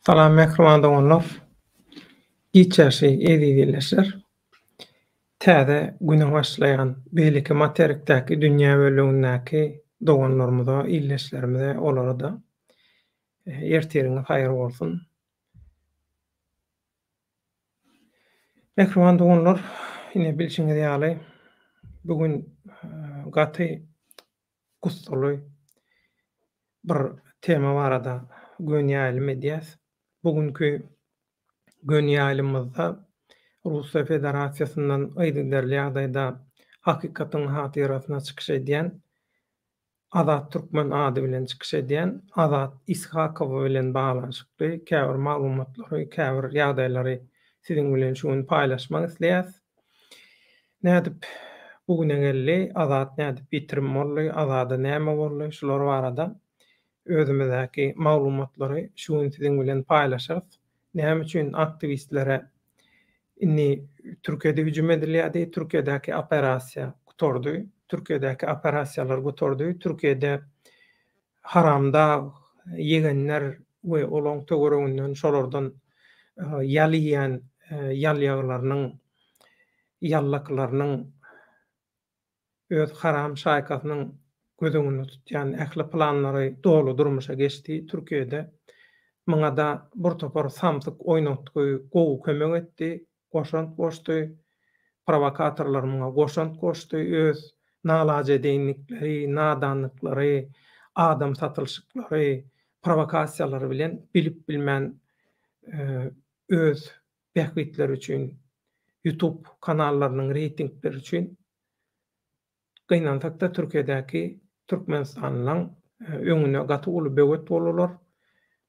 Salam mehribanda olanlar. Giçäşi edilýärler. Täze güne başlaýan beýleki materikdäki dünýä bölегindäki doganlarymyza, illeşlerimize olara da ertiriňiz haýyr bolsun. Mehribanda olanlar, ine bilşiňiz ýaly bugün gaty gussaly bir tema barada göň ýaýlym edýäs. Bugünkü göň ýaýlymyzda Russiýa Federasiýasyndan aýdygdarly ýagdaýda hakykatyň hatyrasyna çykyş edýän Azat Türkmen ady bilen çykyş edýän Azat Ishakow bilen baglanyşykly käbir maglumatlary, käbir ýagdaýlary siziň bilen şuny paýlaşmak isleýäs. Nädip bugüne geldi, Azat nädip bitirim boldy, Azada näme boldy, şular barada özümizdäki maglumatlary şuny siziň bilen paýlaşarys. Näme üçin aktivistlere inni Türkiýede hüjüm edilýärdi, Türkiýedäki operasiýa gutordy, Türkiýedäki operasiýalar gutordy, Türkiýede haramda ýegenler we olaň töwereginden şolardan ýaly ýalyaglarynyň, ýallaklarynyň öz haram şaýkasynyň gözüňde tutýan ähli planlary dolu durmuşa geçdi. Türkiýede muňa da bir topar samsyk oýnatdy, gowy kömek etdi. Goşant goşdy, provokatorlar muňa goşant goşdy, öz nalaje edenlikleri, nadanlyklary, adam satylşyklary, provokasiýalary bilen bilip bilmän öz behbitleri üçin, YouTube kanallarynyň reytingleri üçin gynantakda Türkiýedäki Türkmenistanyň öňüne gaty uly böwet bolarlar.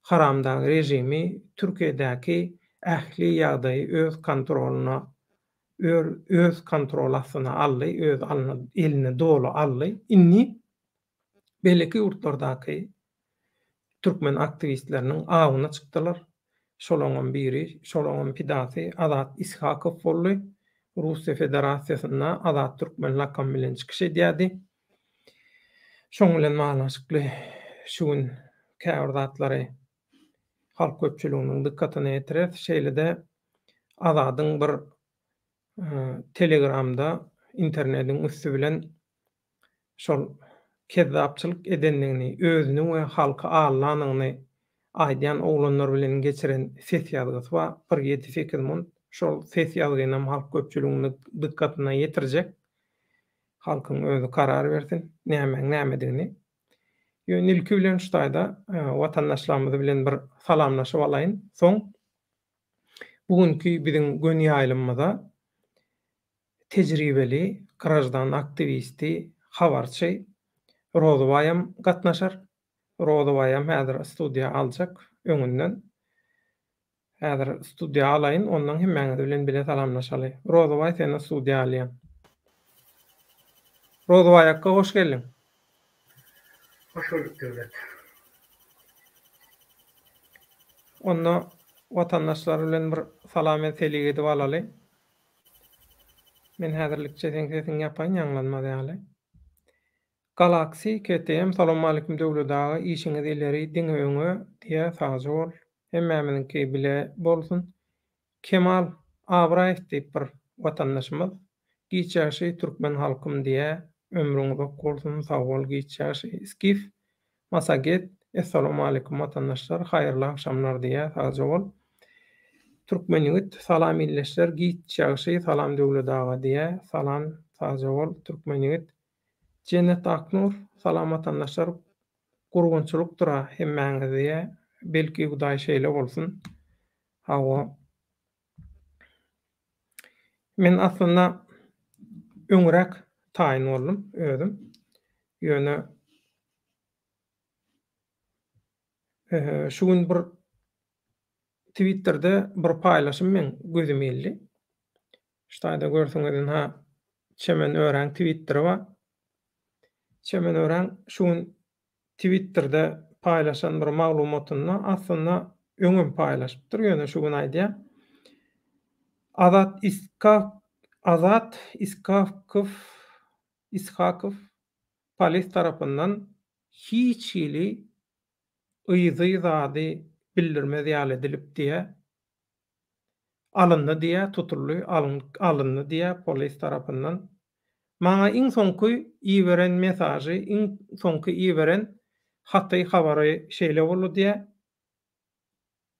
Haramdagy rejimi Türkiýedäki ähli ýagdaýy öz kontroluna, öz kontrol astyna aldy, öz eline dolu aldy. Inni beleki ýurtlardaky türkmen aktivistleriniň awyna çykdylar. Şolaryň biri, şolaryň pidasy Azat Ishakow boldy. Russiýa Federasiýasyna Azat Türkmen lakamy bilen çykyş edýärdi. Şoň bilen maňaşykly şuň käbir zatlary halk köpçüliginiň dikkatyny ýetirer. Şeýle-de Azadyň bir Telegramda internetiň üstü bilen şol kezzapçylyk edenligini, özüni we halka allanyny aýdýan oglanlar bilen geçiren ses ýazgysy bar. 1-7-8 mun şol ses ýazgynam halk köpçüliginiň dikkatyna ýetirjek. Halkyň özü karar bersin, nämeň nämedigini. Ýöne ilki bilen şu taýda watandaşlarymyz bilen bir salamlaşyp alaýyn. Soň bugünkü biziň göň ýaýlymyza tejribeli grajdan aktivisti, habarçy Rozowaýam gatnaşar. Rozowaýam häzir studiýa aljak öňünden. Häzir studiýa alaýyn, ondan hemmeňiz bilen bile salamlaşaly. Rozowaý, seni studiýa alýan. Rozowaý akka hoş geldin. Hoş bulduk Devlet. Onda watandaşlar bilen bir salam eteli edip alaly. Men häzirlikçe seň sesiň ýapaýyn, ýanglanmaz ýaly. Galaxy KTM salam alykum döwletagy işiňiz ileri diňeňe diýe saz bol. Hemmämiňki bile bolsun. Kemal Abraýew diýip bir watandaşymyz giçäşi türkmen halkym diýe ömrüňiz ok bolsun, sag bol giçäşi skif masaget. Assalamu alaykum watandaşlar, haýyrly akşamlar diýe saz bol. Türkmenigit salam illeşler giçäşi salam döwletagy diýe salam saz bol. Türkmenigit Cennet Aknur, salam vatandaşlar, gurgunçuluk dura hemmäňize, belki Hudaý şeýle bolsun. Hawa. Men aslynda öňrek taýyn boldum özüm. Ýöne şuň bir Twitter'de bir paýlaşym men gözüm eldi. Şaýda görseňiz ha, çemen ören Twitter'ı bar. Çemen ören şuň Twitter'de paýlaşan bir maglumatyny aslynda öňüm paýlaşypdyr. Ýöne şuny aýdýar. Azat Ishakow polis tarapyndan hiç ýyly ýyzy zady bildirme diýil edilip diye alındy diye tutully alındy diye polis tarapyndan maňa iň soňky iýberen mesajy, iň soňky iýberen haty habary şeýle boldy diye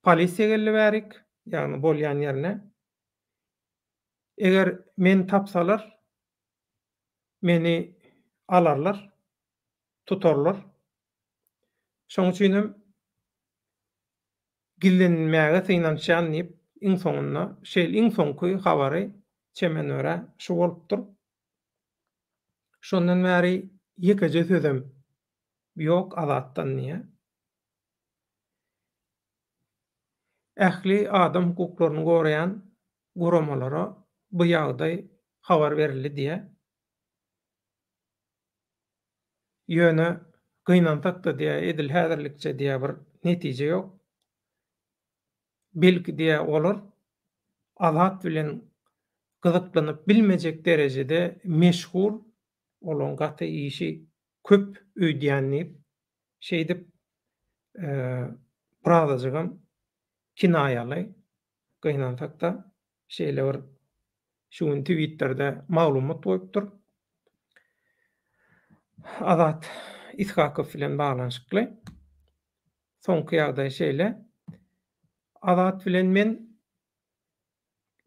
polisiýa geldi bärik, ýagny bolýan ýerine. Eger meni tapsalar, meni alarlar, tutarlar. Şoň üçinem gillenmäge synanşan diýip iň soňunda iň soňky habary çemenöre şu bolupdyr. Şondan bäri ýekeje sözüm ýok azatdan diýe. Ähli adam hukuklaryny goraýan guramalara bu ýagdaý habar berildi diye ýöne gynantakda diye edil häzirlikçe diye bir netije ýok. Belki diye olar azat bilen gyzyklanyp bilmejek derejede meşgul olan gaty işi köp öýdýänlip şeýdip birazajygam kinaýaly gynantakda şeýle bir şuň Twitter'de maglumat goýupdyr. Azat Ishakow bilen baglanşykly. Soňky ýagdaý şeýle. Azat bilen men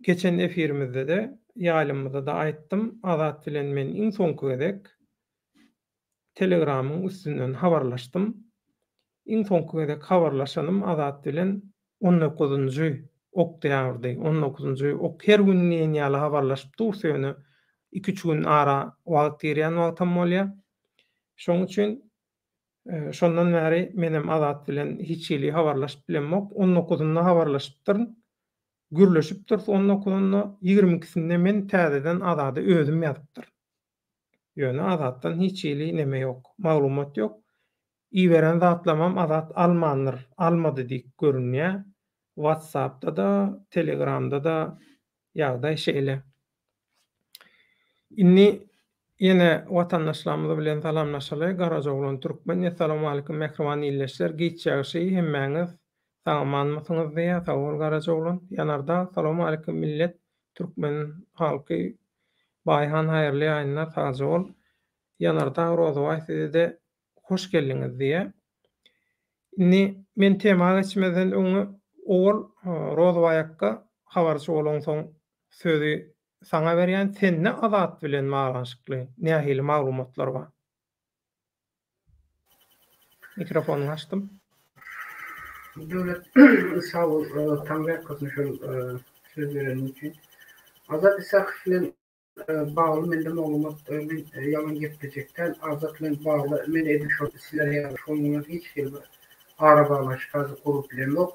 geçen efirimizde de ýalymyzda da aýtdym. Azat bilen men iň soňky gezek Telegramyň üstünden habarlaşdym. Iň soňky gezek habarlaşanym Azat bilen 19-njy oktýabrdy. 19-njy her gün ýaly habarlaşyp dursaňy 2-3 gün ara wagt ýerýän wagtam bolýar. Şoň üçin şondan bäri menem Azat bilen hiç ýyly habarlaşyp bilenmok. 19-nda habarlaşypdyr. Gürleşipdir. 19-nda 22-sinde men täzeden Azady özüm ýazypdyr. Ýöne Azatdan hiç ýyly neme ýok, maglumat ýok. Iýberen zatlamam Azat almandyr, almady diýip görünýär. WhatsApp'da da, Telegram'da da ýagdaý şeýle. Inni ýene watandaşlarymyz bilen salamlaşaly. Garajoglan Türkmen. Assalamu alaykum mehriban ýyleşler. Giçýäşi hemmäňiz sağmanmysyňyz diýe sowal Garajoglan. Ýanarda assalamu alaykum millet Türkmen halky. Baýhan haýyrly ýaýnlar sazol. Ýanarda Rozoway size de hoş geldiňiz diýe. Inni men tema geçmeden öňe ol Rozowaýakka habarçy bolan soň sözi saňa berýän senne Azat bilen baglanşykly nähili maglumatlar bar. Mikrofonuny açdym. Döwlet sağ ol, taňra katnaşan söz beren üçin. Azat Isakow bilen bağlı mende maglumat ýalan gepdejekden Azat bilen bağlı men edip şol sizler ýaly şonuňa hiç bir ara baglaşyk gurup bilen ýok.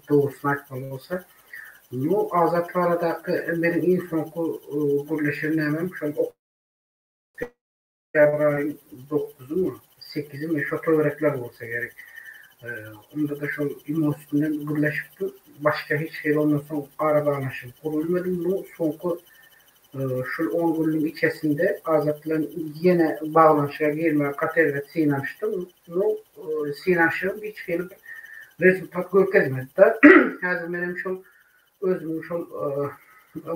Doğrusunu aýtmaly bolsa, nu Azat baradaky meniň iň soňky gürleşenlemem şol oktyabr 9-my 8-mi şo töwerekler bolsa gerek. Onda da şol imosiýalar gürleşipdi. Başga hiç şey olmadan soň ara baglaşyk gurulmady. Nu soňky şol 10 günlük içerisinde Azat bilen ýene baglanşyga gelmäge gaterlet synanşdym. Nu synanşym hiç bir rezultat görkezmedi. Häzir menem şol özüm şol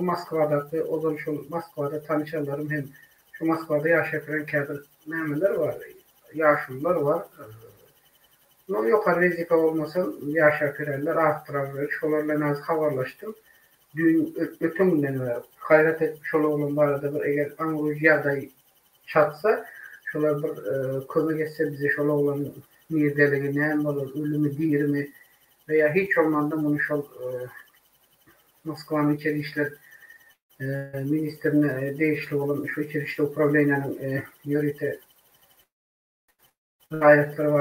Moskwadaky, ozan şol Moskwada tanışanlarym hem şu Moskwada ýaşaýan käbir nämeler bar, ýaşlylar bar. No ýokary rizika bolmasa ýaşaýanlar artdyrar, şolarla näze habarlaşdym. Dün ötün günden hayrat etmiş olan barada bir eger anruj ýagdaý çatsa, şolar bir kömek etse bize şolar olan nirdeligi näme bolar, ölümi diýirmi veya hiç olmanda bunu şol Moskwaň içeri işler ministrine değişiklik olan şu içeri işler upravlenýanyň ýörite raýatlar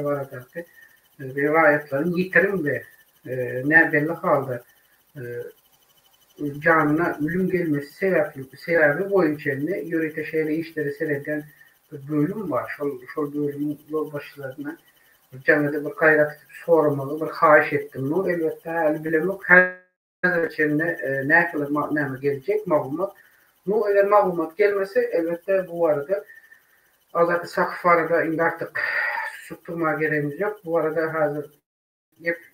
baradaky ve raýatlaryň ýitirimde näbelli halda canına ölüm gelmesi sebebi boyunca ýörite şeýle işleri seyreden bir bölüm var. Şol bölümün yol başlarına canlıda bir gayret edip sormalı, bir haýyş etdim. No elbette hali bilemek her içinde ne kadar näme gelecek maglumat. No eger maglumat gelmese elbette bu arada Azat Isakow arada indi artık küçük tutma gereğimiz yok. Bu arada hazır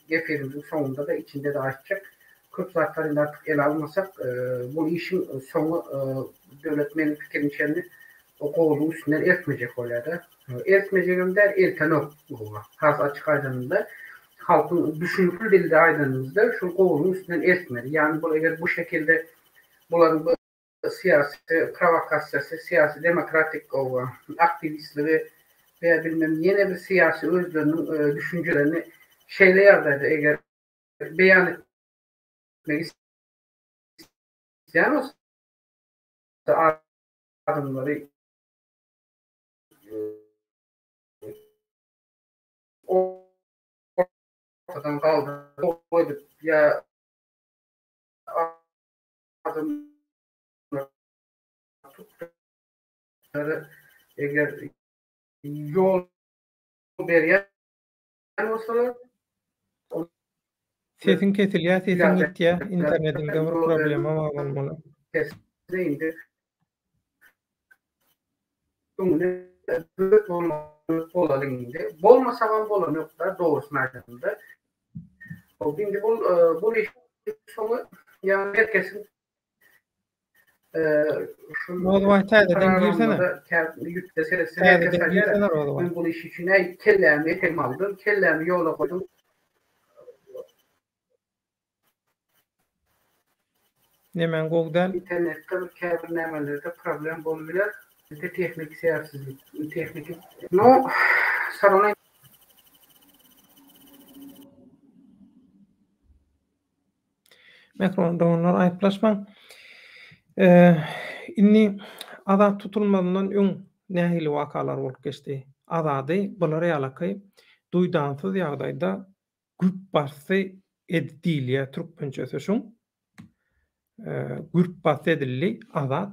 Geferimizin sonunda da içinde de açacak. 40 saatlerinde artık ele almasak bu işin sonu devletmenin fikrin içerisinde o kovulun üstünden etmeyecek olaydı. Etmeyeceğim der erken okuwa. Has açık aydınında halkın düşünürlü dilde aydınımızda şu kovulun üstünden etmedi. Yani bu eğer bu şekilde buların bu siyasi provokasyası, siyasi demokratik o aktivistleri veya bilmem yeni bir siyasi özlerinin düşüncelerini şeyle yardaydı eğer beyan etmek isteyen olsa adımları ortadan kaldırıp ya adımları tuttukları eğer yol beriyen olsalar Sesin kesilýär, sesin ileride gitýär. Internetimde bir yol problema bar bolmaly. kesine indi. Bunu büyük olalım indi. Bolmasa var bolan yoklar doğrusunu aydınında. O şimdi bu iş sonu yani herkesin şu Mowduy täzeden girsene. kararında yüklese herkes Täzeden acayip. girsene Mowduy. Ben bu iş için kellerimi eteğime aldım. Kellerimi yola koydum. Nemen gogdal. İnternette bir kâbir nemelerde problem bolmalar. Bizde teknik siyarsizlik, teknik. No, sarona Mikrofonlar aýtlaşmaň. Inni azat tutulmadan öň nähili wakalar bolup geçdi. Azady bular ýalaky duýdansyz ýagdaýda güp basy edilýär türkmençesi şuň. Güp basy edildi azat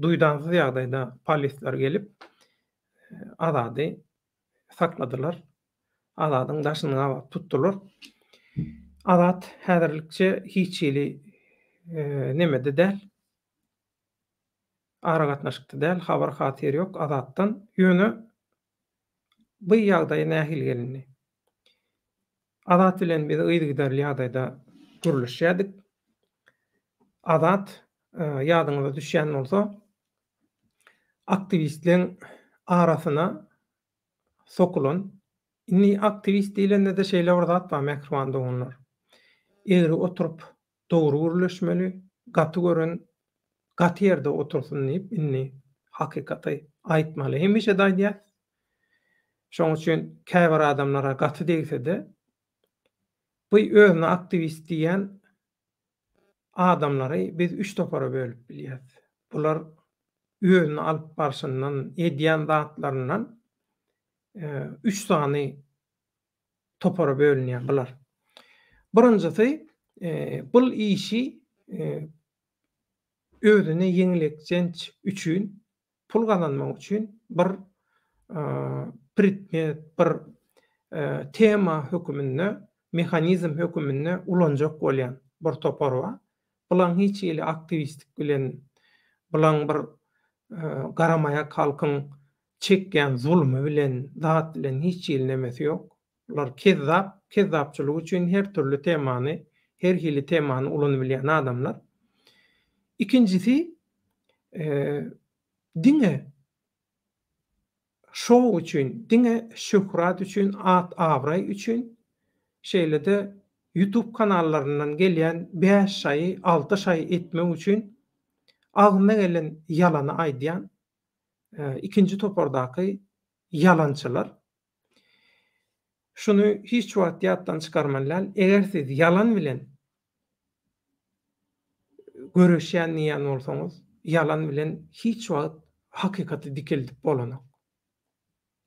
duýdansyz ýagdaýda polisler gelip azady sakladylar. Azadyň daşyny alıp tutdular. Azat häzirlikçe hiç ýeli nemede däl. Ara gatnaşykda däl, habar hatyr ýok azatdan. Ýöne bu ýagdaýa nähil gelindi. Azat bilen biz ýygydarly ýagdaýda görüşýärdik. Azat ýadyňyza düşýän bolsa aktivistleň arasyna sokulan inni aktivist diýilende de şeýle bir zat bar mikrofonda onlar. Egri oturup dogry görleşmeli, gaty gören gaty ýerde otursun diýip inni hakykaty aýtmaly. Hemişe daýdýar. Şoň üçin käbir adamlara gaty diýse-de bu özüne aktivist diýen adamlary biz 3 topara bölüp bilýäris. Bular özüne alyp barşyndan, edýän zatlaryndan 3 sany topara bölünýär bular. Birinjisi bul işi özüne ýeňilikjenç üçin, pul gazanmak üçin bir predmet, bir tema hökümünde, mehanizm hökümünde ulanjak bolýan bir topar bar. Bulan hiç ýeli aktivistlik bilen, bulan bir garamaýa halkyň çekýän zulmy bilen, zat bilen hiç ýeli nemesi ýok. Bular kezzapçylyk üçin her türlü temany, her hili temany ulany bilýän adamlar. İkincisi diňe şow üçin, diňe şöhrat üçin, at awray üçin şeýle-de YouTube kanallaryndan gelýän 5 şaý, 6 şaý etmek üçin agyna gelen ýalany aýdýan ikinji topardaky yalançylar. Şunu hiç wagt ýatdan çykarmanlar. Eger siz yalan bilen görüşýän ýan bolsaňyz, yalan bilen hiç wagt hakykaty dikildip bolanok.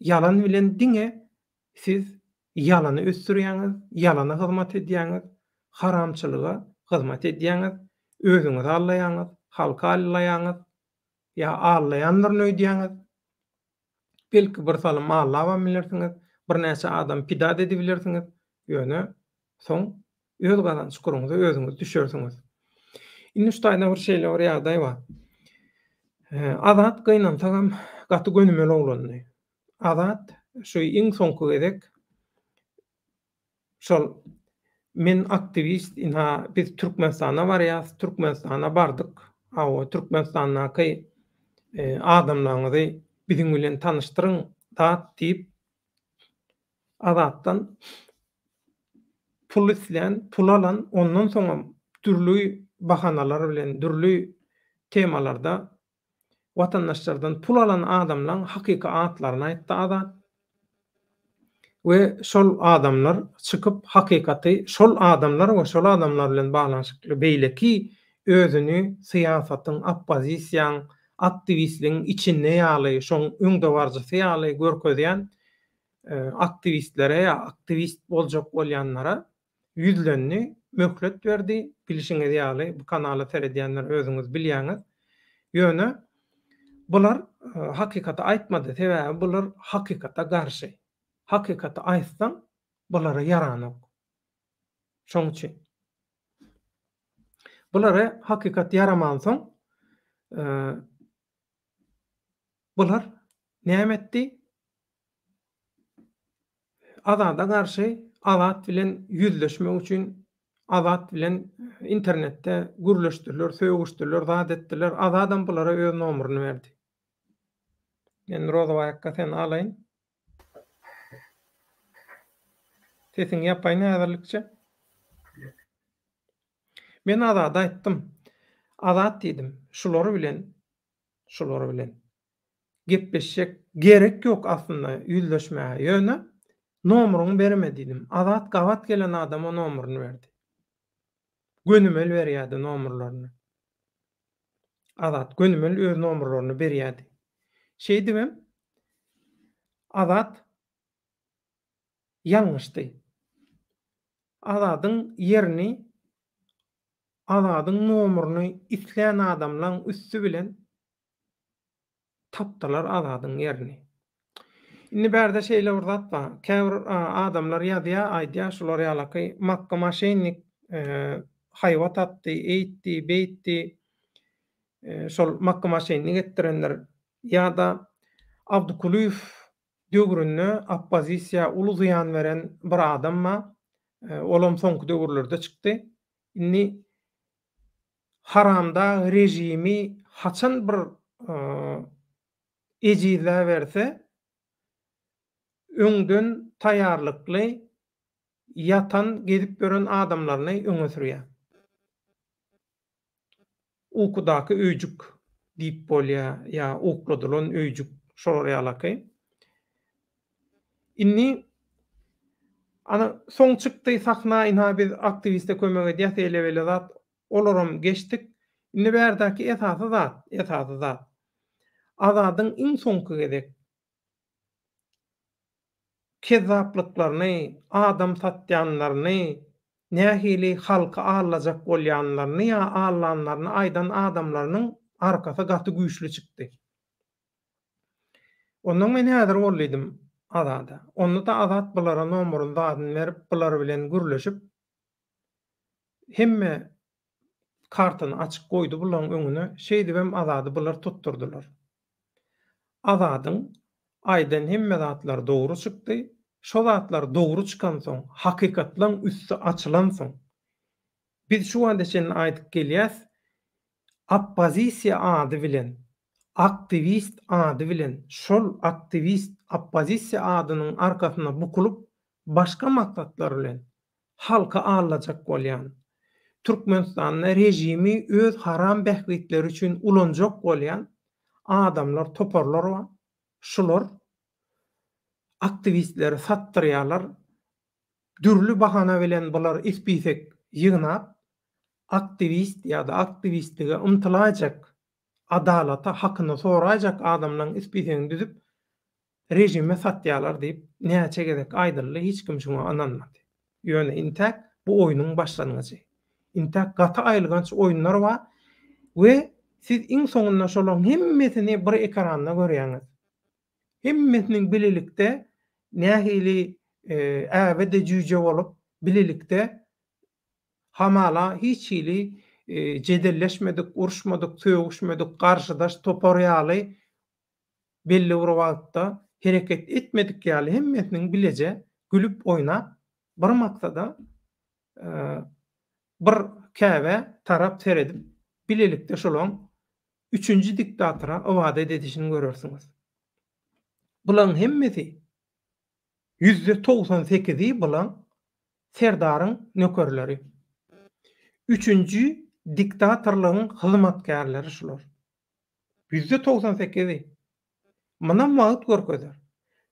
Yalan bilen diňe siz yalany ösdürýäňiz, yalana hyzmat edýäňiz, haramçylyga hyzmat edýäňiz, özüňizi allaýaňyz, halka allaýaňyz, ýa allaýanlaryny öýdýäňiz. Belki bir saly mal alan bilersiňiz, bir näçe adam pidad edebilirsiňiz. Ýöne soň öz gazanç guruňyzy özüňiz düşürsiňiz. Indi şu taýda bir şeýle bir ýagdaý bar. Azat gynansaňam gaty gönümeli oglandy. Azat şu iň soňky gezek şol men aktivist inha biz Türkmenistana barýas, Türkmenistana bardyk. Hawa Türkmenistanaky adamlaryňyzy biziň bilen tanıştyryň dat diýip azatdan pul isleýän, pul alan, ondan soňra türlü bahanalar bilen, türlü temalarda watandaşlardan pul alan adamlaryň hakyky atlaryny aýtdy azat. We şol adamlar çykyp hakykaty şol adamlar we şol adamlar bilen baglanşykly beýleki özüni syýasatyň, oppozisiýaň, aktivistligiň içinde ýaly, şoň öňde barjysy ýaly görkezýän aktivistlere ýa aktivist boljak bolýanlara yüzlerini möhlet berdi. Bilişiňiz ýaly bu kanaly seredýänler özüňiz bilýäňiz. Ýöne bular hakykaty aýtmady. Sebäbi bular hakykata garşy. Hakykata aýtsaň bulara yaranok. Şoň üçin bulara hakykat yaraman soň bular näme etdi? Azada garşy azat bilen yüzleşmek üçin azat bilen internetde gürleşdirler, söýgüşdirler, zat etdiler. Azadam bulara öz nomeryny berdi. Men Rozowaýakka sen alaýyn. Sesiň ýapaýyn häzirlikçe. Men azada aýtdym. Azat diýdim. Şulary bilen gepleşek gerek ýok aslında yüzleşmäge. Ýöne nomeryny berme diýdim. Azat gawat gelen adama nomeryny berdi. Gönümel berýärdi nomerlaryny. Azat gönümel öz nomerlaryny berýärdi. Şey demem, Azat ýalňyşdy. Azadyň ýerini, Azadyň nomeryny isleýän adamlaryň üstü bilen tapdylar Azadyň ýerini. Indi bärde şeýle urdatma. Käbir adamlar ýazýa, aýdýa şular ýalaky makka maşennik haýwat atdy, eýtdi, beýtdi. Şol makka maşennik etdirenler ýa-da Abdukuliýew döwründe oppozisiýa uly zyan beren bir adamma olam soňky döwürlerde çykdy. Indi haramda rejimi haçan bir ejize berse öňden taýýarlykly ýatan gezip gören adamlaryny öňe sürýär. Ukudaky öýjük diýip bolýar ýa ukladylan öýjük şolar ýalaky. Inni ana soň çykdy sahna inha biz aktiviste kömek edýäs ele zat olaram geçdik. Inni bärdäki esasy zat. Azadyň iň soňky gezek kezzaplyklaryny, adam satýanlaryny, nähili halka alajak bolýanlaryny ýa allanlaryny aýdan adamlarynyň arkasy gaty güýçli çykdy. Ondan men häzir bolýdym Azada. Onu da Azat bulara nomeryny dadyny berip bular bilen gürleşip hemme kartyny açyk goýdy bularyň öňüne. Şeý dibem Azady bular tutturdular. Azadyň aýdan hemme zatlar dogry çykdy. Şo zatlar dogry çykan soň, hakykatlaň üstü açylan soň biz şu anda sen aýdyp gelýäs, oppozisiýa ady bilen, aktivist ady bilen, şol aktivist oppozisiýa adynyň arkasyna bukulup başga maksatlar bilen halka alajak bolýan, Türkmenistanyň rejimi öz haram bähwitleri üçin ulanjak bolýan adamlar toparlar we şular aktivistleri satdyrýarlar. Dürlü bahana bilen bular ispisek ýygnap aktivist ýa-da aktivistlige ymtylajak, adalata, hakyny sorajak adamlaryň ispisegini düzüp rejime satýarlar diýip näçe gezek aýdyldy, hiç kim şuna ananmady. Ýöne intäk bu oýnyň başlangyjy. Intäk gaty aýylganç oýunlar bar we siz iň soňunda şolaryň hemmesini bir ekranda görýäňiz. Hemmesiniň bililikde nähili äbede jüje bolup bililikde hamala hiç hili jedelleşmedik, urşmadyk, söýgüşmedik, garşydaş toparýaly belli bir wagtda hereket etmedik ýaly hemmetiniň bilije gülüp oýnap bir maksada bir käbe tarap seredip bilelikde şolaň 3-nji diktatora owada edişini görersiňiz. Bulan hemmeti %98'i bulan serdaryň nökerleri. 3-nji diktatorlygyň hyzmatkarlary şular. %98'i. Mundan wagt görkezler.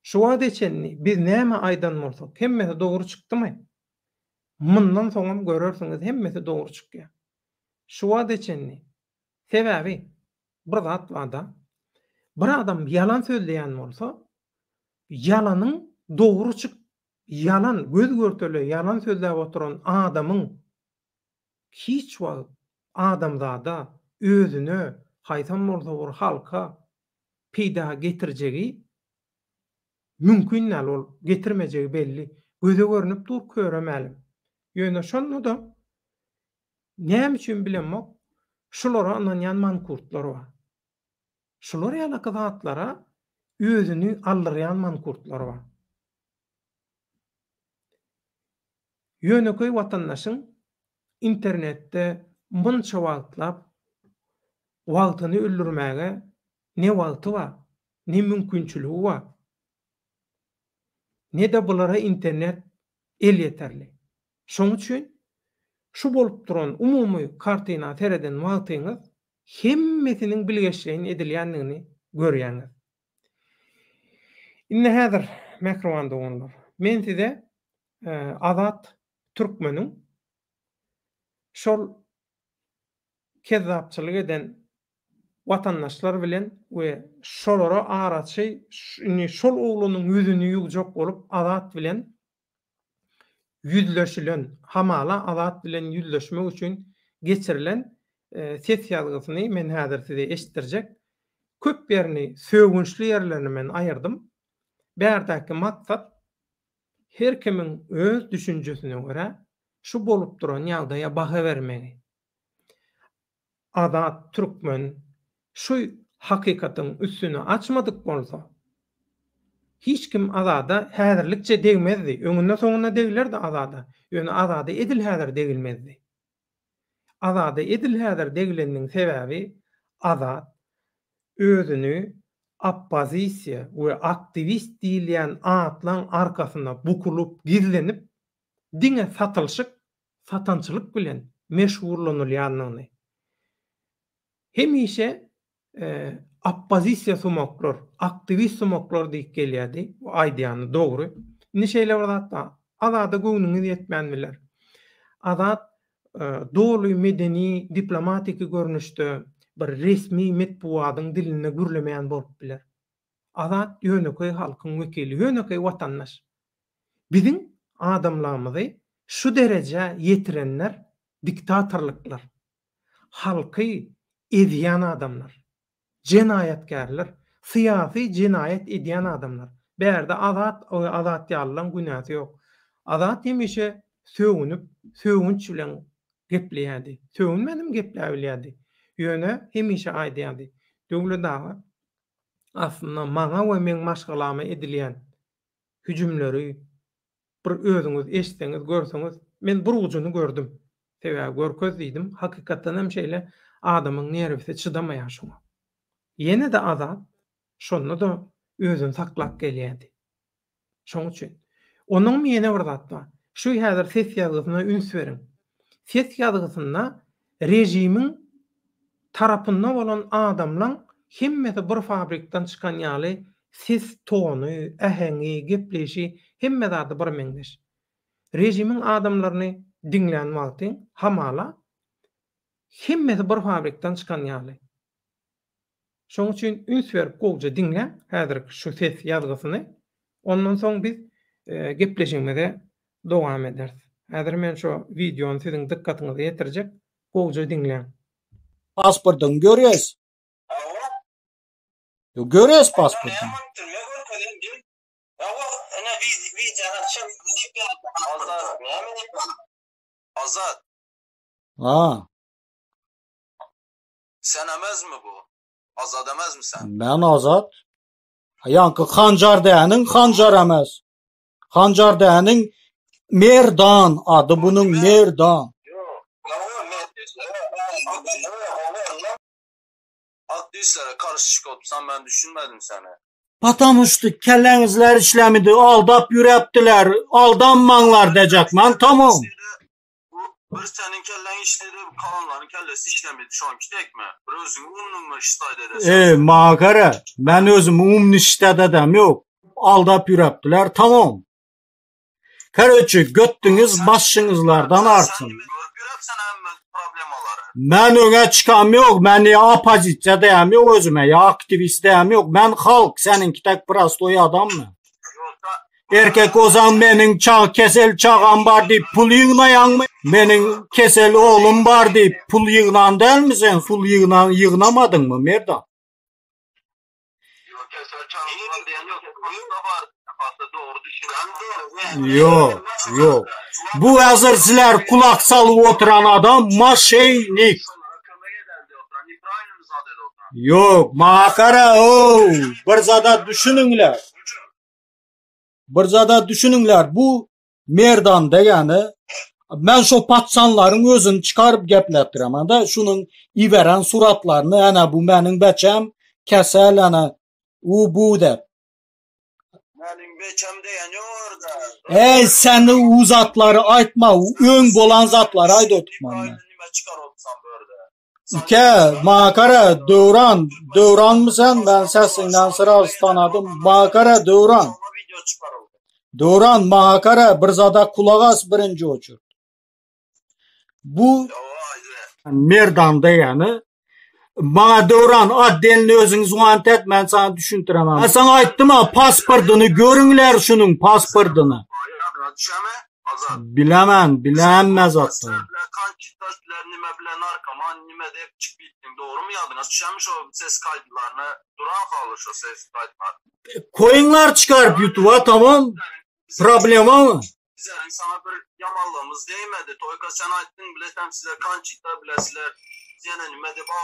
Şu wagt içenni biz näme aýdan bolsak hemmeti dogry çykdymy? Mundan soňam görersiňiz hemmeti dogry çykýar. Şu wagt içenni sebäbi bir zat barda bir adam yalan söýleýän bolsa ýalanyň dogry yalan göz görteli yalan sözläp oturan adamyň hiç wagt adamzada özüne haýsam bolsa bir halka peýda getirjegi mümkin näl ol getirmejegi belli. Göze görünüp dur köremälim. Ýöne şonda da näme üçin bilenmek şulara ananýan mankurtlar bar. Şular ýaly zatlara özüni aldyrýan mankurtlar bar. Ýöneköý watandaşyň internetde munça wagtlap wagtyny öldürmäge ne wagty bar, ne mümkinçiligi bar. Ne de bulara internet el yeterli. Şoň üçin şu bolup duran umumy kartyna tereden wagtyňyz hemmetiniň bilgeçliğin edilýändigini görýäňiz. Inne häzir mekrowanda oňlar. Men size Azat Türkmeniň şol kezzapçylyk eden watandaşlar bilen we şolara araçy şol oglanyň ýüzüni ýugjak bolup Azat bilen yüzleşilen hamala Azat bilen yüzleşmek üçin geçirilen ses ýazgysyny men häzir size eşitdirjek. Köp ýerini söwünçli ýerlerini men aýardym. Bärdäki maksat her kimiň öz düşünjesine görä şu bolup duran ýagdaýa baha bermegi. Azat Türkmen şu hakykatyň üstüni açmadyk bolsa hiç kim Azada häzirlikçe degmezdi. Öňünde soňuna deglerdi Azada. Ýöne Azada edil häzir degilmezdi. Azada edil häzir degileniň sebäbi Azat özüni oppozisiýa we aktivist diýilýän atlaň arkasynda bukulup gizlenip diňe satançylyk bilen meşhurlanylýanyny. Hemişe oppozisiýa sumoklar, aktivist sumoklar diýip gelýärdi. Bu aýdýany dogry. Neşeýle barda Azada göwnüňiz ýetmändiler. Azat dogry medeni diplomatik görnüşde bir resmi metbuatyň diline gürlemeýän bolup biler. Azat ýöneköý halkyň wekili, ýöneköý watandaş. Biziň adamlarymyzy şu derece yetirenler diktatorluklar. Halky edýän adamlar. Cinayetkarlar, siyasi cinayet edýän adamlar. Berde Azat ýalylan günäsi ýok. Azat hemişe söwünç bilen gepleýärdi. Söwünmedim gepläýärdi. Ýöne hemişe aýdýardy. Döwlet daga aslında maňa we men maşgalama edilýän hüjümleri bir özüňiz eşitseňiz, görseňiz, men bir ujuny gördüm. Sebäbi görköz diýdim. Hakykatdan hem şeýle adamyň nerwisi çydamaýar şoňa. Ýene de Azat şonu da özüni saklap gelýärdi. Şoň üçin onuň ýene bir zat bar. Şu häzir ses ýazgysyna üns beriň. Ses ýazgysynda rejimiň tarapyndan bolan adamlaň hemmeti bir fabrikdan çykan ýaly ses tonu, äheňi, gepleşi hemme zady bir meňdeş. Rejimiň adamlaryny diňlän wagty hamala hemmeti bir fabrikdan çykan ýaly. Şoň üçin üns berip gowja diňlä häzir şu ses ýazgysyny. Ondan soň biz gepleşigimize dowam ederiz. Häzir men şu videony siziň dikkatiňize ýetirjek. Gowja diňlän. Pasportun görüyoruz. Görüyoruz pasportun. Azat. Ha, Sen emez mi bu? Azat emez mi sen? ben Azat. Yankı Xanjar dänin Xanjar emas. Xanjar dänin Merdan adı bunun Merdan. Akdüslere karışık olsan ben düşünmedim seni. Patamıştı kellenizler işlemidi, aldap yüreptiler, aldanmanlar diyecekmen, tamam. Bir senin kellen işledi, kalanların kellesi işlemedi şu anki tek mi? Bir özünü umnunla iştaydı edesin. Makara, ben özüm umni iştede edem yok. Aldap yüreptiler, tamam. Karıcı göttünüz başınızlardan artsın. Görüp sen hemen problem olar. Ben öne çıkam yok, ben ya apozisiya deyem yok özüme, ya aktivist deyem yok. Ben halk, seninki tek prostoy adam mı? Erkek ozan benim kesel çağım var deyip pul yığınayan mı? Benim kesel oğlum var deyip pul yığınan değil mi sen? Pul yığınamadın mı Merdan? Yok. Bu hazır sizler kulak salıp oturan adam maşeynik. Yok, makara o. Bir zada düşününler. Bu Merdan degeni ben şu patsanların özünü çıkarıp geplettirem da şunun iveren suratlarını ana bu benim beçem kesel ana bu de. Benim beçem deyen orada. Seni uzatları aytma, ön bolan zatları ayda oturtmam. Makara Dövran mı sen? Ben sesinden sırası tanıdım. Makara Dövran makara bir zada kulağas birinci uçur. Bu Merdan degeni bana Dövran addenini özünüz uant et, ben sana düşüntüremem. Sana ayttım ha, pasportunu görünler şunun pasportunu. Bilemez hatta. Kan kitleler nime bile narkoman nime de hep çık bittim. Doğru mu yadın? Açışamış o ses kayıtlarını duran kalır o ses kayıtlar. Koyunlar çıkarıp YouTube'a, tamam. Problem ama. Bizlerin sana bir yamallığımız değmedi. Toyka sen ayttın bilesem size kan çıktı bilesiler.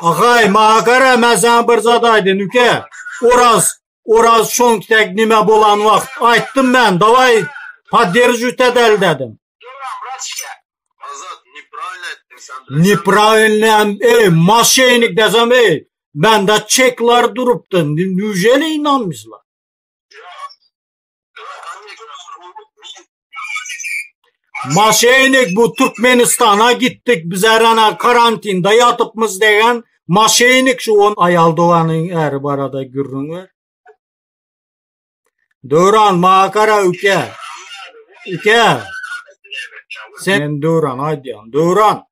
Akay makara ben sana bir zadaydın üke. Oraz şonktek nime bolan vakt. Ayttım ben davay padderci tedel dedim. Nipraville maşenik desem ben de çekler duruptu. Yüzeli inanmışlar. Maşenik bu Türkmenistan'a gittik biz erana karantinda yatıpmız degen maşenik şu on ayal doğanın er barada gürrün ver. Dövran makara üke. Sen Dövran haydi Dövran.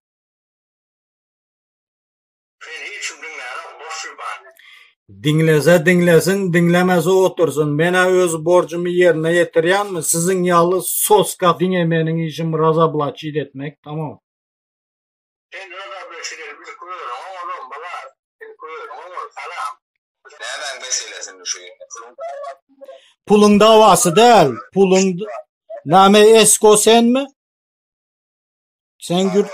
Dinlesin, dinlemese otursun. Bana öz borcumu yerine getiriyan mı? Sizin yalı soska dinlemenin işim razablaçid etmek, tamam. Pulun davası değil. Name Esko sen mi? Sen gür.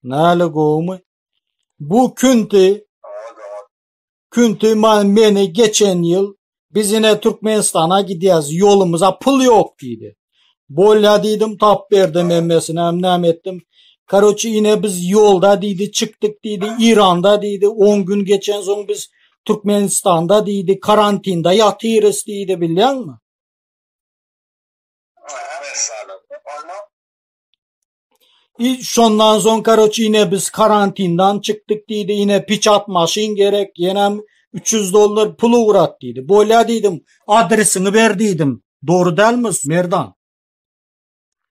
Nale goğumu? Bu Künti beni geçen yıl biz yine Türkmenistan'a gidiyoruz, yolumuza pul yok dedi. Bolla dedim, tap verdim emmesine, emnem ettim. Karoçi yine biz yolda dedi, çıktık dedi, İran'da dedi, 10 gün geçen son biz Türkmenistan'da dedi, karantinda yatırız dedi, biliyor musun? Şondan son karoçi yine biz karantindan çıktık dedi, yine piç atmaşın gerek, yine $300 pulu uğrat dedi. Bolla dedim, adresini ver dedim. Doğru değil mi Merdan?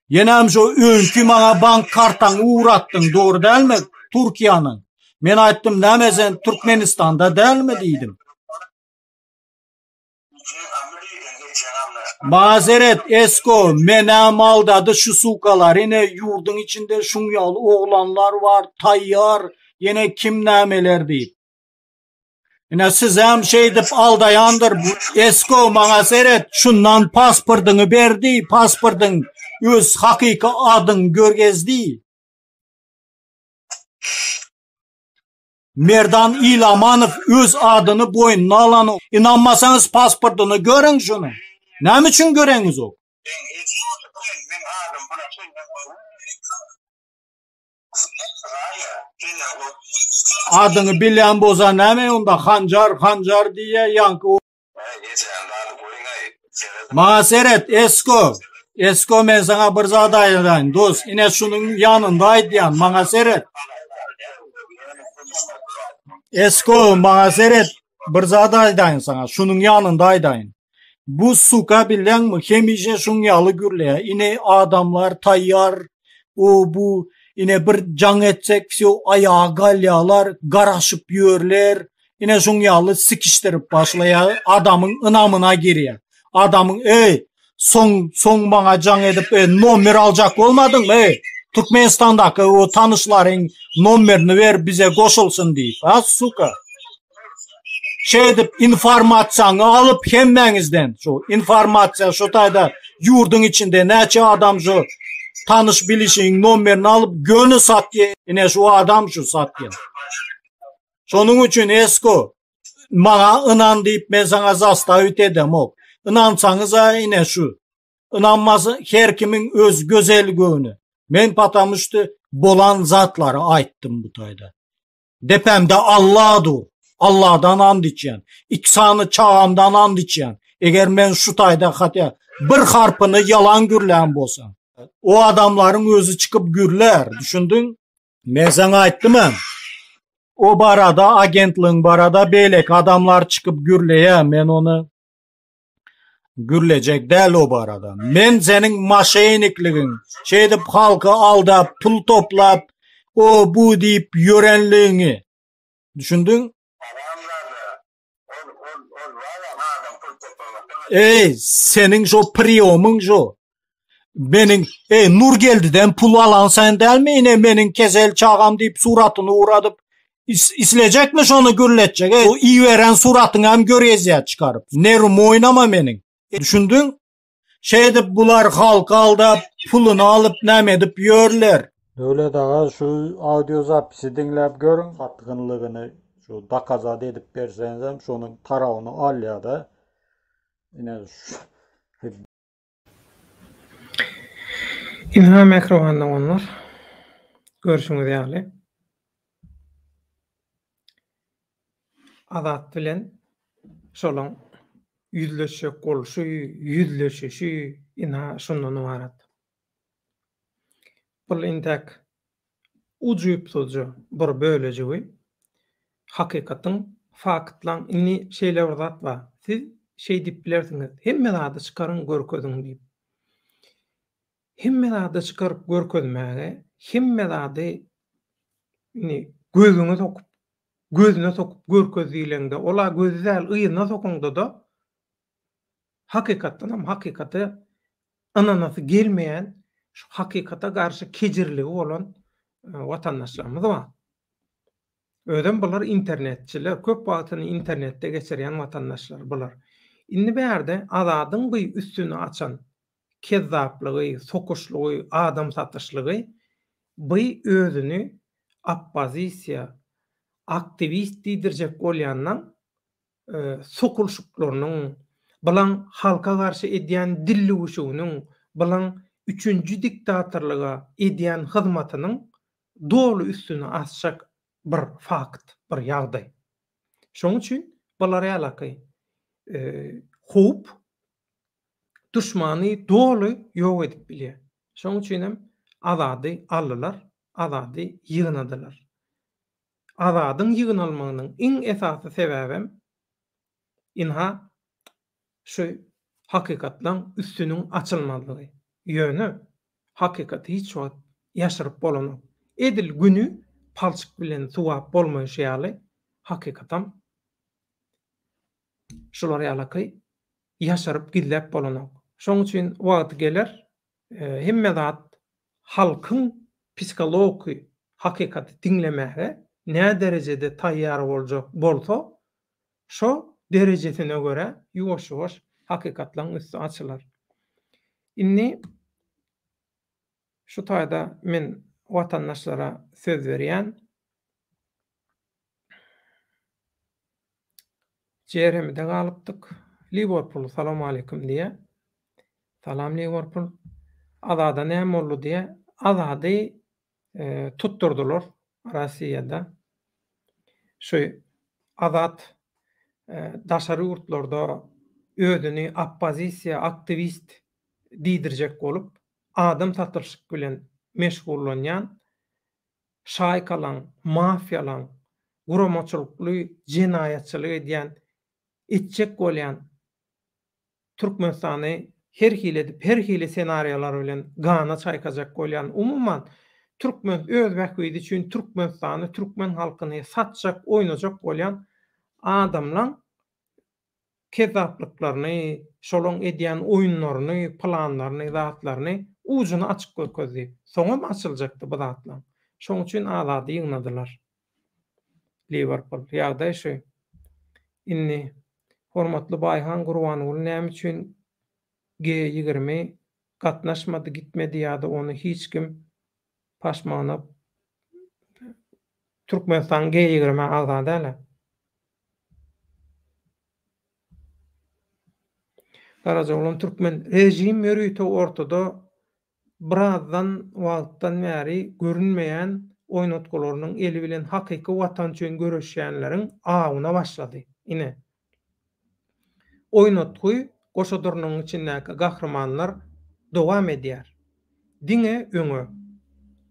Yine şu önkü bana bank kartını uğrattın, doğru değil mi? Türkiye'nin. Ben ayttım, ne sen Türkmenistan'da değil mi dedim. Mazeret Esko menem aldadı şu sukalar, yine yurdun içinde şunyalı oğlanlar var, tayyar, yine kim nemeler deyip. Yine siz hem şey deyip aldayandır bu. Esko bana seyret şundan pasportunu verdi, pasportun öz hakiki adın görgezdi. Merdan İlamanov öz adını boynuna alan. İnanmasanız pasportunu görün şunu. Ne için göreniz o? Adını bilen boza neme onda hancar diye yankı. Mağa seyret Esko men sana bir zadaydan dost ine şunun yanındaydı yan mağa seyret. Esko mağa seyret bir zadaydan sana şunun yanındaydan. Bu suka bilen mi hemice şun yalı gürleye ine adamlar tayyar o bu ine bir can etsek şu ayağı galyalar garaşıp yörler ine şun yalı sikiştirip başlaya adamın ınamına giriyor. Adamın son bana can edip nomer alacak olmadın mı? Türkmenistan'daki o tanışların numarini ver bize koşulsun deyip. Ha suka. Şey edip informasyonu alıp hemmenizden şu informasyon şu tayda yurdun içinde neçe adam şu tanış bilişin numarini alıp gönü sat diye yine şu adam şu sat diye. Şunun için Esko bana inan deyip ben sana zastavit edem o. İnansanız yine şu. İnanması her kimin öz güzel gönü. Men patamıştı bolan zatları ayttım bu tayda. Depemde Allah'dır. Allah'dan and içen. İksanı çağımdan and içen. Eğer men şu tayda hatta bir harpını yalan gürlen bolsam. O adamların özü çıkıp gürler. Düşündün? Men sana ayttım hem. O barada agentliğin barada beylek adamlar çıkıp gürleye men onu gürlecek değil o barada. Men senin maşeyinikliğin şey edip halkı aldap pul toplap o bu deyip yörenliğini düşündün? Senin şu priyomun şu. Benim Nur geldiden pul alan sen değil mi? Yine benim kezel çağam deyip suratını uğradıp islecekmiş onu gürletecek. O iyi veren suratını hem görezeye çıkarıp. Nerum oynama benim. Düşündün? Şey edip bular halka aldap pulunu alıp nem edip yörler. Öyle daha şu audio zapisi dinlep görün. Hatkınlığını şu dakazade edip verseniz şunun tarağını al ya da yine şu. İnha mikrofonda onlar. Görüşümüz yani. Adat bilen şolun yüzleşik oluşu, yüzleşişi inha şundan varat. Bu intek ucuyup tutucu bir bölücüğü hakikatin faktlan inni şeyler varat var. Siz şey dip bilersiniz. Hemme adı çıkarın görködün deyip. Hemme adı çıkarıp görködmege, hemme adı gözüne sokup görköziylende, ola gözzel ıyına sokunda da hakikattan hem hakikati ananası gelmeyen şu hakikata karşı kecirliği olan vatandaşlarımız var. Öden bular internetçiler, köp vaatını internette geçiren vatandaşlar bular. İnni berde adadın bu üstünü açan kezzaplığı, sokuşluğu, adam satışlığı bu özünü oppozisiya, aktivist diýdirjek bolýandan sokulşuklarının, bilen halka karşı edýän dilluguşunyň, bilen üçüncü diktatorlyga edýän hyzmatynyň dolu üstüne açjak bir fakt, bir ýagdaý. Şoň üçin bular ýalaky hop düşmany dolu ýok edip bilýär. Şoň üçin hem azady aldylar, azady ýygynadylar. Azadyň ýygnalmagynyň iň esasy sebäbim inha şu hakykatlaň üstünün açylmadygy. Ýöne hakykaty hiç wagt ýaşyryp bolanok. Edil günü palçyk bilen suwap bolmaýşaly hakykatan şular ýalaky ýaşaryp gizläp bolanok. Şoň üçin wagt geler hemme zat halkyň psikology hakykaty dinlemäge ne derecede taýýar bolsa şo derejesine göre ýuwaş-ýuwaş hakykatlaň üstü açylar. Inni şu taýda men watandaşlara söz berýän Jeremide galypdyk. Liverpool salam aleykum diye. Salam Liverpool. Azada näme boldy diye azady tutturdular Rossiýada. Şu azat daşary ýurtlarda özüni oppozisiýa aktivist diýdirjek bolup adam satyrşyk bilen meşgullanýan şaýkalan, mafiýalan, guramaçylykly jinayatçylyk edýän, etjek bolýan Türkmenistany her hili senariýalar bilen gana çaýkajak bolýan umumyň Türkmen öz wagtyny üçin Türkmenistany, Türkmen halkyny satjak, oýnajak bolýan adamlaň kezaplyklaryny, şolaň edýän oýunlaryny, planlaryny, zatlaryny ujuny açyk göközdi. Soňam açyljakdy bu zatlar. Şoň üçin azady ýygnadylar. Liverpool ýagdaý şu. Inni hormatly Baýhan Gurbanoğlu näme üçin G20 gatnaşmady, gitmedi ýa-da onu hiç kim paşmanap Türkmenistan G20 azady äle. Garajaglan Türkmen rejim ýörüýti ortada birazdan wagtdan bäri görünmeýän oýnatgalarynyň eli bilen hakyky watan üçin görüşýänleriň agyna başlady. Ine oýnatgy goşadyrynyň içindäki gahrymanlar dowam edýär. Diňe öňe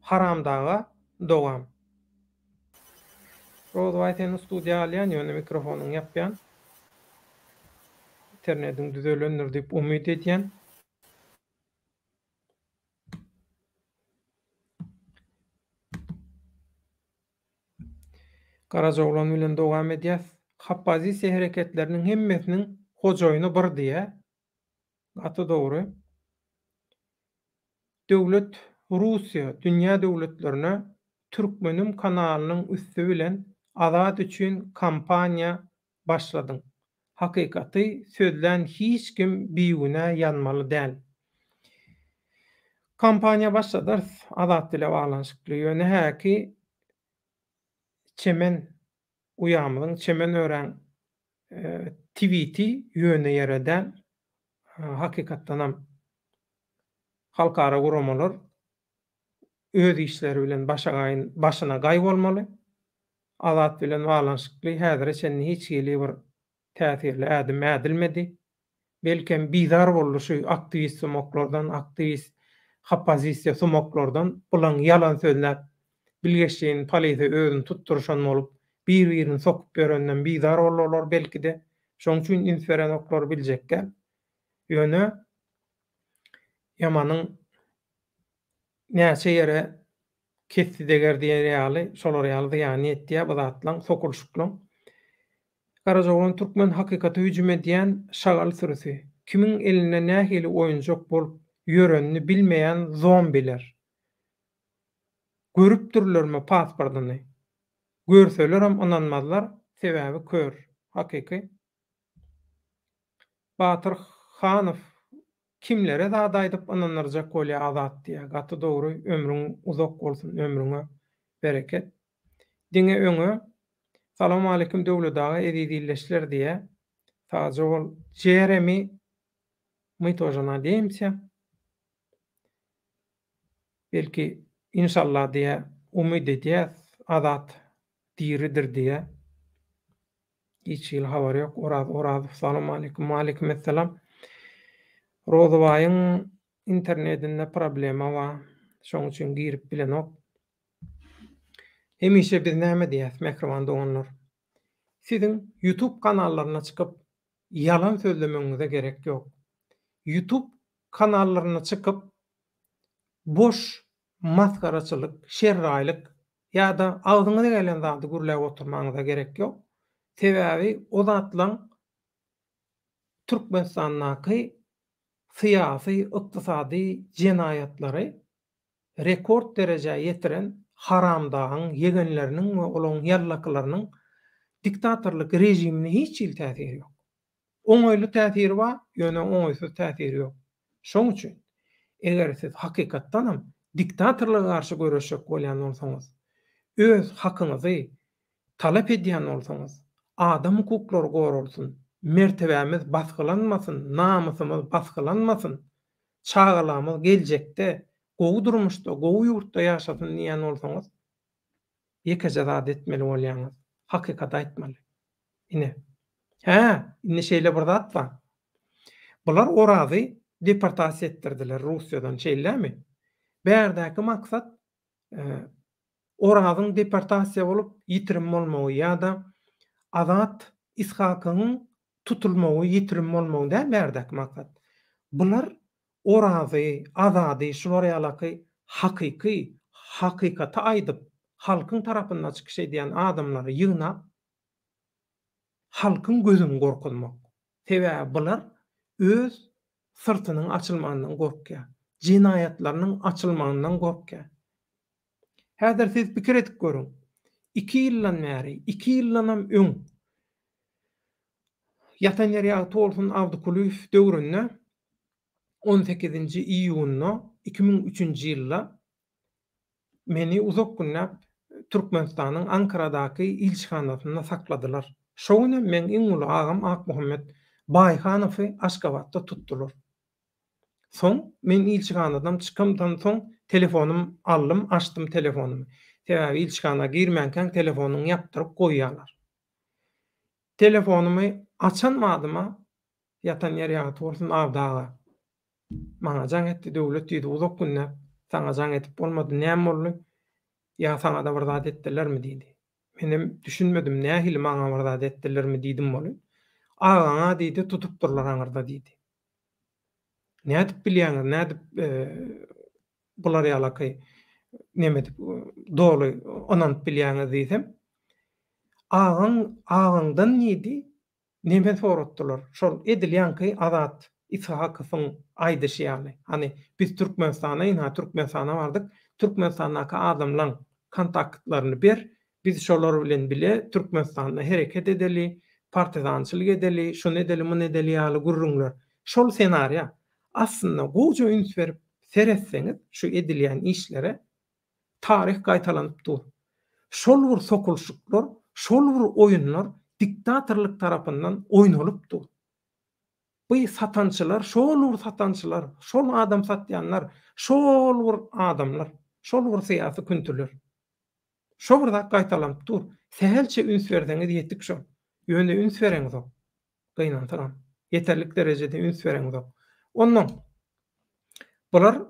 haramdaga dowam. Rodwayten studiýa alýan ýöne mikrofonuň ýapýan. İnternetiň düzelenir diýip umyt edýän. Garajaglan bilen dowam edýär. Oppozisiýa hereketleriniň hemmesiniň hojaýyny bir diýe. Gaty dogry. Döwlet Russiýa dünýä döwletlerine Türkmenim kanalynyň üstü bilen azat üçin kampaniýa başladyň. Hakykaty sözlen hiç kim biýüne ýanmaly däl. Kampaniýa başladyr, azat dile baglanşykly ýöne häki çemen uyamyň çemen ören tweeti ýöne ýereden hakykatdanam halkara guramalar öz işleri bilen başyna gaý bolmaly. Azat bilen baglanşykly häzir sen hiç geli bir täsirli ädim edilmedi. Belkem bizar boldy şu aktivist somoklardan, aktivist oppozisiýa somoklardan bulan yalan sözler bilgeçliğin palide özünü tutturuşan olup bir-birini sokup berenden bizar bolurlar belki-de. Şoň üçin inferenoklar biljekler. Ýöne ýamanyň näçe ýere kesdi deger diýýärli, şolar ýaly ýany etdiýär bu zatlaň sokulşuklaň. Garajaglan Türkmen hakykaty hüjüm edýän şagal sürüsi. Kimiň eline nähili oýunjak bolup ýörenini bilmeýän zombiler. Görüpdirlermi pasportyny? Görselerem onanmazlar, sebäbi kör. Hakyky. Batyr Hanow kimlere zat aýdyp onanlarjak bolýar azat diýär. Gaty dogry, ömrüň uzak bolsun, ömrüňe bereket. Diňe öňe salam aleykum döwletaga edilýärler diýe. Taýja ol Jeremy my tojana diýimse. Belki inşallah diýe umyt edýär, azat diridir diýe. Hiç ýyl habar ýok. Oraz salam aleykum, aleykum esselam. Rodwaýyň internetinde problema bar. Şoň üçin girip bilenok. Hemişe biz näme diýäs mehriban doganlar. Siziň YouTube kanallaryna çykyp yalan sözlemeňize gerek ýok. YouTube kanallaryna çykyp boş maskaraçylyk, şerraýlyk ýa-da agzyňyza gelen zady gürläp oturmaňyza gerek ýok. Sebäbi o zatlaň Türkmenistanyňky syýasy, ykdysady jinayatlary rekord derejä ýetiren haramdagyň ýegenleriniň we olaň ýallaklarynyň diktatorlyk rejimine hiç ýyl täsiri ýok. Oňaýly täsiri bar, ýöne oňaýsız täsiri ýok. Şoň üçin eger siz hakykatdanam diktatorlyga garşy görüşjek bolýan bolsaňyz, öz hakyňyzy talap edýän bolsaňyz, adam hukuklary gorulsun, mertebemiz baskylanmasyn, namusumuz baskylanmasyn, çağalamyz geljekde gowy durmuşda, gowy ýurtda ýaşasyn diýen bolsaňyz, ýeke zat etmeli bolýaňyz, hakykat aýtmaly. Ine. Ine şeýle bir zat bar. Bular orazy deportasiýa etdirdiler Russiýadan şeýlemi? Bärdäki maksat orazyň deportasiýa bolup ýitirim bolmagy ýa-da azat ishakynyň tutulmagy, ýitirim bolmagy däl bärdäki maksat. Bular orazy, azady, şular ýalaky hakykata aýdyp halkyň tarapyndan çykyş edýän adamlary ýygnap halkyň gözüni gorkutmak. Sebäbi bular öz sırtynyň açylmagyndan gorkýar. Jinayatlarynyň açylmagyndan gorkýar. Häzir siz pikir edip görüň. 2 ýyldan bäri, 2 ýyldanam öň Ýatan ýer Tolsun Abdukulüf döwründe 18-nji iýuny 2003-nji ýylda meni uzak günläp Türkmenistanyň Ankaradaky ilçihanasynda sakladylar. Şoňa men iň uly agam Akmuhammed Baýhanowy Aşgabatda tutdular. Soň men ilçihanadan çykamdan soň telefonum aldym, açdym telefonumy. Sebäbi ilçihana girmänken telefonuny ýapdyryp goýýarlar. Telefonumy açanmadyma Ýatan ýer Tolsun Abdaga maňa jaň etdi, döwlet diýdi, uzak günläp saňa jaň etip bolmady, näme boldy? Ya saňa da bir zat etdilermi diýdi. Menim düşünmedim, nähili maňa bir zat etdilermi diýdim boly. Agaňa diýdi, tutupdyrlar aňyrda diýdi. Nädip bilýäňiz, nädip bular ýalaky nemedip doly onanyp bilýäňiz diýsem, agaňdan nidi? Neme soratdylar? Şol edilýänki azat ishakyň aýdyşy ýaly. Hani biz Türkmenistana bardyk. Türkmenistanaky adamlaryň kontaktlaryny ber, biz şolar bilen bile Türkmenistanda hereket edeli, partizançylyk edeli, şunu edeli, bunu edeli ýaly gurrunlar. Şol senariýa aslında goýja üns berip seretseňiz şu edilýän işlere tarih gaýtalanyp dur. Şol bir sokulşuklar, şol bir oýunlar diktatorlyk tarapyndan oýnalypdy. Bu satançylar, şol bir satançylar, şol adam satýanlar, şol bir adamlar, şol bir syýasy küntüler. Şol bir zat gaýtalanyp dur. Sehelçe üns berseňiz ýetdik şol. Ýöne üns bereňiz ok. Gynantyram. Yeterlik derejede üns bereňiz ok. Ondan bular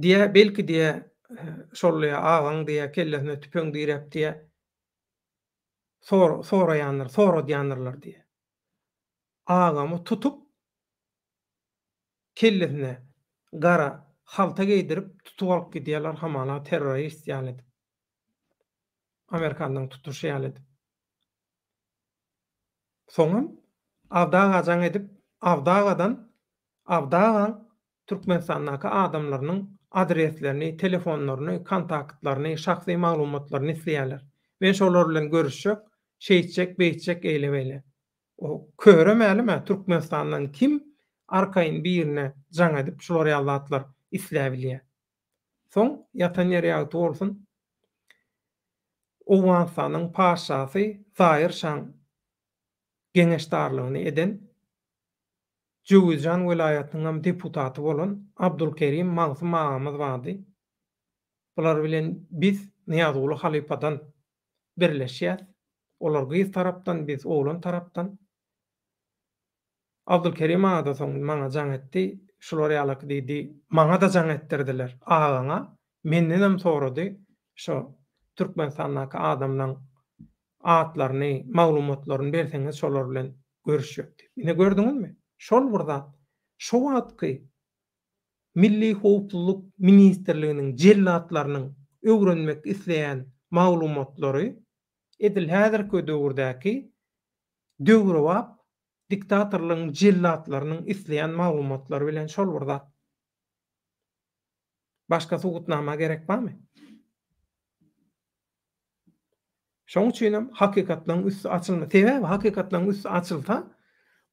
diye belki diye şolya ağaň diye kellesine tüpöň direp diye sonra diýanlarlar diye. Ağamy tutup kellesine gara halta giydirip tutup alyp gidýärler, hamala terrorist ýaly. Amerikanyň tutuşy ýaly. Soňam Abdaga jaň edip Abdaga Türkmenistanyň adamlarynyň adreslerini, telefonlaryny, kontaktlaryny, şahsy maglumatlaryny isleýärler. Men şolar bilen görüşjek, şeýtjek, beýtjek eýlemeýle. O köremäli Türkmenistanyň kim arkaýyn birine jaň edip şolar ýalatlar isläbilýär. Soň Ýatan ýer Tolsun Owensanyň paşasy Zahir Şan geňeşdarlygyny eden Jowuzjan welaýatynyň deputaty bolan Abdulkerim Mansum agamy bardy. Bular bilen biz Niýazuly halipadan birleşýär. Olar gyz tarapdan, biz oğlan tarapdan. Abdulkerim ağa da soň maňa jaň etdi. Şolar ýalaky diýdi, maňa da jaň etdirdiler. Agaňa menden sorady. Şo Türkmenistanyň adamlaryň atlaryny, maglumatlaryny berseňiz şolar bilen görüşjek. Ine gördüňizmi? Şol burada, şo wagtky Milli Howpsuzlyk Ministrliginiň jellatlarynyň öwrenmek isleýän maglumatlary edil häzirki döwürdäki döwre wap diktatorlygyň jellatlarynyň isleýän maglumatlary bilen şol burada. Başga sugutnama gerek barmy? Şoň üçin hakykatlaryň üstü açylma. Sebäbi hakykatlaryň üstü açylsa,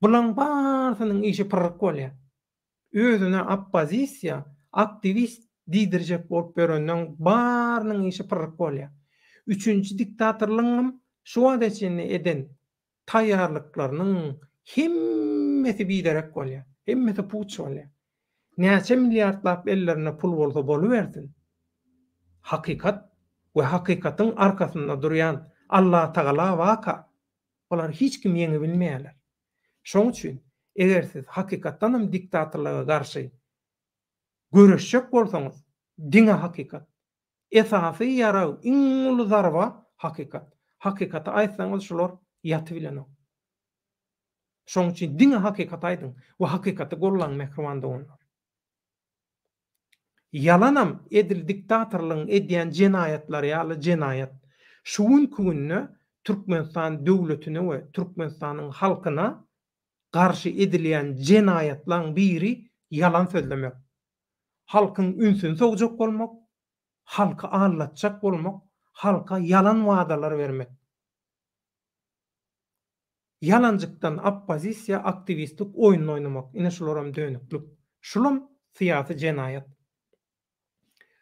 bulan barsynyň işi pyrryk bolýar. Özüne oppozisiýa, aktivist diýdirjek bolup berenden barynyň işi pyrryk bolýar. Üçünçi diktatorlygyň şu adetini eden taýýarlyklarynyň hemmesi biderek bolýar. Hemmesi puç bolýar. Näçe milliardlap ellerine pul bolsa boluversin. Hakikat we hakikatyň arkasynda durýan Allah Taala waka. Olar hiç kim ýeňi bilmeýärler. Şoň üçin eger siz hakikatdanam diktatorlyga garşy görüşjek bolsaňyz, diňe hakikat. Esasy ýaraw, iň uly zarba hakikat. Hakikaty aýtsaňyz şolar ýaty bilen ok. Şoň üçin diňe hakikat aýdyň we hakikaty gollaň mehrimanda bolýar. Yalanam edil diktatorlygyň edýän jenaýatlary ýaly jenaýat. Şuň gününe Türkmenistan döwletine we Türkmenistanyň halkyna garşy edilýän jenaýatlaryň biri yalan sözlemek. Halkyň ünsüni sogjak bolmak, halky aldatjak bolmak, halka yalan wadalar bermek. Yalanjykdan oppozisiýa aktivistlik oýun oýnamak, ine şolaram dönüklik. Şulam syýasy jenaýat.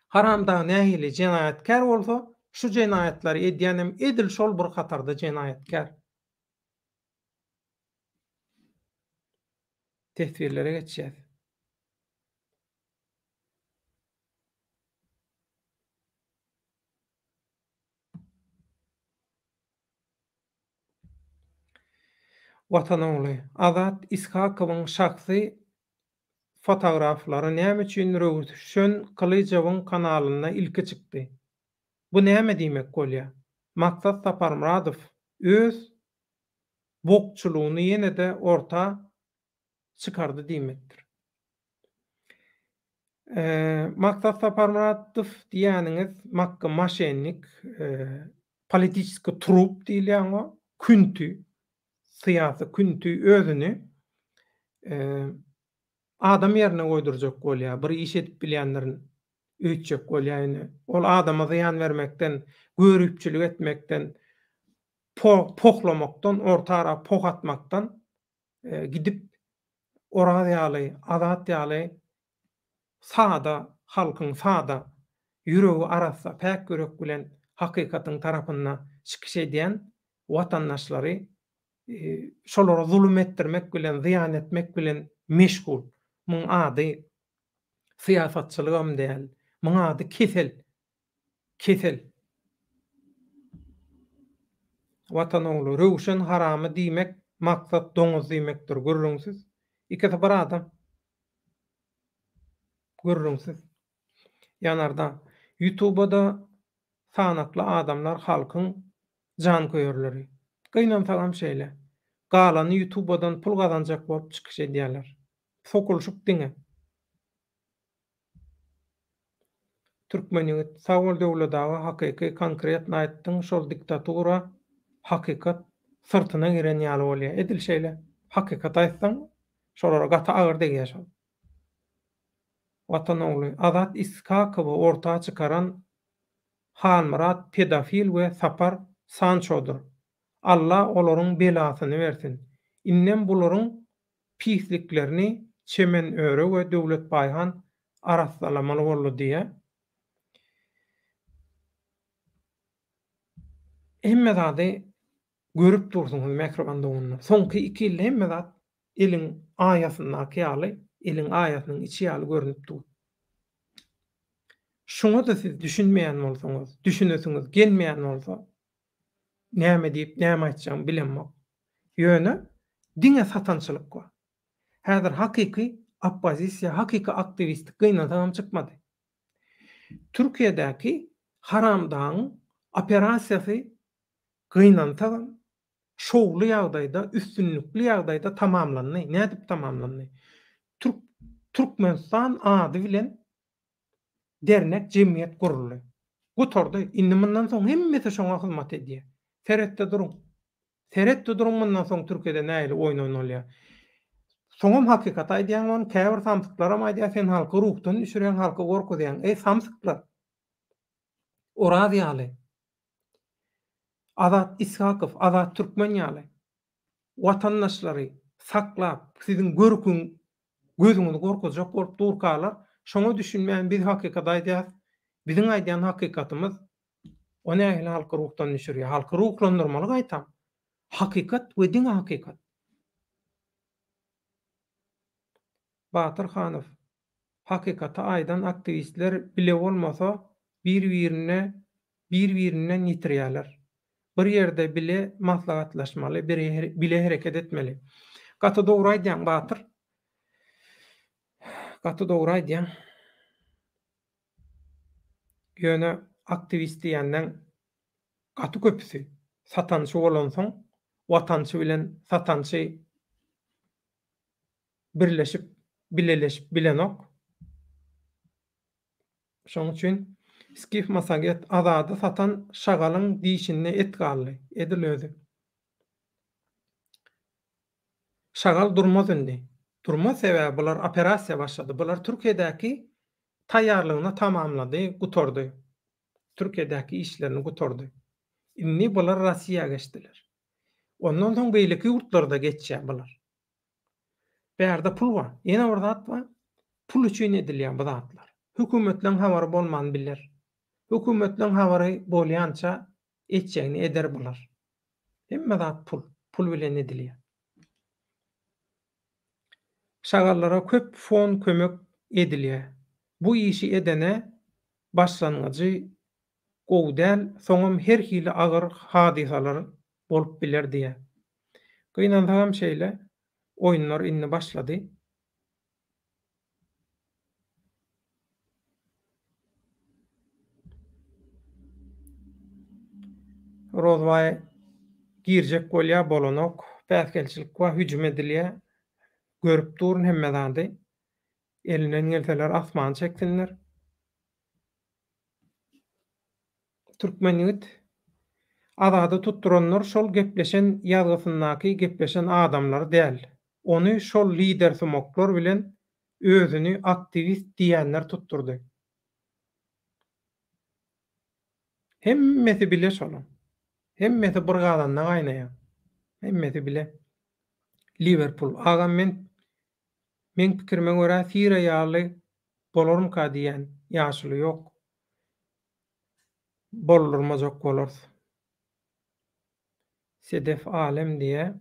Haramda nähili jenaýatkär bolsa, şu jenaýatlary edýänem edil şol bir hatarda jenaýatkär. Tesbirlere geçeceğiz. Watan ogly Azat Ishakowyň şahsy fotograflary näme üçin Röwüşen Kılıçowyň kanalyna ilki çykdy? Bu näme diýmek bolýar? Maksat Saparmuradow öz bokçulugyny ýene-de orta çıkardı diýmekdir. Maksat Saparmuradow diýäniňiz makka maşennik, politiski trup diýilýän o, küntü, syýasy küntü özüni adam ýerine goýdurjak bolýar, bir iş edip bilýänlerin öýtjek bolýar. Ol adama zyan vermekden, görüpçilik etmekden, pohlamakdan, ortara pok atmakdan gidip Oraz ýaly, azat ýaly sada, halkyň sada ýüregi arasa päk görek bilen hakikatyň tarapyna çykyş edýän watandaşlary şolara zulüm etdirmek bilen, zyan etmek bilen meşgul. Muň ady syýasatçylygam däl, muň ady kesel. Watan ogly Röwüşen haramy diýmek maksat doňuz diýmekdir, görüňsiz. İkisi bir adam. Görüňsiz. Ýanarda YouTube'da sanakly adamlar halkyň jan köýerleri. Gynansaňam şeýle. Galany YouTube'dan pul gazanjak bolup çykyş edýärler. Sokulşyp diňe. Türkmeniýet Sowul döwletagy hakyky konkret naýtdyň şol diktatura hakikat sırtyna giren ýaly bolýar. Edil şeýle. Hakikat aýtsaň şolara gata agyr degýär. Watan ogly Azat Ishakowy ortağa çıkaran Halmurat pedofil we Sapar Sanchodur. Allah olaryň belasyny bersin. Innem bularyň pisliklerini çemen öre we döwlet baýhan arasalamaly boldy diýe. Hemme zady görüp dursunuz mekrobanda onu. Soňky 2 ýyl hemme zat eliň aýasyna ýaly, eliň aýasynyň içi ýaly görünüp dur. Şoňa da siz düşünmeýän bolsaňyz, düşünesiňiz gelmeýän bolsa, näme diýip näme aýtjağım bilenmek. Ýöne diňe satançylyk bar. Häzir hakyky oppozisiýa, hakyky aktivistlik gynansaňam çykmady. Türkiýedäki haramdaň operasiýasy gynansaňam şowly ýagdaýda, üstünlükli ýagdaýda tamamlandy. Nädip tamamlandy? Türkmenistan ady bilen dernek jemgyýet guruldy. Gutordy. Indi mundan soň hemmesi şoňa hyzmat edýär. Seretde durun. Seretde durun mundan soň Türkiýede näýle oýun oýnalýar. Soňam hakikat aýdýan on käbir samsyklaram aýdýar, sen halky ruhdan düşüren, halky gorkudýan. Samsyklar. Oraz ýaly. Azat Ishakow, Azat Türkmen ýaly. Watandaşlary saklap, sizin görkün gözüňizi gorkutjak bolup durkalar. Şoňa düşünmeýän biz hakikat aýdýar. Biziň aýdýan hakikatymyz o nähili halky ruhdan düşürýär. Halky ruhlandyrmaly gaýtam. Hakikat we diň hakikat. Batyr Hanow hakykata aýdan aktivistler bile bolmasa bir-birinden ýitirýärler. Bir ýerde bile maslahatlaşmaly, bile hereket etmeli. Gaty dogry aýdýan Batyr. Gaty dogry aýdýan. Ýöne aktivist diýenden gaty köpüsi satançy bolansoň, watançy bilen satançy birleşip, bilenok. Şoň üçin Skif Masaget azady satan şagalyň diýişine etgally edilýärdi. Şagal durmaz indi. Durma sebäbi bular operasiýa başlady. Bular Türkiýedäki taýýarlygyny tamamlady, gutordy. Türkiýedäki işlerini gutordy. Indi bular Russiýa geçdiler. Ondan soň beýleki ýurtlarda geçýär bular. Bärde pul bar. Ýene bir zat bar. Pul üçin edilýän bu zatlar. Hökümetleň habary bolman biler. Hökümetleň habary bolýança etjegini eder bular. Hemme zat pul bilen edilýär. Şagallara köp fon kömek edilýär. Bu işi edene başlangyjy gowdal, soňam her hili agyr hadisalar bolup biler diýär. Gynanýan şeýle oýunlar indi başlady. Rozway girjek bolýa bolanok, päsgelçilik we hüjüm edilýär. Görüp durun hemme zady. Elinden gelseler asman çeksinler. Türkmeniyet azady tutturanlar şol gepleşen ýazgysyndaky gepleşen adamlar däl. Onu şol lider sumoklar bilen özünü aktivist diýenler tutturdy. Hemmesi bile şol. Hemmesi bir gadandan aýnaýar. Hemmesi bile. Liverpool agam men pikirime görä Siriýa ýaly bolarmyka diýen ýaşuly ýok. Bolurmazok bolar. Sedef Alem diye,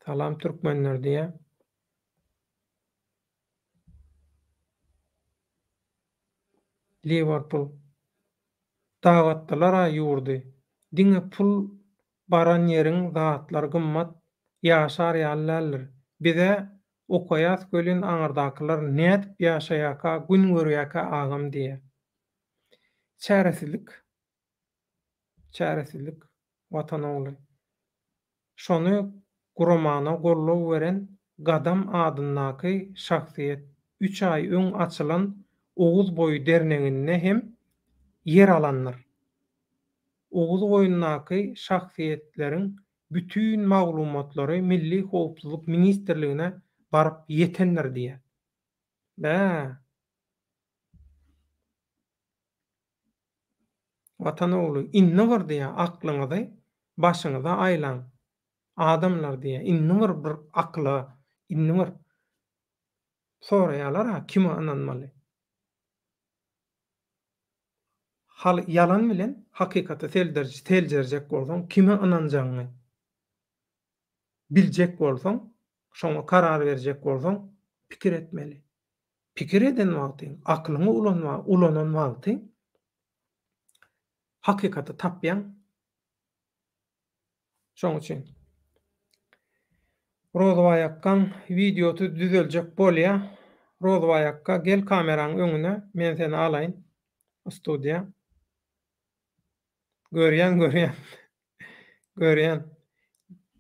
Salam Türkmenler diye. Liverpool dawatdylar ýurdy. Diňe pul baran ýeriň zatlar gymmat ýaşar ýallar. Bize okaýas gölün aňyrdakylar nädip ýaşaýaka, gün görýäka agam diye. Çäresizlik watan ogly. Şonu guramana gollaw beren Gadam adyndaky şahsiýet 3 ay öň açylan Oğuz boyu derneğine hem yer alanlar. Oğuz boyundaky şahsiýetleriň bütün maglumatlary Milli Howpsuzlyk Ministrligine baryp ýetenler diýe. Watan ogly inni bir diýe aklyňyzy başyňyza aýlan. Adamlar diýe inni bir akly, inni bir soraýarlar kime inanmaly? Hal yalan bilen hakykata teljerjek bolsaň kime inanjagyny biljek bolsaň, şoňa karar berjek bolsaň pikir etmeli. Pikir eden wagtyň, aklyňy ulanan wagtyň hakykata tapýan. Şoň üçin Rozwayakkan videotu düzeljek bolýa. Rozwayakka gel kameraň öňüne, men seni alaýyn studiýa. Görýän.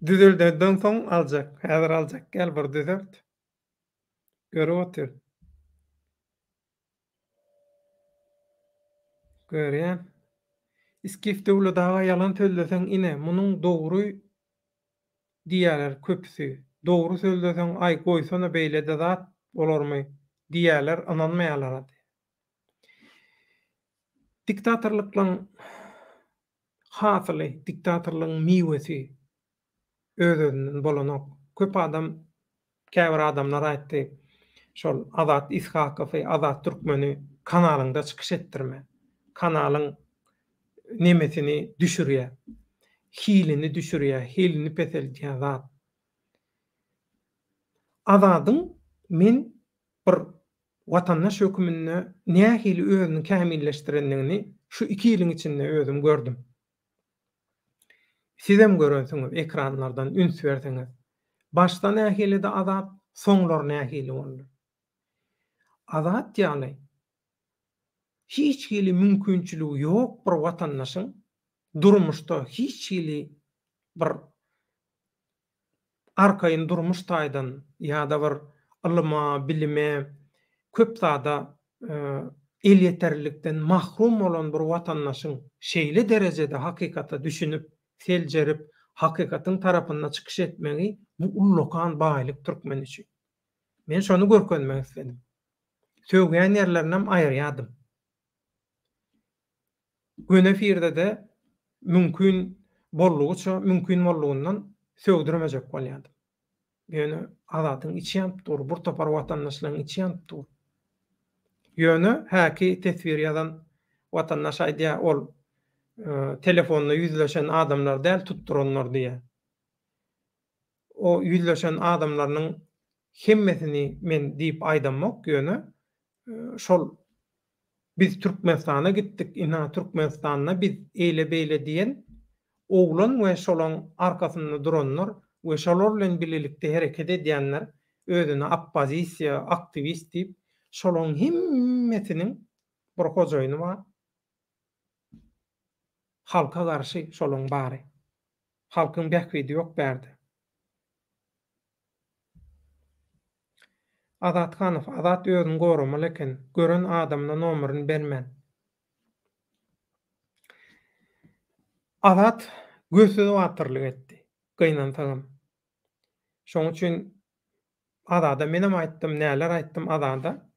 Düzelden soň aljak. Häzir aljak. Gel bir düzelt. Görüp otur. Görýän. Skifde uly daga yalan söylesen ine munyň dogry diýerler köpüsi. Dogry söylesen ay goýsana beýlede zat bolarmy diýerler, inanmaýarlar. Diktatorlyklaň hasly, diktatorlygyň miwesi özünden bolanok. Köp adam, käbir adamlar aýtdy, şol Azat Ishakowy, Azat Türkmeni kanalynda çykyş etdirme. Kanalyň nemesini düşürýär. hilini düşürýär, hilini peseldiýär zat. Azadyň men bir watandaş hökümünde nähili özüni kämilleşdirendigini şu 2 ýylyň içinde özüm gördüm. Siz hem görüyorsunuz ekranlardan üns berseňiz. Başta nähili de azat, soňlar nähili boldy. Azat ýaly hiç hili mümkinçiligi ýok bir watandaşyň durmuşda hiç hili bir arkaýyn durmuşdaýdan ýa-da bir ilyma, bilime, köp zada el yeterlilikden mahrum olan bir watandaşyň şeýle derejede hakykata düşünüp, seljerip, hakykatyň tarapyna çykyş etmegi bu ullukan baýlyk türkmen üçin. Men şonu görkezmek istedim. Söwgen ýerlerinden aýyrýadym. Gönefirde de mümkin bollugyça, mümkin bollugundan söwdirmejek bolýardym. Ýöne azatyň içi ýanyp dur, bir topar watandaşlaryň içi ýanyp dur. Ýöne häki tesbir ýazan watandaş aýdýar, ol telefonla ýüzleşen adamlar däl tutturanlar diýe. O ýüzleşen adamlaryň hemmesini men diýip aýdamak ýöne şol biz Türkmenistana gittik, ina Türkmenistana biz eýle beýle diýen oglan we şolaň arkasynda duranlar we şolar bilen birlikde hereket edýänler özüni oppozisiýa, aktivist diýip şolaň hemmesiniň bir hojaýyny bar. Halka garşy şolaň bary. Halkyň bähwidi ýok berdi. Azat Hanow, azat özüni goramaly eken, gören adamna nomeryny bermän. Azat gösüni watyrlyk etdi. Gynansaňam. Şoň üçin azada menem aýtdym, näler aýtdym azada.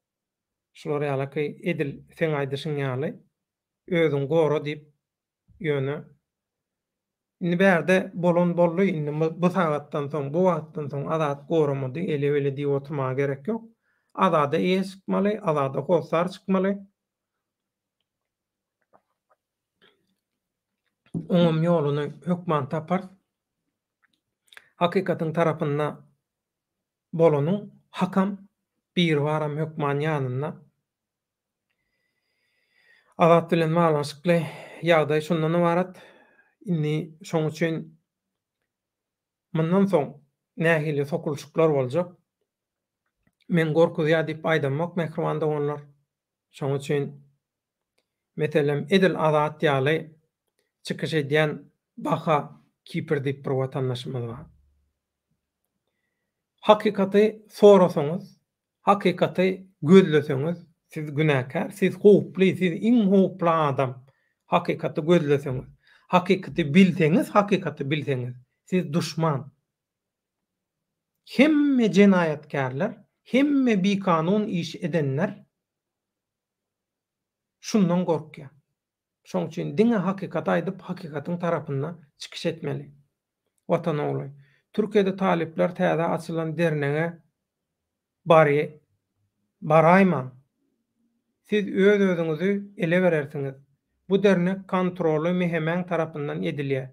Şolar ýaly edil sen aýdyşyň ýaly özüň gora diýip ýöne. Indi berde bolon bolly, indi bu sagatdan soň, bu wagtdan soň azat goramady, ele diýip oturmaga gerek ýok. Azada eýe çykmaly, azada gowsar çykmaly. Oňam ýoluny hökman tapar. Hakykatyň tarapynda bolanyň hakam bir waram hökman ýanyna. Azat bilen baglanşykly ýagdaý şundan ibarat. Indi şoň üçin mundan soň nähili sokulşyklar boljak. Men gorkuzýar diýip aýdamak mehrimanda bolanlar. Şoň üçin meselem edil azat ýaly çykyş edýän Baha Kipr diýip bir watandaşymyz bar. Hakykaty sorasaňyz, hakykaty gözleseňiz, siz günäkär, siz howply, siz iň howply adam. Hakykaty gözleseňiz, hakykaty bilseňiz, siz düşman. Hemme jenaýatkarlar, hemme bikanun iş edenler şundan gorkýar. Şoň üçin diňe hakykaty aýdyp hakykatyň tarapyna çykyş etmeli. Watan ogly. Türkiýede talipler täze açylan dernege baraýman. Siz özüňizi ele berersiňiz. Bu dernek kontroly mehemen tarapyndan edilýär.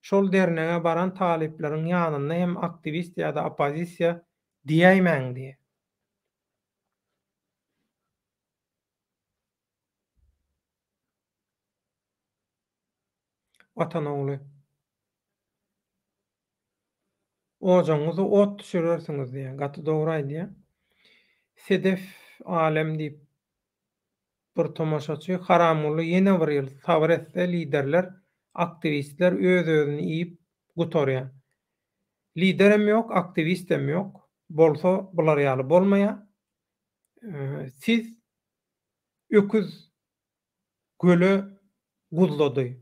Şol dernege baran talipleriň ýanynda hem aktivist ýa-da oppozisiýa diýäýmän diýe. Watan ogly. Ojaňyzy ot düşürersiňiz diýe, gaty dogry aýdýar. Sedef alem diýip bir tomaşaçy haramuly ýene bir ýyl sabr etse liderler, aktivistler öz-özüni iýip gutarýar. Liderem ýok, aktivistem ýok. Bolsa bular ýaly bolmaýar. Siz öküz göle guzlady,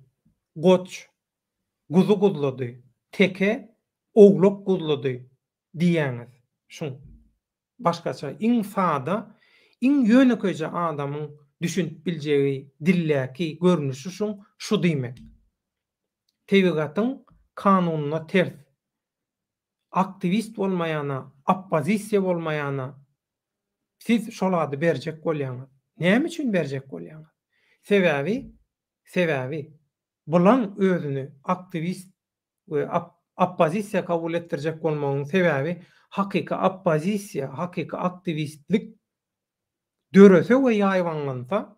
goç guzu guzlady, teke oglok guzlady diýäňiz. Şuň başgaça iň sada, iň ýönekeje adamyň düşünüp biljegi dilläki görnüşi şu diýmek. Tebigatyň kanunyna ters. Aktivist bolmaýana, oppozisiýa bolmaýana siz şolady berjek bolýaňyz. Näme üçin berjek bolýaňyz? Sebäbi bulan özünü aktivist we oppozisiýa kabul etdirjek bolmagynyň sebäbi hakyky oppozisiýa, hakyky aktivistlik dörese we ýaýwanlansa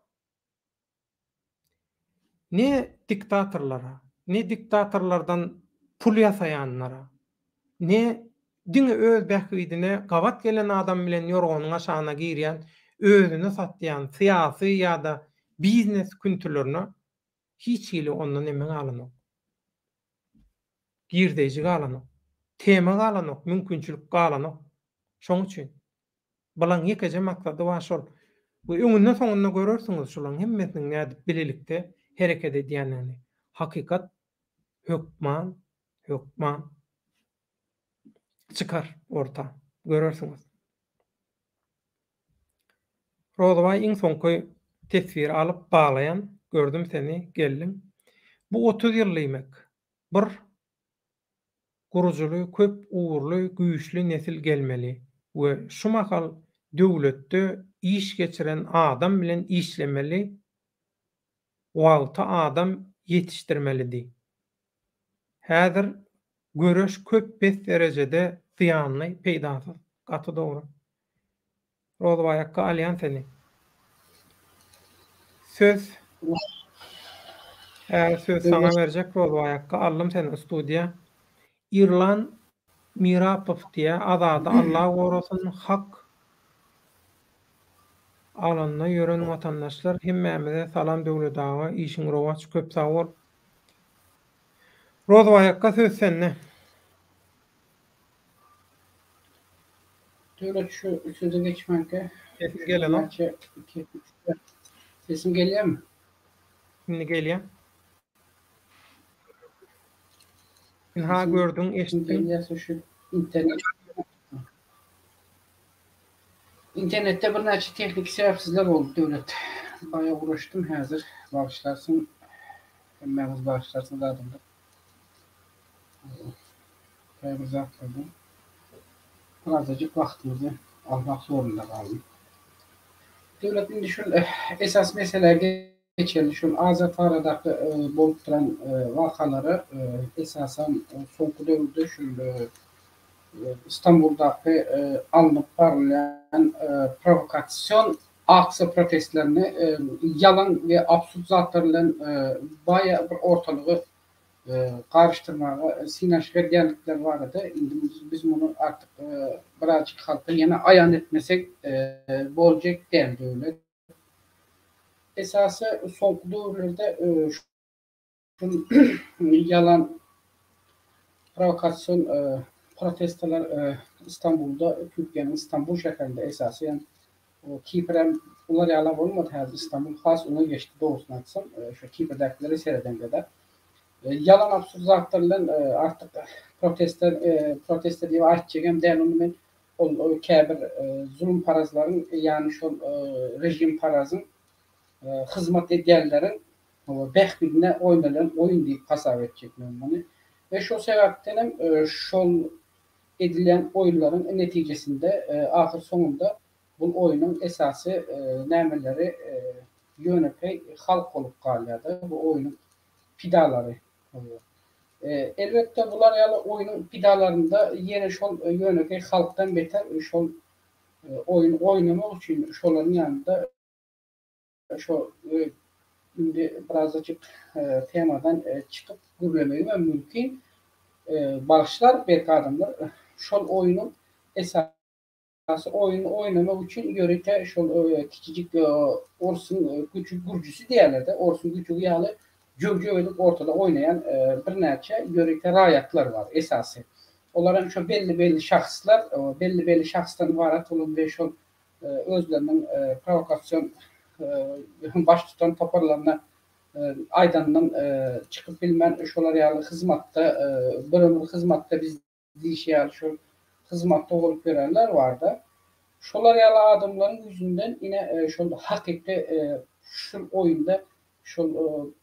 ne diktatorlara, ne diktatorlardan pul ýasaýanlara, ne diňe öz bähbidine gabat gelen adam bilen ýorgonyň aşagyna girýän, özüni satýan syýasy ýa-da biznes küntülerine hiç hili ondan emen alanok. Girdeji galanok. Tema galanok, mümkinçilik galanok. Şoň üçin bulan ýekeje maksady var şol. Bu öňünden soňuna görersiňiz şolaň hemmesini nädip bilelikde hereket edýänini. Hakykat hökman çıkar orta. Görersiňiz. Rozaway iň soňky tesbir alyp baglayan, gördüm seni, geldim. Bu 30 ýyllymek. Bir gurujly, köp uğurly, güýçli nesil gelmeli we şu mahal döwletde iş geçiren adam bilen işlemeli, wagty adam ýetişdirmelidi. Häzir göreş köp bes derejede ziýanly, peýdasyz, gaty dogry. Rozawaýakka alýan seni. Söz sana berjek Rozawaýakka allym seni studiýa. İrlan Mirapow diye azada Allah gorasyn hak alanına ýören watandaşlar hemmämize salam döwletawa işiň rowaç köp sag bol. Rozawaýakka söz sende. Döwlet şu sözü geçmekde. Sesim gelen Sesim geliyor mu? Şimdi gelýär. Ha gördün, eşitdin. Şu internette bir neçe teknik sebepsizler oldu döwlet. Bayağı uğraştım hazır. Bağışlarsın. Hemmemiz bağışlarsın adımda. Bayağı uzatladım. Birazcık vaktimizi almak zorunda kaldım. Döwletin şu esas meseleler geçerli şu azat aradaki bolup duran vakalary esasen soňky döwürde şu İstanbul'daki alınıp barılan provokasyon aksi protestlerini yalan ve absürt zatlarla bayağı bir ortalığı karıştırmaya sinaş vergenlikler vardı. Biz bunu artık birazcık halkın yine ayan etmesek bolacak değil öyle. Esası soňky döwürlerde yalan provokasyon protestolar İstanbul'da, Türkiye'nin İstanbul şehrinde esasen o Kiprem bunlar yalan olmadı. Hazır İstanbul has ona geçti doğrusunu atsam şu Kipr'dekileri seyreden kadar. Yalan absürt zatlarla artık protestler diye açacağım den onu men o käbir zulüm parazların yani şu rejim parazın hizmet edýänlerin bähbidine oynanan oyun diýip hasap etjekmen bunu. Ve şu sebepten şol edilen oyunların netijesinde ahir sonunda bu oyunun esası nämeleri ýönepey halk olup galýady. Bu oyunun pidalary. Elbette bular ýaly oyunun pidalarında ýene şol ýönepey halkdan beter şol oyun oynamak üçin şolaryň ýanynda şu şimdi birazcık temadan çıkıp gürlemeyi mümkün. Bağışlar belki adamlar şol oyunun esası oyunu oynamak için yörete şol küçücük Orsun küçük gurcusu diýerler. Orsun küçük ýaly jövjövlük ortada oynayan bir neçe yörete raýatlar var esası. Olaryň şu belli şahslar, belli şahsdan ibaret bolan we şol özleriniň provokasyon baş tutan toparlarına aydandan çıkıp bilmän şolar ýaly hyzmatda bir hyzmatda biz diýişýär şu hyzmatda bolup berenler vardı. Şolar ýaly adamlaryň yüzünden ine şol hakykly şu oyunda şol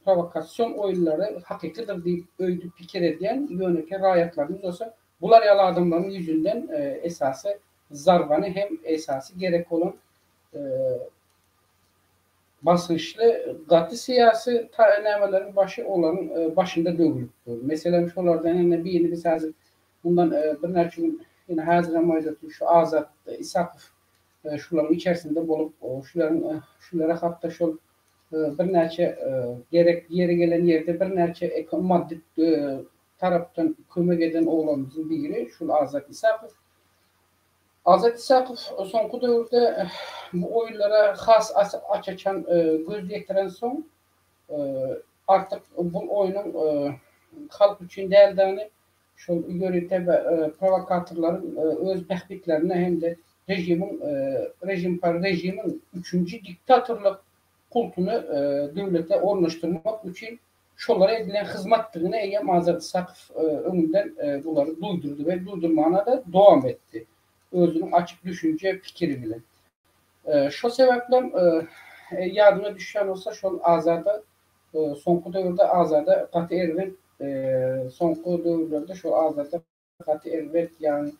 provokasyon oyunları hakyklydyr diýip öýdüp pikir edýän ýöneke raýatlarymız olsa bular ýaly adamlaryň yüzünden esasy zarbany hem esasy gerek olan basınçlı katı siyasi nämelerin başı olan başında dögülüpdi. Mesela şolardan birini biz hazır bundan bir neçe gün yine hazırlamaydı şu Azat İsakov şuların içerisinde bolup şulara hatta şu bir neçe gerek yeri gelen yerde bir neçe maddi taraftan kömek eden oğlanımızın biri şu Azat İsakov. Azat İsakov soňky döwürde bu oyunlara has açaçan göz yektiren soň artık bu oyunun halk üçün däldiğini şu ýörükde provokatörlerin öz behbitlerine hem de rejimin 3. diktatörlük kultunu döwlete ornaşdyrmak üçün şolara edilen hyzmatdygyny eýem Azat İsakov öňünden bulary duydurdy we duydurmana da dowam etdi. Özünün açık düşünce fikri bilen. Şu sebeple yadıma düşen olsa şu Azada soňky döwürde Azada gaty erwet soňky döwürlerde şu Azada gaty erwet yani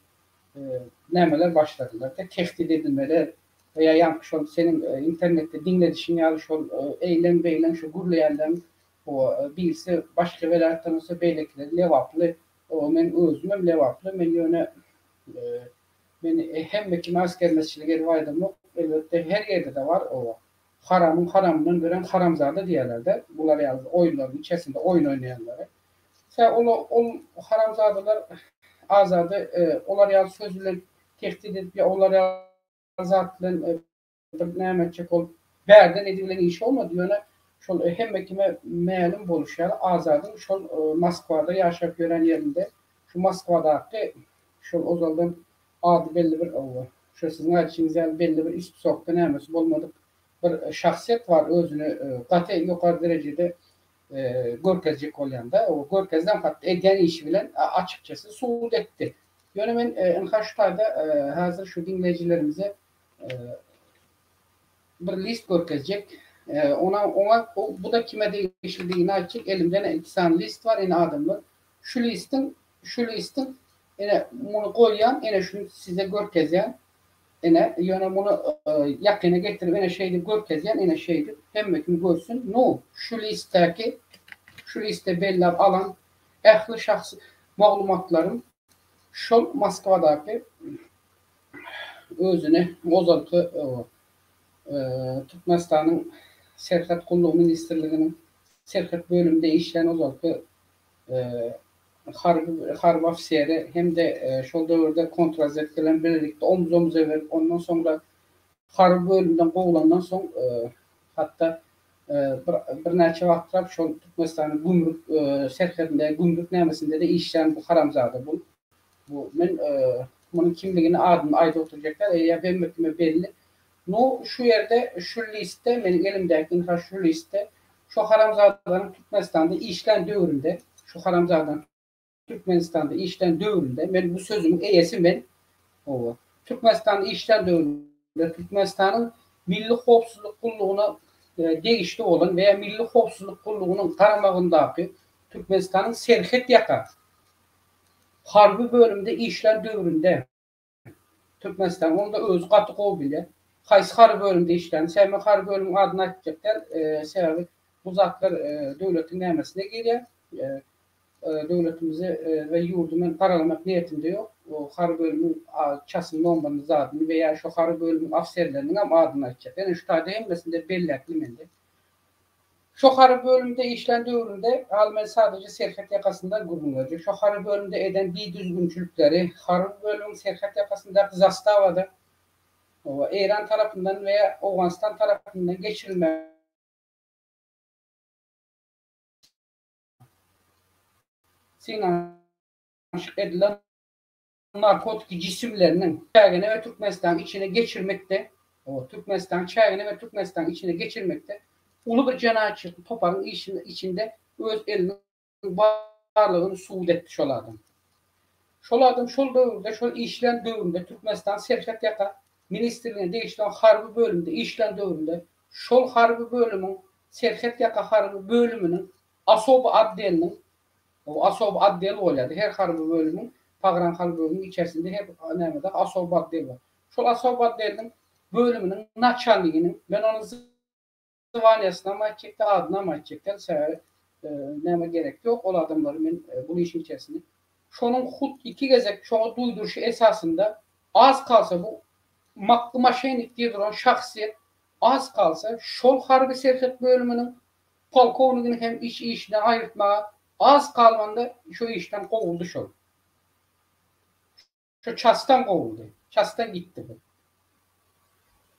nämeler başladylar da tehdit edilmeler veya yani şu senin internette dinledişin ýaly şu eylem şu gurlaýanlar o birisi başka velayetden olsa beylekler lewaply o men özüm lewaply men ýöne beni hem mekim asker mesleği var mı? Elbette her yerde de var o. Haramdan gören haramzade diýerler de. Bular ýaly oyunların içerisinde oyun oynayanlara. Sen o haramzadeler azady olar ýaly söz bilen tehdit edip olar ýaly zat bilen nämetçek ol berden edilen iş olmadı ýöne şol hem mekime meýlim boluşýar azadyn şol Moskwada ýaşap ýören ýerinde şu Moskwadaky şol ozaldan adı belli bir şu sizin açınızda belli bir iş soktu nämesi bolmadyk bir şahsiyet var özünü gaty ýokary derejede görkezjek bolýanda o görkezden hatda eden işi bilen açıkçası suud etdi. Ýöne men enhaştada hazır şu dinleyijilerimize bir list görkezjek. Ona bu da kime değişildiğini açık elimde 2 tane list var ene adamlar. Şu listin ene bunu koyan ene şunu size görkezyen ene ýöne bunu ýakyna getirip ene şeydi görkezyen ene şeydi hemmekim görsün no şu liste belli alan ähli şahsy maglumatlarym şol Moskwadaky özüne bozalky Türkmenistanyň Serhat Kullugy ministrliginiň Serhat bölüminde işleyen ozalky harp ofiseri hem de şol döwürde kontrazetkilen birlikte omuz verip ondan sonra harp bölümünden goýulandan soň hatta bir näçe wagtlap şol Türkmenistanyň gümrük serhetinde gümrük nämesinde de işleyen bu haramzada bu men bunun kimligini adyny aýdyp oturjaklar ýa benim belli. No şu ýerde şu liste menin elimdäki şu liste şu haramzadaların Türkmenistanda işlen döwründe şu haramzadaların Türkmenistan'da işten döwründe men bu sözümün eýesi men o Türkmenistan'da işten döwründe Türkmenistan'ın milli howpsuzlyk gullugyna degişli olan veya milli howpsuzlyk gullugynyň taramagyndaky Türkmenistan'ın Serhet ýaka harby bölümde işlen döwründe Türkmenistan onda öz gaty gowy bile haýsy harby bölümde işlen sen harby bölümüň adyny aýtjaklar sebebi bu zatlar döwletiň nämesine gelýär devletimizi ve yurdumun paralamak niyetinde yok. O harp bölümün çasının olmanın zadını veya şu harp bölümün afserlerinin ama adını açacak. Yani şu tadı hemmesinde bellekli mende. Şu harp bölümünde işlen döwründe Alman sadece Serhet yakasından gurulacak. Şu harp bölümünde eden bir düzgünçülükleri, harp bölümün Serhet yakasında Zastava'da İran tarafından veya Afganistan tarafından geçirilme edilen narkotik cisimlerinin çaygını ve Türkmenistan içine geçirmekte, Türkmenistan çaygını ve Türkmenistan içine geçirmekte, ulu bir cenayetçi toparın içinde öz elinin varlığını suud etti şol adam. Şol adam şol döwürde, şol işlen döwüründe Türkmenistan Serhet ýaka ministrliğine değiştiren harby bölümünde işlen döwüründe şol harby bölümün Serhet ýaka harby bölümünün Asob addelinin o Asob addel bolýardy. Her harby bölümün Pagran harby bölümünün içerisinde hep näme Asob addel var. Şol Asob addelinin bölümünün naçalligini ben onu vaniyasına mı açacaklar, adına mı açacaklar, sefer neme gerek yok. O adamları ben bu işin içerisinde. Şonun hut iki gezek, şonu duyduruşu esasında az kalsa bu maklı maşenik diye duran şahsiyet az kalsa şol harbi serket bölümünün polkovniğini hem işinden ayırtmaya az kalmanda şu işten kovuldu şol. Şu çastan kovuldu. Çastan gitti bu.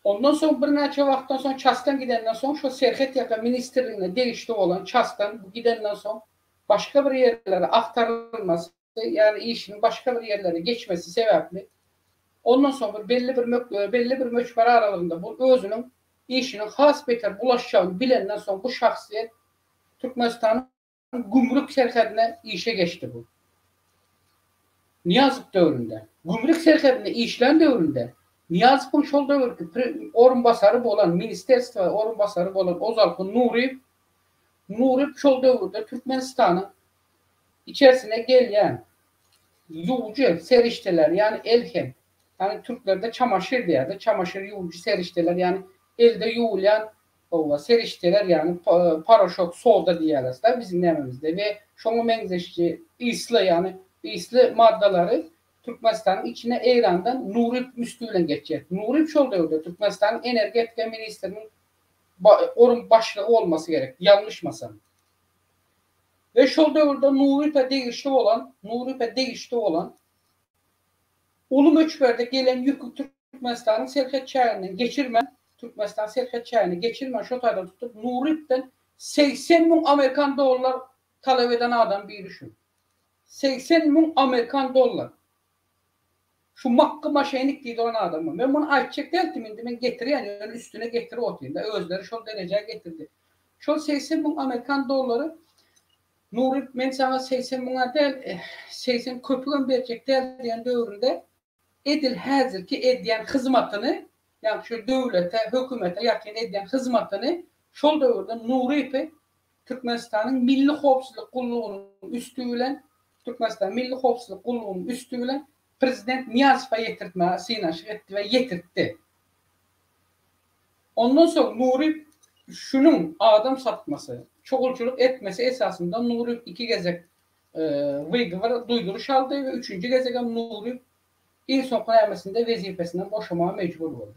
Ondan sonra bir neçe vakitten sonra çastan gidenden sonra şu serket yapan ministerliğine değişti olan çastan gidenden sonra başka bir yerlere aktarılması, yani işinin başka bir yerlere geçmesi sebeple ondan sonra belli bir möçber aralığında bu özünün işinin has beter bulaşacağını bilenden sonra bu şahsiyet Türkmenistan'ın gümrük serkedine işe geçti bu. Niyazıp dövründe. Gümrük serkedine işlen dövründe Niyazıp'ın şol dövründe orun basarı olan ministerstvo orun basarı olan Ozalkı Nuri şol dövründe Türkmenistan'ın içerisine gelen yuvucu serişteler yani elhem yani Türklerde çamaşır diye çamaşır yuvucu serişteler yani elde yuğulayan serişteler yani paraşok soda diyorlar da bizim nememizde ve şonu menzeşçi isli maddeleri Türkmenistan'ın içine İran'dan Nuri üstüyle geçecek. Nuri şol dövründe Türkmenistan'ın energetika ministerinin orun başlığı olması gerek. Yanlışmasın. Ve şol dövrde Nuri'pe değişti olan ulu möçberde gelen yükü Türkmenistan'ın serket çayını geçirmen şotayda tutup Nuri'den 80 bin Amerikan dolar talep eden adam bir düşün. 80 bin Amerikan dolar. Şu makkıma şeynik deydi olan adamı. Ben bunu açacak deltimindi. Ben getiriyen yani üstüne getiri otayım. Özleri şol dereceye getirdi. Şol 80 bin Amerikan doları Nuri men sana 80 buna değil 80 köpüğün verecek değil diyen dövründe edil hazır ki ediyen hizmetini yani şu devlete, hükümete yakın ediyen hizmetini şol dövründe Nuri Türkmenistan'ın Milli Xovsuzluk Kulluğu'nun üstüyle Prezident Niyazov'a yetirtmeye sinaşık etti ve yetirtti. Ondan sonra Nuri şunun adam satması, çoğulculuk etmesi esasında Nuri iki gezek duyduruş aldı ve üçüncü gezek Nuri en son kıyamesinde vazifesinden boşamaya mecbur oldu.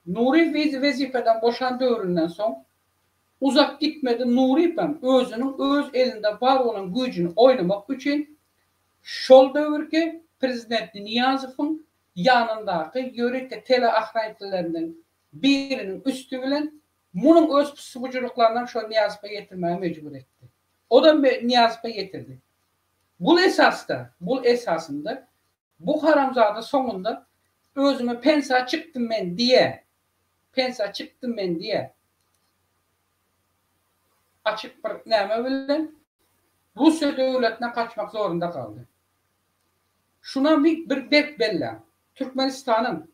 Nuri vazifeden boşandığı dövründen son uzak gitmedi. Nuri özünün öz elinde var olan gücünü oynamak için şol dövrki Prezident Niyazov'un yanındaki yörükte tele ahraniyetlerinin birinin üstüyle bunun öz sıvıcılıklarından şu Niyazov'a getirmeye mecbur etti. O da Niyazov'a getirdi. Bu esasında bu haramzade sonunda özüme pensa çıktım ben diye açık bir neme bilen Rusya devletine kaçmak zorunda kaldı. Şuna bir bella. Türkmenistan'ın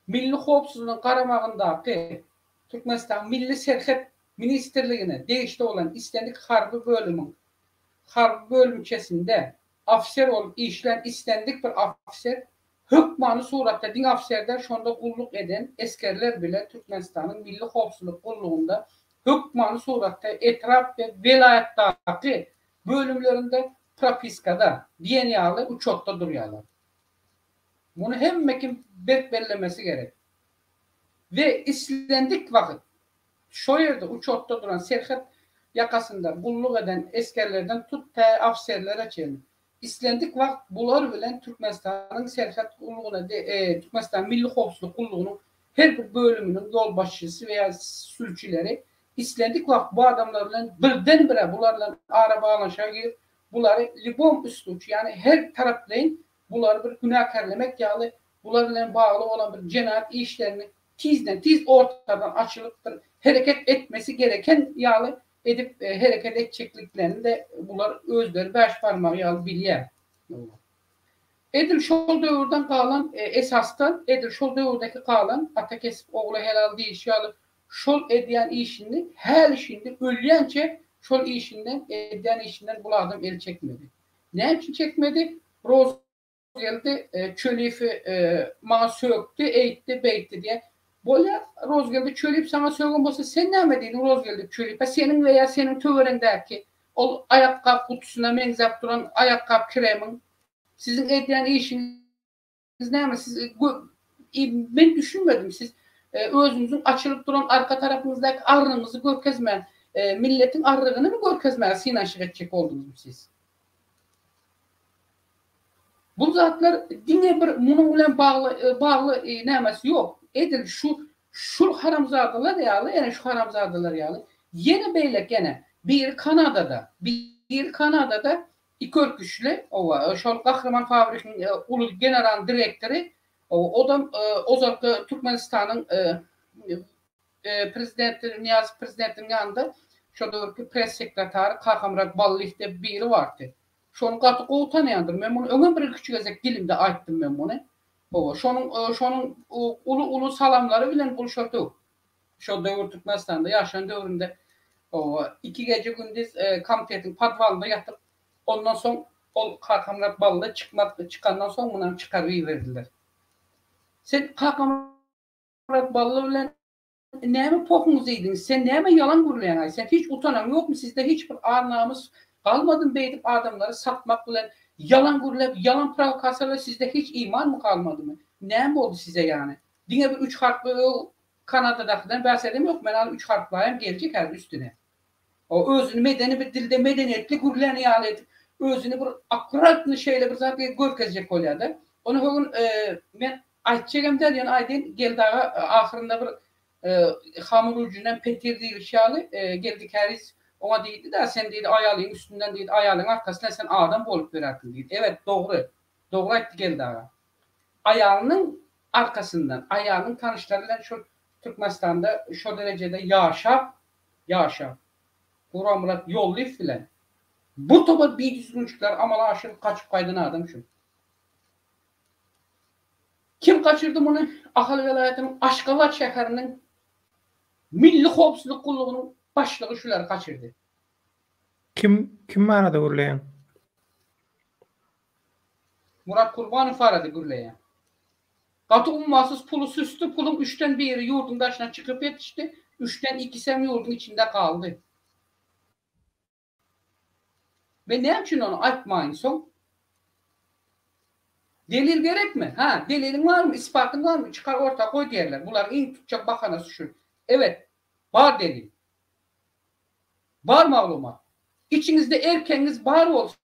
Milli Xovsuzluğun qaramağındaki Türkmenistan Milli Serket Ministerliğine değişti olan istendik harbi bölüm içerisinde afser olup işlen istendik bir afser hükmanı suratta din afserler şonda kulluk eden eskerler bile Türkmenistan'ın Milli Xovsuzluk Kulluğunda hükmanı suratta etraf ve velayettaki bölümlerinde propiskada DNA'lı uçotta duruyorlar. Bunu hemmekin bellemesi gerek. Ve istendik vakit şu yerde uçotta duran serket yakasında kulluk eden eskerlerden tut afserlere çevirin. İstendik vakit bular bilen Türkmenistan'ın serket kulluğuna Türkmenistan Milli Xovsuzluk Kulluğu'nun her bir bölümünün yol başçısı veya sülçüleri istendik vakit bu adamlarla birdenbire bularla araba girip bunları libom üstüç yani her taraflayın bunları bir günahkarlamak yağlı bunlarla bağlı olan bir cenayet işlerini tiz ortadan açılıp bir hareket etmesi gereken yağlı edip hareket edecekliklerini de bunlar özleri beş parmağı yağlı biliyor. Edil şol dövrden kalan esastan Edil şol dövrdeki kalan Atakesip oğlu helal değil yağlı şol ediyen işini her işinde ölyence şol işinden bu adam el çekmedi. Ne için çekmedi? Roz geldi çölifi ma söktü, eğitti, beytti diye Böyle Rozgel'de çölüp sana söyleyen olsa sen ne mi dedin Rozgel'de çölüp? Senin veya senin töverindeki o ayakkabı kutusuna menzap duran ayakkabı kremin sizin edilen işiniz ne mi? Ben düşünmedim. Siz özünüzün açılıp duran arka tarafınızdaki arrığınızı görkezmeyen milletin arrığını mı görkezmeyen sinaşık edecek oldunuz mu siz? Bu zatlar dine bir bunun bilen bağlı nemesi yok. Edil şu haramzadalar yalı, yani şu haramzadalar yalı. Yeni beylek gene bir Kanada'da iki örgüçlü şu Kahraman Fabrik'in ulu general direktörü o da o zaman Türkmenistan'ın prezidenti Niyazi Prezident'in yanında şu da pres sekreterı Kahraman Ballıh'ta biri vardı. Şonu katı utanıyandır. Ben bunu ömür bir küçük ezek dilimde ayttım ben bunu. Şonun ulu salamları bilen buluşurdu. Şu devir Türkmenistan'da yaşayan devrinde iki gece gündüz komitetin padvalında yatıp ondan sonra o Kahraman Ballı çıkandan sonra bundan çıkarıyı verdiler. Sen Kahraman Ballı bilen ne mi pokunuz yediniz? Sen ne mi yalan gurulayan? Sen hiç utanan yok mu? Sizde hiçbir arnamız kalmadı beydip adamları satmak bilen yalan gurulayıp yalan provokasörler sizde hiç iman mı kalmadı mı? Ne mi oldu size yani? Dine bir 3 harfli Kanada'dakinden bahsedeyim yok. Ben 3 harflayım gelecek her üstüne. O özünü medeni bir dilde medeniyetli gurulayan iyalet özünü bir akkuratlı şeyle bir zaten görkezecek oluyordu. Onu bugün ben aytçegem der yani aydın geldi ahırında bir hamur ucundan petir değil şalı geldik heriz ona deydi de sen deydi ayalın üstünden deydi ayalın arkasına sen adam bolup vererdin deydi. Evet doğru. Doğru etti geldi ağa. Ayağının arkasından ayağının tanışlarıyla şu Türkmenistan'da şu derecede yaşa. Buram Murat yollayıp filan. Bu topa bir düzgünçükler amala aşırı kaçıp kaydına adam şu. Kim kaçırdı bunu? Ahal velayetinin Aşgabat şehrinin Milli Hopsuzluk Kulluğu'nun başlığı şular kaçırdı. Kim arada gurulayan? Murat Kurbanov aradı gurulayan. Katı ummasız pulu süstü. Pulun 3'ten 1'i yurdun başına çıkıp yetişti. 3'ten 2'si yurdun içinde kaldı. Ve ne için onu atmayın son? Delil gerek mi? Ha, delilin var mı? İspatın var mı? Çıkar ortaya koy diyorlar. Bunlar en tutacak bakanası şu. Evet. Var delil. Var malumat. İçinizde erkeniz var olsa,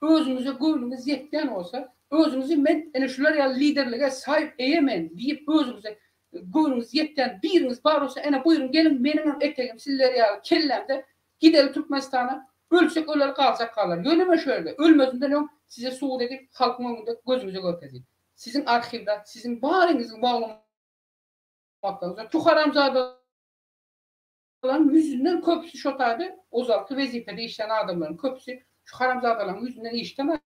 özünüze gönlünüz yetken olsa, özünüzü ben şular ya liderliğe sahip eyemen deyip özünüze gönlünüz yetken biriniz var olsa buyurun gelin benim eteğim sizler ya kellemde gidelim Türkmenistan'a ölsek öler kalsak kalır. Yönüme şöyle ölmezimden yok size Suriye'de halkın önünde gözümüze görkezeyim. Sizin arşivde sizin barinizin bağlamaklarınızda çok haramzada yüzünden köpüsü şotaydı. Ozaltı vazifede işleyen adamların köpüsü şu haramzadaların yüzünden işten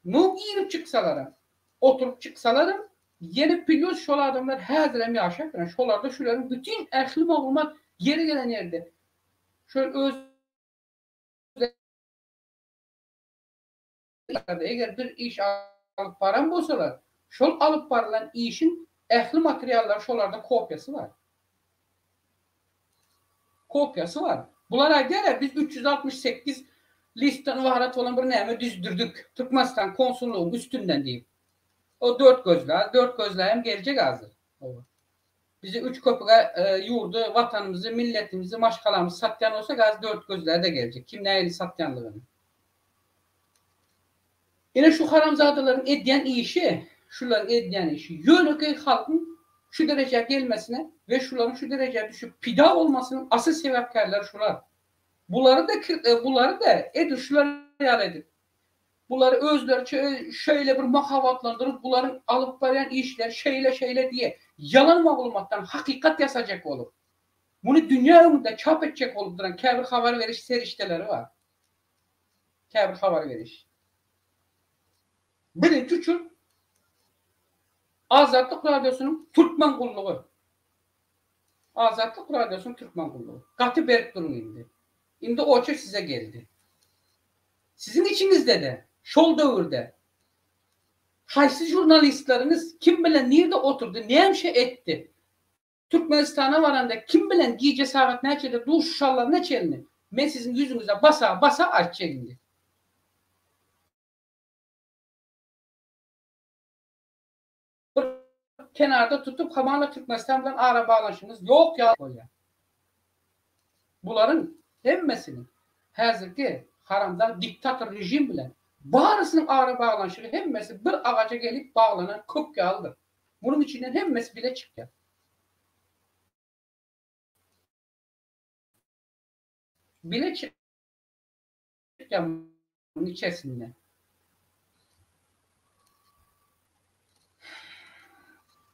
ne girip çıksalarım oturup çıksalarım yeni pilot şol adamlar hazırem yaşak. Yani şolarda şuların bütün ehli malumat geri gelen yerde şöyle eğer bir iş alıp param bolsalar şol alıp paralan işin ehli materyaller şolarda kopyası var. Bunlara göre biz 368 listan vaharat olan bir neyme düzdürdük. Türkmenistan konsulluğun üstünden diyeyim. O dört gözlem gelecek hazır. Bizi üç köpüğe yurdu, vatanımızı, milletimizi, maşkalarımızı satyan olsa gaz dört gözler de gelecek. Kim neyle satyanlığını. Yine şu haramzadaların ediyen işi, şuların ediyen işi, yönüke halkın şu dereceye gelmesine ve şuların şu dereceye düşüp pida olmasının asıl sebepkarları şular. Bunları da şuları hayal edin. Bunları özler şöyle bir mahavatlandırıp bunların alıp veren işler şeyle diye yalan malumattan hakikat yasacak olur. Bunu dünya önünde çap edecek olup duran kâbir haber veriş serişteleri var. Kâbir haber veriş. Birinci üçün Azadlık Radyosu'nun Türkmen kulluğu. Azadlık Radyosu'nun Türkmen kulluğu. Katı berk durum indi. Şimdi o çek size geldi. Sizin içinizde de şol dövrde Haysi jurnalistleriniz kim bilen nerede oturdu, ne şey etti? Türkmenistan'a varanda kim bilen gece saat neçede duşşallar neçelini? Ben sizin yüzünüze basa basa açacağım. Kenarda tutup Hamanla Türkmenistan'dan ara bağlaşınız. Yok ya. Bunların hemmesinin hazırki haramda diktatör rejim bilen barısının ara bağlanışını hemmesi bir ağaca gelip bağlanan köp aldır. Bunun içinden hemmesi bile çıktı. Bile çıktı bunun içerisinde.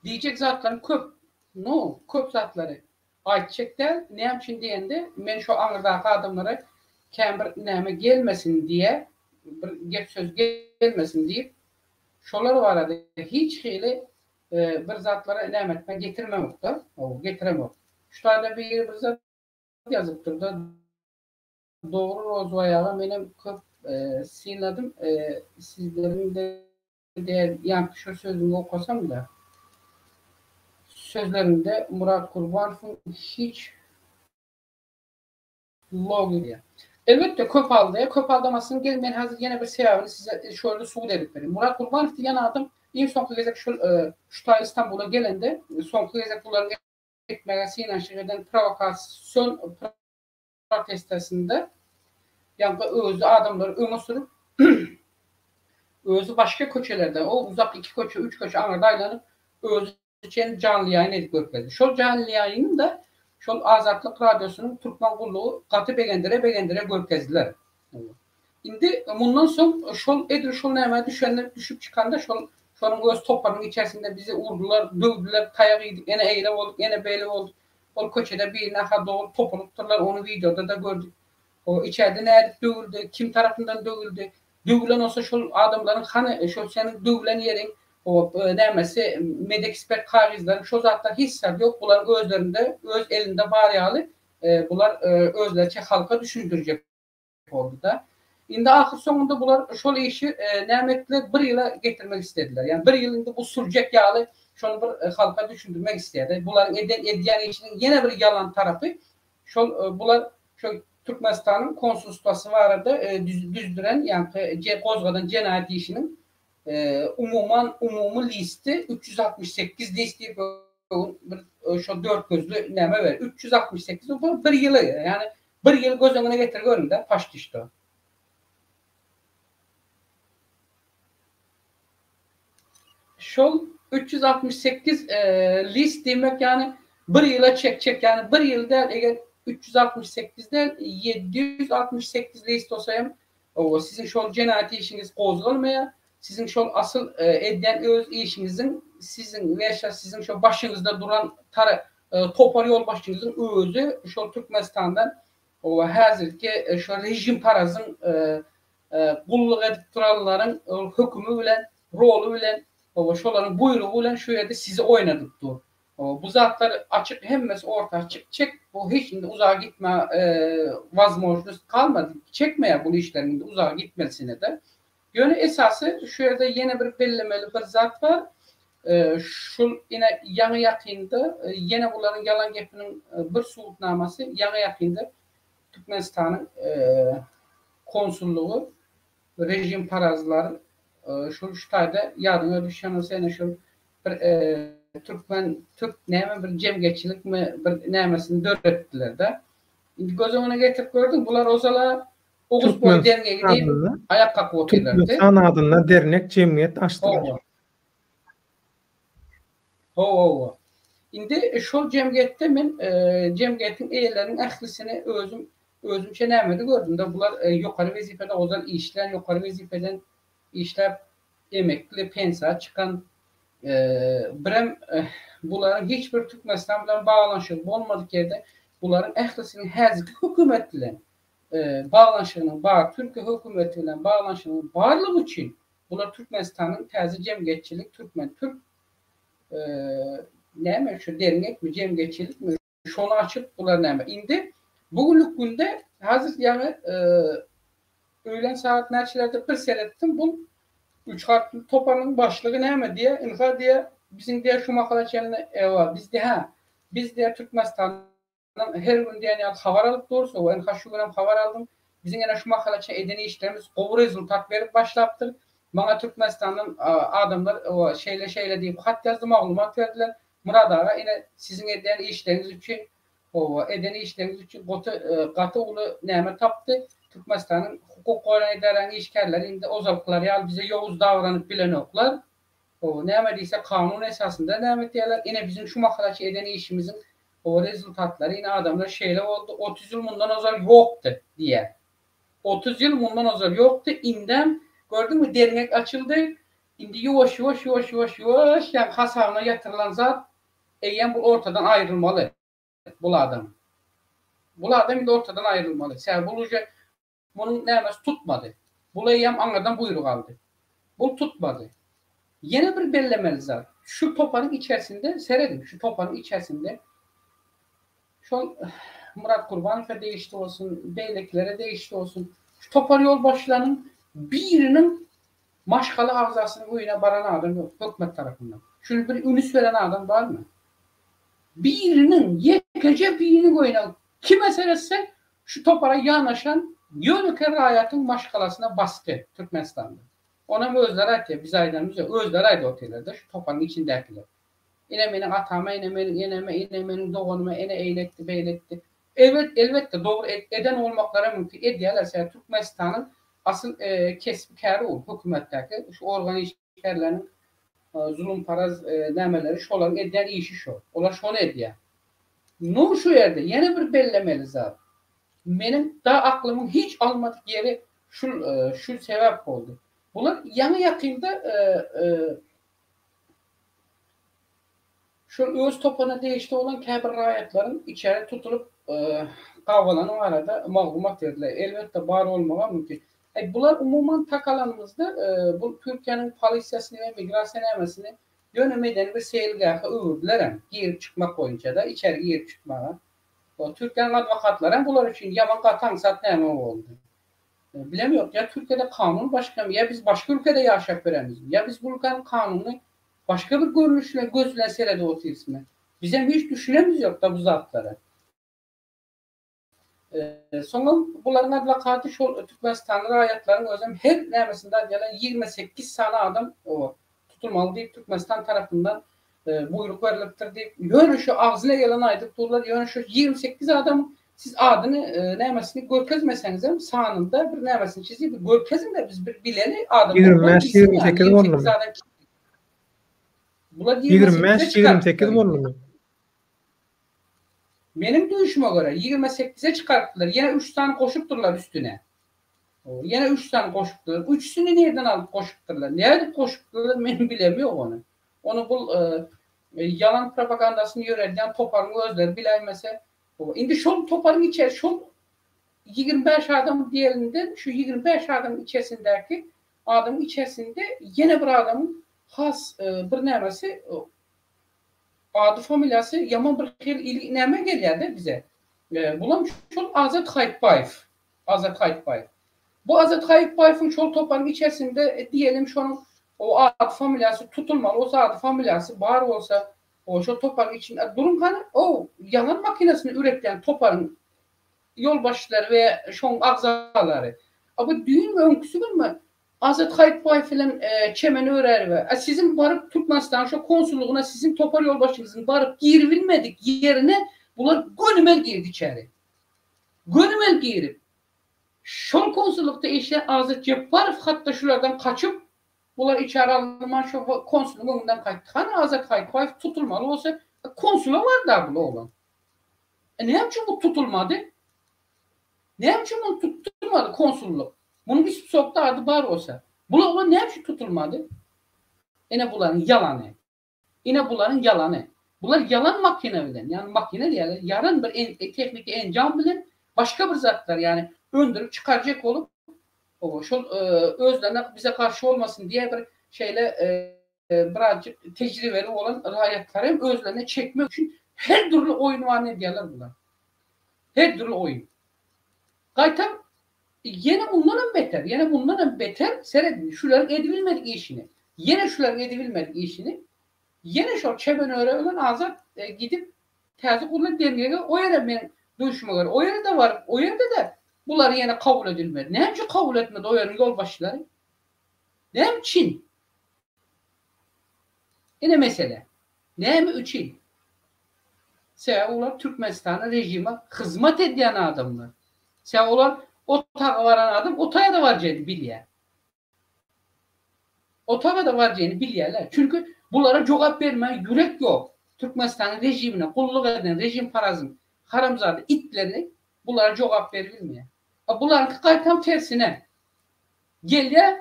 Diyecek zatların köp. No, köp zatları. Aytçekler neyim şimdi diyende ben şu ağırdaki adamlara kembir neyime gelmesin diye bir gep söz gelmesin deyip şolar var adı hiç hili bir zatlara neymetme getirmemek da o getiremek. Şu tane bir zat yazıp durdu. Doğru rozvayalı benim köp sinladım. Sizlerin de yani şu sözünü okusam da sözlerinde Murat Kurbanov'un hiç logik. Elbette köp aldamasının gelmeyen hazır yine bir sebebini size şöyle suud edip vereyim. Murat Kurbanov diyen adam en son gezek şu ta İstanbul'a gelende son gezek bunların etmeye sinanşıgıdan provokasyon protestasında yani özü adamları öne sürüp özü başka köçelerde o uzak 2 köçe 3 köçe anlarda aylanıp özü için canlı yayın edip görkedi. Şu canlı yayının da şu Azatlık Radyosu'nun Türkmen kulluğu katı begendire görkezdiler. Şimdi bundan sonra şu neyme düşenler düşüp çıkanda şunun öz toparının içerisinde bizi vurdular, dövdüler, tayak yedik, yine eyle olduk, yine böyle olduk. O köçede bir naha doğru toplanıptırlar, onu videoda da gördük. O içeride nerede dövüldü, kim tarafından dövüldü, dövülen olsa şu adamların hani şu senin dövülen yerin o demesi medekspert kağızların şu zatlar hisser yok. Bunların özlerinde, öz elinde bariyalı bunlar özlerçe halka düşündürecek oldu da. Şimdi ahir sonunda bunlar şu işi nimetli bir yıla getirmek istediler. Yani bir yılında bu sürecek yağlı şunu bir halka düşündürmek istedi. Bunların ediyen işinin yine bir yalan tarafı bunlar şu Türkmenistan'ın konsolosluğu vardı düzdüren yani Kozga'dan cinayet işinin umumu listi 368 listi şu 4 gözlü neme ver. 368 bu bir yılı yani bir yıl göz önüne getir görün de paştı işte. Şu 368 list demek yani bir yıla çekecek yani bir yılda eğer 368'den 768 list olsayım o sizin şu cinayet işiniz kozgalmaya sizin şu asıl eden öz işinizin sizin veya sizin şu başınızda duran topar yol başınızın özü şu Türkmenistan'dan o hazırki şu rejim parazın kulluk edip duranların hükmü bilen rolü bilen o şoların buyruğu bilen şu yerde sizi oynadık dur. Bu zatlar açık hemmesi ortaya çıkacak. Bu hiç şimdi uzağa gitme vazmožnost kalmadı. Çekmeye bu işlerinde uzağa gitmesine de. Yönü esası şu yerde yine bir belirlemeli bir zat var. Şu yine yanı yakında yine bunların yalan gepinin bir suudnaması yanı yakında Türkmenistan'ın konsulluğu rejim parazları şu tayda yardım düşen olsa şu Türk neyme bir cemgeçilik mi bir neymesini dörtlettiler de. Şimdi göz önüne getirip gördüm. Bunlar ozala Oğuz boyu derneğe gidip ayak kalkıp oturuyorlardı. Türkmenistan adına dernek cemiyet açtılar. Şimdi şu cemiyette ben cemiyetin üyelerinin ehlisini özümçe neymedi gördüm de bunlar yukarı vazifede ozan işler, yukarı vazifeden işler emekli, pensa çıkan bunların hiçbir Türkmenistan bilen bağlanışığı olmadık yerde bunların ehlisinin hazırki hükümetiyle bağlanışının Türkiye hükümetiyle bağlanışının varlığı için bunlar Türkmenistan'ın təzə cemiyetçilik Türk neyme şu dernek mi cemiyetçilik mi şunu açıp bunlar neyme. Şimdi bugünlük günde hazır yani öğlen saat nerçilerde bir seyrettim bu Üç harfli topanın başlığı näme diye, inha diye bizim diye şu makalaçlarını biz diye biz diye Türkmenistan'dan her gün diye haber alıp doğrusu o inha şu gün haber aldım. Bizim yine şu makalaça edeni işlerimiz o rezultat verip başlattır. Bana Türkmenistan'dan adamlar o şeyle deyip hat yazdı, malumat verdiler. Murad Ağa yine sizin edeni işleriniz için o edeni işleriniz için katı ulu näme taptı. Türkmenistan'ın hukuk koruyan idarenin işgärleri indi ozalklar ýaly bize ýowuz davranyp bilen oklar. O näme diýse kanun esasında näme diýerler. Ine bizim şu makalaçy eden işimizin o rezultatlary ine adamlar şeýle boldy. 30 ýyl mundan ozal ýokdy diýer. 30 ýyl mundan ozal ýokdy. Indem gördüňmi dernek açyldy. Indi ýoş ýaly hasabyna ýatyrylan zat eýen bu ortadan aýrylmaly. Bu adam indi ortadan aýrylmaly. Sebäbi bu bunun nämes tutmadı. Bulayam anladan buyruk aldı. Bu tutmadı. Yine bir bellemeli zat. Şu topanın içerisinde seyredin. Şu topanın içerisinde şu Murat Kurbanov değişti olsun, beylekilere değişti olsun. Şu topar yol başlarının birinin maşkalı ağzasını uyuna baran adam yok. Hükümet tarafından. Şunu bir ünüs veren adam var mı? Birinin yekece birinin oyuna kime seretse şu topara yanaşan Yönüker hayatın maşkalasına baskı Türkmenistan'da. Ona özleri aytı, biz aydanımız yok. Özleri aydı otellerde, şu topanın içindekiler. İne menin atama, ine menin doğanıma, ine eylekti, beyletti. Evet, elbette doğru eden olmaklara mümkün. Ediyorlarsa Türkmenistan'ın asıl kesbi kârı olur. Hükümetteki şu organizasyon zulüm paraz nəmələri şoların eden işi şu. Olar şonu ediyor. Ne şu yerde yeni bir bellemeli zat. Benim daha aklımın hiç almadık yeri şu sebep oldu. Bunlar yanı yakında şu öz topana değişti olan kebir rayetlerin içeri tutulup kavgalanın arada malumat verdiler. Elbette bari olmağa mümkün. Bunlar umuman takalanımızda bu Türkiye'nin polisiyasını ve migrasyon emesini yönemeden bir seyirgahı övürdüler. Girip çıkmak boyunca da içeri girip çıkmağa. Türkiye'nin advokatları bunlar için yaman katan sat näme oldu. Bilemiyorum. Ya Türkiye'de kanun başka mı? Ya biz başka ülkede yaşayıp veremiz mi? Ya biz bu ülkenin kanunu başka bir görünüşle gözle seyrede oturuz mu? Bizim hiç düşünemiz yok da bu zatları. Sonra bunların advokatı şu Türkmenistanlı rayetlerin özlem her nəməsində gelen 28 tane adam tutulmalı deyip Türkmenistan tarafından buyruk veriliptir deyip yönüşü ağzına gelen aydık durlar yönüşü 28 adam siz adını nəməsini görkezmeseniz hem sağında bir nəməsini çizip görkezin de biz bir bileni adını 28 oldu mu? Bunlar 28 oldu mu? Benim duyuşuma göre 28'e çıkarttılar. Yine 3 tane koşupturlar üstüne. Yine 3 tane koşupturlar. Üçsünü nereden alıp koşupturlar? Nerede koşupturlar benim bilemiyorum onu. Onu bu yalan propagandasını yönelden Topar'ın özleri bilemese. Şimdi şu Topar'ın içerisinde şu 25 adam diğerinden şu 25 adamın içerisindeki adamın içerisinde yine bir adamın has bir nəməsi adı familyası yaman bir xeyli nəmə gəlirdi bizə. Bunun şu Azad Xayıtbayev. Azad Xayıtbayev. Bu Azad Xayıtbayev'in şu Topar'ın içerisinde diyelim şunun o adı familyası tutulmalı. O adı familyası var olsa o şu Topar'ın içinde durum kanı o yalan makinesini üreten Topar'ın yolbaşçıları ve şun ağzaları. Ama düğün ve önküsü mü? Azad Xayıtbayev filan çemeni örer ve sizin barıp Türkmenistan şu konsulluğuna sizin Topar yolbaşınızın barıp girilmedik yerine bunlar gönümel girdi içeri. Gönümel girip şu konsullukta işte Azad Cepparov hatta şuradan kaçıp bunlar içeri alınma şu konsulluğundan kaçtı. Hani Azad Xayıtbayev tutulmalı olsa konsula var da bu olan. Ne için bu tutulmadı? Ne için bu tutulmadı konsulluk? Bunun bir sokta adı var olsa. Bunlar ne için tutulmadı? Yine bunların yalanı. Yine bunların yalanı. Bunlar yalan makine bilen. Yani makine diye yarın bir teknik encam bilen başka bir zatlar yani öndürüp çıkaracak olup şu özlerine bize karşı olmasın diye bir şeyle birazcık tecrübeli olan rayetler hem özlerine çekmek için her türlü oyun var ne diyorlar bunlar. Her türlü oyun. Gaytam Yine bundan beter seyredin. Şuların edilmedik işini. Yine şuların edilmedik işini. Yine şu çebenöre olan azat gidip təzə kurulan dengeye o yere benim duyuşuma göre. O yerde de var. O yerde de bunları yine kabul edilmedi. Ne için kabul etmedi o yerin yol başları? Ne için? Yine mesele. Ne mi için? Onlar Türkmenistan'a rejime hizmet ediyen adamlar. Onlar otağa varan adam otağa da varacağını biliyor. Otağa da varacağını biliyorlar. Çünkü bunlara cevap vermeye yürek yok. Türkmenistan rejimine kulluk eden rejim parazın haramzade itleri bunlara cevap verilmiyor. Bunların tam tersine geliyor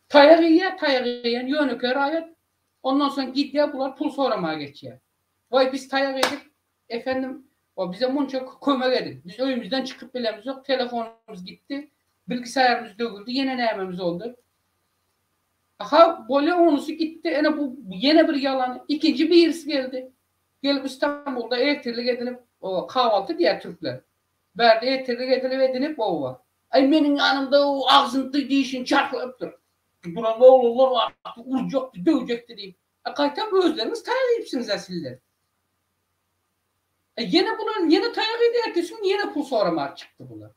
tayağı yönükör ayet ondan sonra gidiyor bunlar pul soramaya geçiyor. Vay biz tayağı yedik efendim o bize munca kömek edin. Biz evimizden çıkıp bilemiz yok. Telefonumuz gitti. Bilgisayarımız döküldü. Yine ne yememiz oldu? Aha böyle onusu gitti. Yine bu yine bir yalan. İkinci birisi geldi. Gelip İstanbul'da ertirlik edilip o kahvaltı diğer Türkler. Berdi ertirlik edilip o var. Ay benim yanımda o ağzını dişin çarpıptır. Buna ne olurlar artık vuracaktı, dövecekti diyeyim. Kaytan bu özlerimiz tayağı esiller. Yine bunlar yine tayağı ertesi gün yine pul soramaya çıktı bunlar.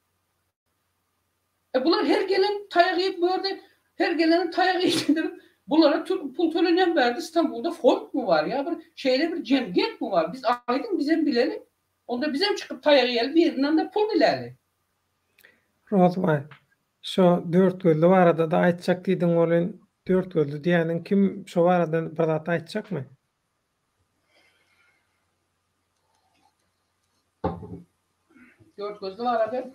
Bunlar her gelen tayağı böyle her gelenin tayağı yedirip bunlara pul tölenem verdi. İstanbul'da fond mu var ya? Bir cemiyet mi var? Biz aydın bize bilelim. Onda bize çıkıp tayağı yiyelim. Bir yerinden de pul bilelim. Rozmay. Şu 4 gözlü var arada da aytacak diýdiň bolyn 4 gözlü diýäniň kim şu arada bir zat aytacak mı? Dört gözlü var arada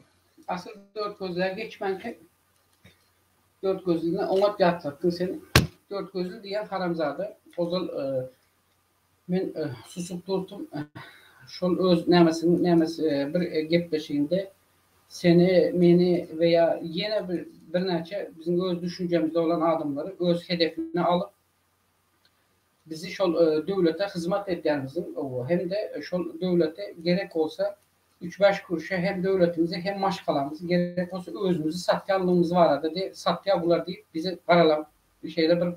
asıl dört gözlüğe geçmenke dört gözlüğüne ona yatlattın seni. Dört gözlü diyen haramzade. O zaman ben susup durdum. Şol öz nemesi bir gepleşiğinde seni, meni veya yine bir neçe bizim öz düşüncemizde olan adamları öz hedefine alıp bizi şol devlete hizmet ettiğimizin hem de şol devlete gerek olsa 3-5 kuruşa hem devletimizi hem maşkalamızı gerek olsa özümüzü satyalığımız var arada diye satya bular deyip bizi karalam bir şeyle bir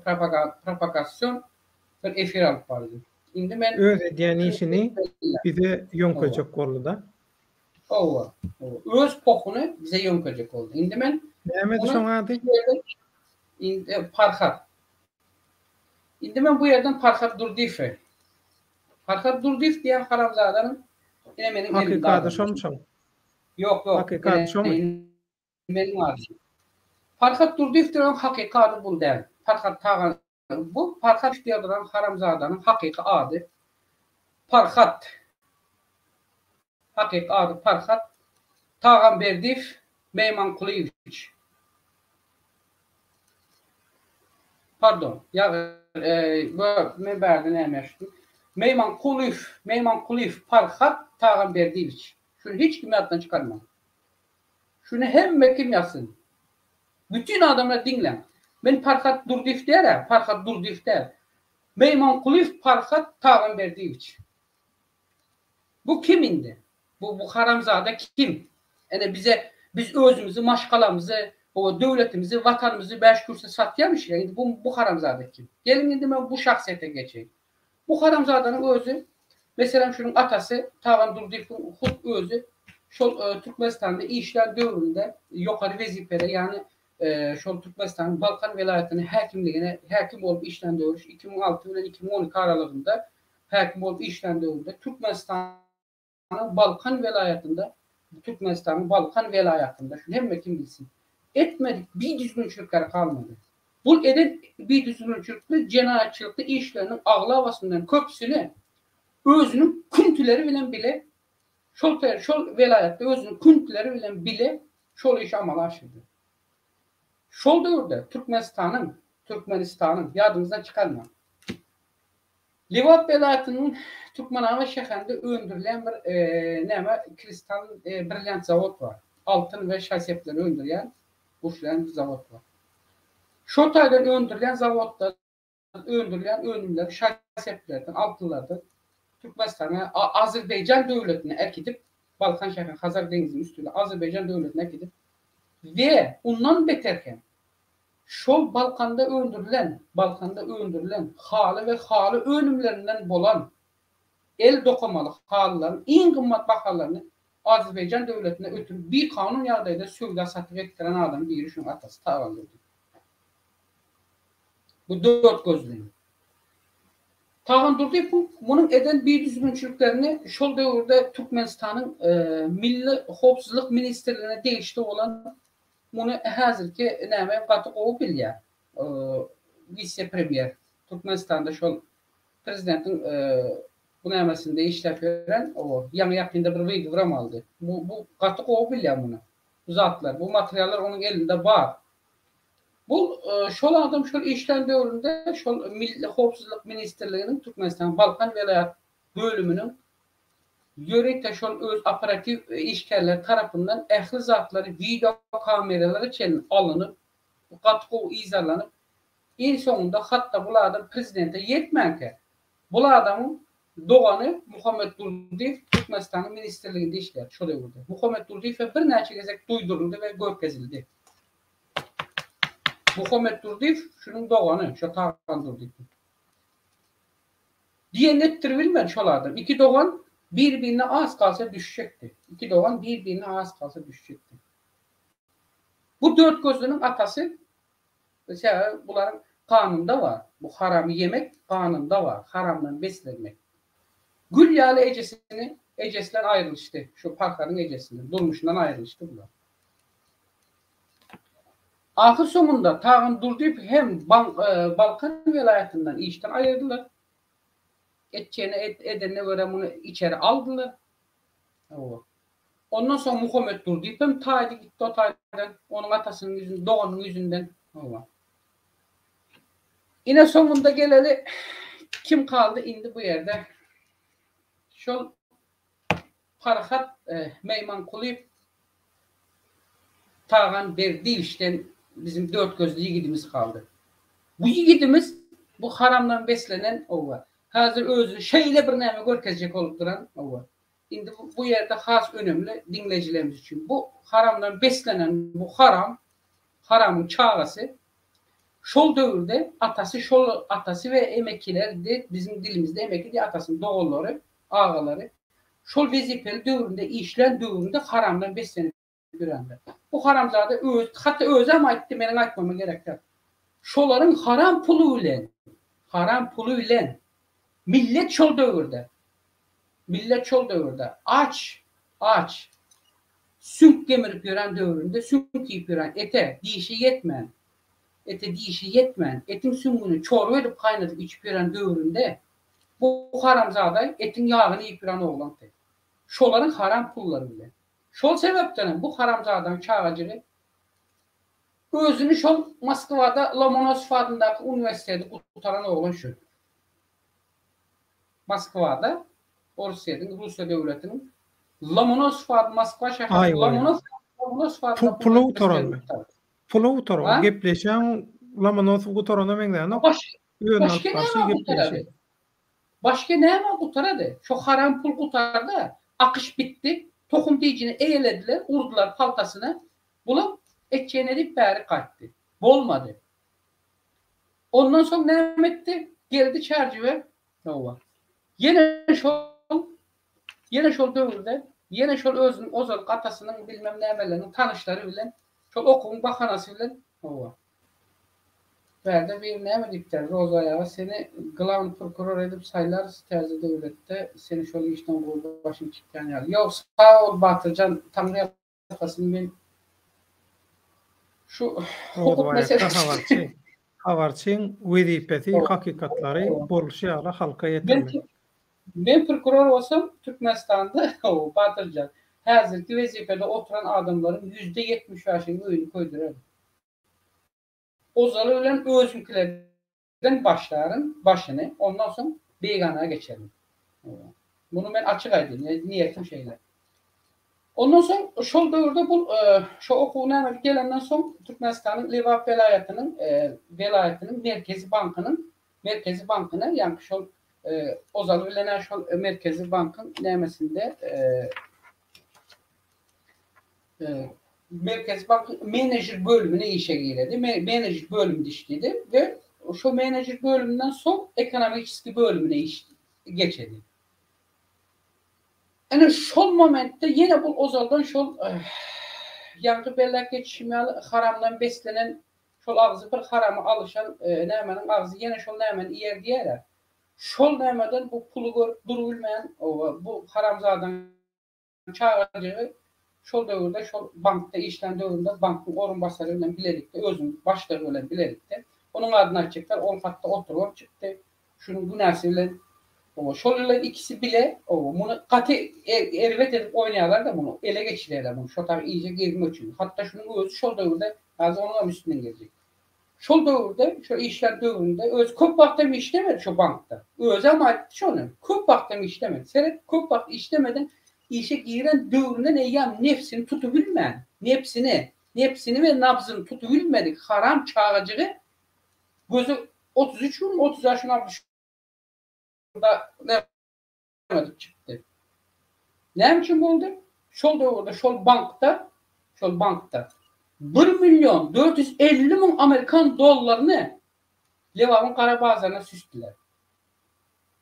propagasyon bir efir alıp vardı. Şimdi ben öz ediyen işini bize yönkecek oldu da. Öz pokunu bize yönkecek oldu. Şimdi ben Näme düşünýärdi? Parhat. Şimdi ben bu yerden Parhat Durdife. Parhat Durdif diyen haramzadanın yine benim hakikaty şomçam. Yok. Hakikaty şomy. Benim var. Parhat Durdif diyen hakikaty bul der. Parhat tağan bu Parhat diyen haramzadanın hakiki adı. Parhat. Hakiki adı Parhat. Tağan Berdif Meyman Kuliyeviç. Pardon. Ya ben berden emeştim. Meyman Kuliyev Parhat Tağan Berdiviç. Şunu hiç kim yattan çıkarma. Şunu hem kim yazsın. Bütün adamlar dinlen. Ben Parhat Durdif der. Meyman Kuliyev Parhat Tağan Berdiviç. Bu kimindi? Bu haramzade kim? Yani biz özümüzü, maşkalamızı, o devletimizi, vatanımızı 5 kuruşa satyamış ya. Yani bu haramzade kim? Gelin şimdi ben bu şahsiyete geçeyim. Bu haramzadanın özü, mesela şunun atası, Tağan Durdif'in özü, şu Türkmenistan'da işler dövründe yukarı vazifede yani şu Türkmenistan'ın Balkan velayetinin hakimliğine hakim olup işten dövüş 2006 ile 2012 aralığında hakim olup işten dövüldü. Türkmenistan'ın Balkan velayetinde şunu hem kim bilsin. Etmedik bir düzgünçülükler kalmadı. Bu eden bir düzgünçülükle cinayetçilikte işlerinin ağlavasından köpsünü özünün küntüleri bile şol velayette özünün küntüleri bile şol iş amalaşırdı. Şol dövrde Türkmenistan'ın yadınızdan çıkarma. Livat velayetinin Türkmenava şehrinde öndürülen bir kristal brilyant zavod var. Altın ve şahsiyetleri öndürülen bir zavod var. Şotay'dan öndürülen zavodda önümler şahsiyetlerden, altınlardan Türkmenistan'a Azerbaycan devletine ek edip Balkan şehri Hazar Denizi'nin üstüyle Azerbaycan devletine ek edip Ve ondan beterken şol Balkanda öldürülen halı ve halı ölümlerinden bolan el dokamalı halıların en kımmat bahalarını Azerbaycan devletine ötürüp bir kanun yardayda sövda satıp ettiren adam biri şunun atası tavanlıydı. Bu dört gözlüğün. Tağın Durdiyev bunun eden bir düzgünçülüklerini şol devirde Türkmenistan'ın Milli Hopsuzluk Ministerliğine değişti olan bunu hazırki näme gaty gowy bilýär. Vice premier Türkmenistan'da şol prezidentin bu nämesinde işläp beren o ýa-ni ýakynda bir wygram aldy. Bu gaty gowy bilýär bunu. Bu zatlar, bu materiallar onun elinde var. Bu şol adam şol işlen döwründe şol Milli Hopsuzluk Ministerliğinin Türkmenistan Balkan Velayat bölümünün yörükte şol öz operatif işgärler tarapyndan ähli zatlary video kameraları çelin alınıp gatqo izarlanıp en sonunda hatta bulardan prezidente yetmänke bu adamın doğanı Muhammed Durdiyev Türkmenistan'ın ministerliğinde işler. Şöyle vurdu. Muhammed Durdiyev bir neçe gezek duyduruldu ve görkezildi. Muhammed Durdiyev şunun doğanı, şu Tağan Durdiyev. Diye nettir bilmem şolardan. İki doğan birbirine az kalsa düşecekti. İki doğan birbirine az kalsa düşecekti. Bu dört gözlünün atası mesela bunların kanunda var. Bu haramı yemek kanunda var. Haramdan beslenmek. Gülyalı ecesinden ayrılıştı. Şu parkların ecesinden. Durmuşundan ayrılıştı bunlar. Ahir sonunda Tağın Durdiyev hem Balkan velayetinden işten ayırdılar. Edene göre bunu içeri aldılar. Ondan sonra Muhammed Durdiyev hem taydı gitti o taydan. Onun atasının yüzünden, doğanın yüzünden. Yine sonunda geleli kim kaldı indi bu yerde? Şol Farhat Meymankuliyev Tağan Berdiviş'ten bizim dört gözlü yiğidimiz kaldı. Bu yiğidimiz bu haramdan beslenen o var. Hazır özü şeyle bir näme görkezecek olup duran o var. Şimdi bu yerde has önemli dinleyicilerimiz için. Bu haramdan beslenen bu haramın çağası şol dövrde atası ve emekliler de bizim dilimizde emekli diye atasının doğulları, ağaları şol vazifeli dövründe işlen dövründe haramdan beslenip duranlar. Bu haramzade hatta özem aytdı benim aytmama gerek yok. Şoların haram pulu ile millet şol dövrde aç sünk gemirip gören dövründe sünk yiyip gören ete dişi yetmeyen etin süngünü çorba edip kaynatıp içip gören dövründe bu haramzade etin yağını yiyip gören oğlan tek. Şoların haram pulları bile. Şol sebepten bu haramzadan çağacırı özünü şol Moskova'da Lomonosov adındaki üniversitede kurtaran oğlan şu. Moskova'da Rusya devletinin Lomonosov adı Moskva şehri Lomonosov adında Pulu utoran gepleşen Lomonosov utorana meňden başka näme gutaradı? Şu haram pul gutardı. Akış bitti. Tohum diyicini eğlediler, urdular paltasını. Bulup etçeğine deyip beri kaçtı. Olmadı. Ondan sonra ne etti? Geldi çerçeve. Yine şol dövrde, yine şol özünün ozal atasının bilmem nemelerinin tanışları bilen, şol okun bakanası bilen. Verdi bir neme dipter. Rozaya seni glavni prokuror edip saylar terzi devlette seni şöyle işten vurdu başın çıkan yer. Yok sağ ol Batırcan Tanrı yapasın ben şu hukuk meselesi havarçın vazifeti hakikatları bolşara halka yetirmek. Ben prokuror olsam Türkmenistan'da o Batırcan hazırki vazifede oturan adamların %70'inin oyunu koydurarım. Ozalı ölen özünkilerden başını ondan sonra beganaya geçelim. Bunu ben açık edeyim. Niyetim şeyler. Ondan sonra şol dövrde bu şu okuğuna gelenden sonra Türkmenistan'ın Liva velayetinin Merkezi Bankı'nın yani şol Ozalı ölen şol Merkezi Bank'ın nemesinde Merkez Bank menajer bölümüne işe girdi. Menajer bölümünde işledi ve şu menajer bölümünden son ekonomik bölümüne geçedi. Yani şol momentde yine bu ozaldan şol yankı bellek geçişimyalı haramdan beslenen şol ağzı bir harama alışan nämenin ağzı yine şol nämen yer diýerler. Şol nämeden bu pulu durulmayan bu haramzadan çağırıcı şol döwürde şol bankda işlen döwürde bankın orunbasary bilen bilerikde özüň başlygy bilen bilerikde onun adyna açyklar ol hatda oturup çykdy. Şunun bu näse bilen şollar ikisi bile bunu katı ervet edip oynayanlar da bunu ele geçirirler bunu. Şotar iyice girmek için. Hatta şunun özü şol döwürde az onun üstünden gelecek. Şol döwürde şu işler döwüründe öz köp wagtda işlemedi şu bankta. Özü ama şonu köp wagtda işlemedi. Seret köp wagt işlemeden işe giren döwründen eýýän nefsini tutubilmän. Nefsini ve nabzını tutubilmedik. Haram çağıcığı gözü 33 gün 30 yaşına da ne çıktı. Ne için oldu? Şol döwürde şol bankta 1.450.000 Amerikan dollaryny Lewawyn kara bazarına süstüler.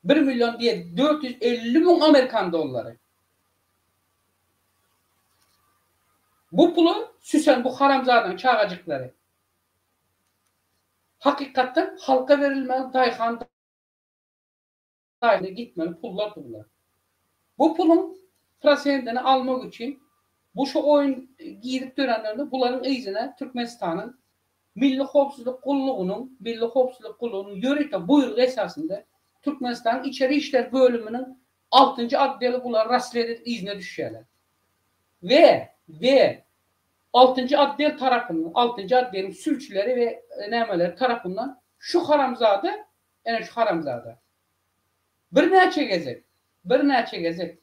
1 milyon diye 450.000 Amerikan dollary. Bu pulu süsen bu haramzadan çağacıkları hakikaten halka verilmeli dayhan dayına gitmeli pullar. Bu pulun prosentini almak için bu şu oyun giyip dörenlerinde bunların izine Türkmenistan'ın Milli Hopsuzluk Kulluğu'nun yörükte buyruğu esasında Türkmenistan'ın İçeri İşler Bölümünün 6. addeli bunlar rastlayarak izine düşüyorlar. Ve 6. addel tarafından 6. addelin sülçüleri ve nemeleri tarafından şu haramzade bir neçe gezek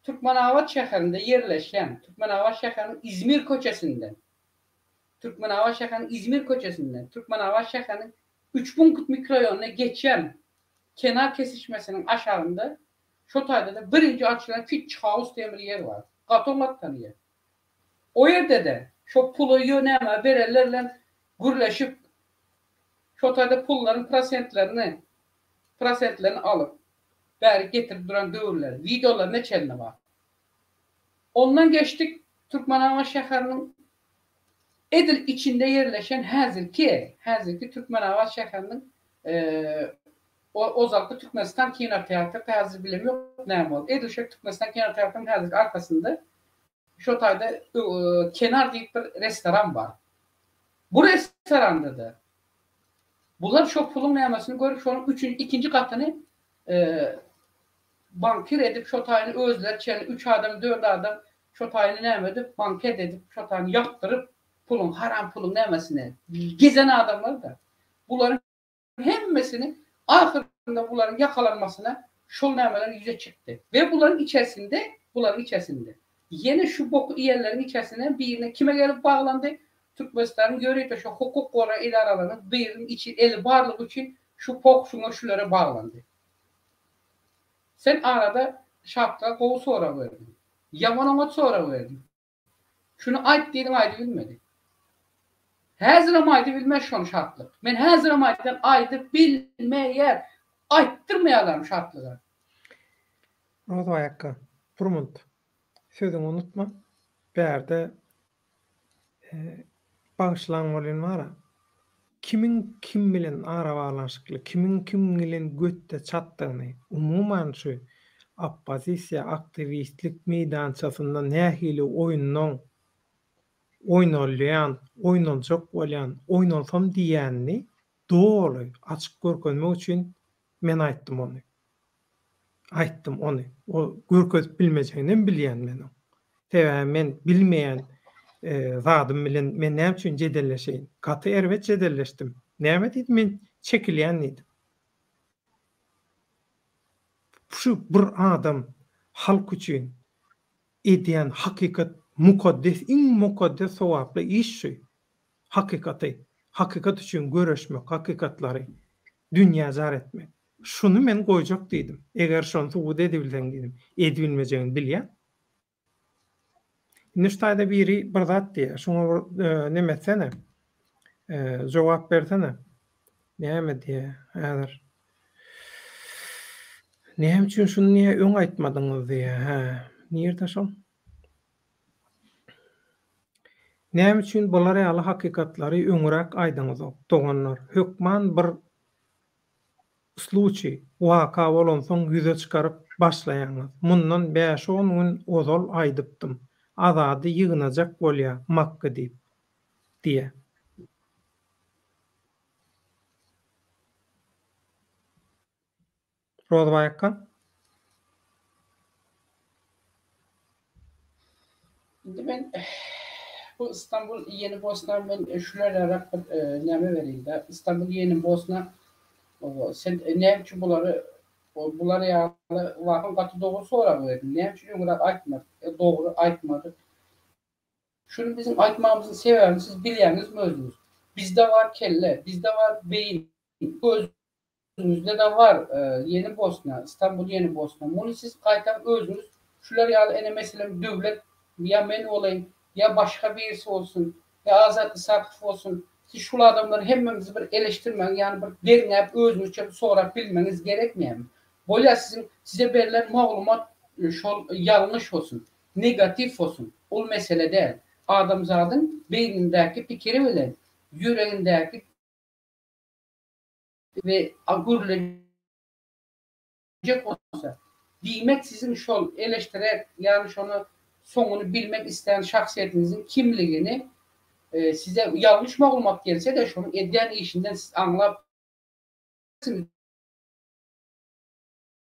Türkmenavat şehrinde yerleşen Türkmenavat şehrinin İzmir köçesinden Türkmenavat şehrinin 3000 mikrorayonuna geçen kenar kesişmesinin aşağında Şotay'da da birinci açılan Fitch House diye bir yer var. Katolmaktan yer. O yerde de şu pulu yöneme verelerle gürleşip Şotay'da pulların prosentlerini alıp beri getirip duran dövürler. Videolar ne çeline var. Ondan geçtik Türkmenavat şehrinin Edil içinde yerleşen hazırki Türkmenavat şehrinin o zamanki Türkmenistan Kino Teatrı hazır bilemiyor ne oldu. Edil şehr Türkmenistan Kino Teatrı'nın hazır arkasında Şotay'da kenar deyip bir restoran var. Bu restoranda da bunlar şu pulun neyemesini görüp şunun ikinci katını bankir edip Şotay'ını özler, 3 adam 4 adam Şotay'ını neyemedip banket edip Şotay'ını yaptırıp pulun haram pulun neyemesini gezen adamlar da bunların hemmesini ahirinde bunların yakalanmasına şol neymeler yüze çıktı. Ve bunların içerisinde yine şu bok yerlerin içerisine birine kime gelip bağlandı? Türkmenistan'ın görüyor şu hukuk koru idarelerinin birinin için eli varlığı için şu pok şunlara bağlandı. Sen arada şapka kovu sonra verdin. Yamanama sonra verdin. Şunu ait dedim aydı bilmedi. Hazıram aydı bilmez şunu şartlık. Ben hazıram aydıdan aydı bilmeyer. Ayttırmayalarım şartlılar. Rozo ayakka. Purmund. Sözünü unutma. Berde bağışlan bolyn var. Kimin kim bilen ara bağlanşykly, kimin kim bilen götte çatdygyny, umuman şu oppozisiýa aktivistlik meýdançasynda nähili oýundan oýnalýan, oýnaljak bolýan, oýnalsam diýänni doly açyk görkezmek üçin men aýtdym onu. O görkezip bilmejegini bilýän meni. Sebäbi men bilmeýän zadym bilen men näme üçin jedelleşeýin? Gaty erwet jedelleşdim. Näme diýdim men çekilýän idim. Şu bir adam halk üçin edýän hakykat mukaddes sowaply iş şu. Hakykat üçin görüşmek, hakykatlary dünýä jar etmek. Şunu men goýjak diýdim. Eger şonu suwut edebilseň diýdim. Edebilmejegini bilýän. Nüştaýda biri bir zat diýär. Şoňa nemetsene. Jogap bersene. Näme diýär? Häzir. Näme üçin şunu niýe öň aýtmadyňyz diýär. Ha, nirde şol? Näme üçin bular ýaly hakykatlary öňürek aýdyňyz? Doganlar. Hökman bir usluçy, waka bolan soň ýüze çykaryp başlaýaňyz. Mundan 5-10 gün ozal aýdypdym. Azady ýygnajak bolýar, makka diýip diýe. Rozbaýka. Indi ben bu İstanbul Yeni Bosna men şulara näme berýär. İstanbul Yeni Bosna sen näme üçin bular ýaly wagyn gaty dogry sorap berdim. Näme üçin öňürek aýtmady? Dogry aýtmady. Şunu bizim aýtmamyzyň sebäbini siz bilýäňizmi özüňiz? Bizde var kelle, bizde var beyin, özünüzde de var Yeni Bosna, İstanbul Yeni Bosna. Bunu siz gaýtan özünüz şular ýaly ene meselem döwlet ya men olayım ya başka birisi olsun ya Azat Isakov olsun. Siz şu adamları hemmemizi bir eleştirmen, yani bir derinep özünüzçe sorap bilmeniz gerekmiyor mu? Bolya size verilen maglumat yanlış olsun, negatif olsun. O mesele değil. Adamzadın beynindeki fikri bilen, yüreğindeki ve görülecek olsa bilmek sizin şol eleştirerek, yani şunu sonunu bilmek isteyen şahsiyetinizin kimliğini size yanlış maglumat gelse de şunu ediyen işinden siz anlayıp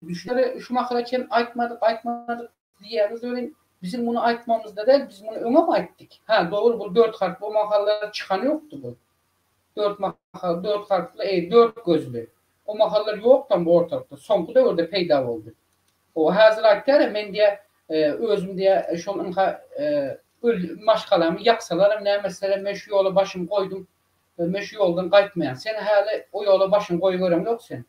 düşünleri şu makareken aytmadık diyeniz öyle bizim bunu aytmamızda değil, biz bunu öne mi ayttık? Ha doğru, bu 4 harfli o makallar çıkanı yoktu bu. 4 harfli, 4 gözlü. O makallar yoktu bu ortalıkta. Sonku da orada peyda oldu. O hazır aytlar men diye özüm diye şol maşgalamı yaksalarım ne mesela meşru yola başım koydum. Meşru yoldan qaytmayan. Sen hala o yola başın koy görem yok sen.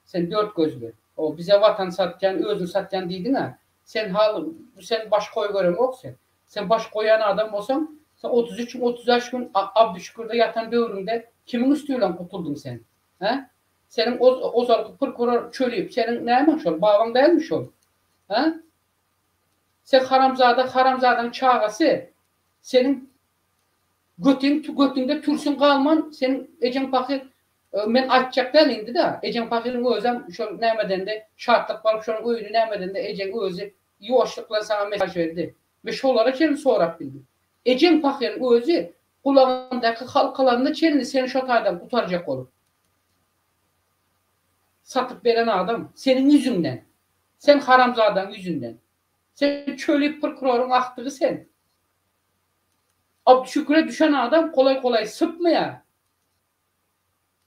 Sen 4 gözlü. O bize vatan satken, özün satken diydin ha. Sen baş koy görem yok sen. Sen baş koyan adam olsan sen 33 yaş gün Abdüşşükür'de yatan dövründe kimin üstüyle kutuldun sen? Ha? Senin o zargı pırkurar çölüyüp senin neymiş ol? Baban değilmiş ol. Ha? Sen haramzadan çağası senin götünde türsün kalman senin ecen pakir men açacak değil indi de ecen pakirin özüm şu nemeden de şartlık var şunun öyle nemeden de ecen özü yoğuşlukla sana mesaj verdi ve şolara çelini sorap bildi. Ecen pakirin özü kulağındaki halkalarını çelini seni şotaydan kurtaracak olur. Satıp veren adam senin yüzünden. Sen haramzadan yüzünden. Sen çölüp prokurorun aktığı sen. Abdüşşükür'e düşen adam kolay kolay sıpmaya.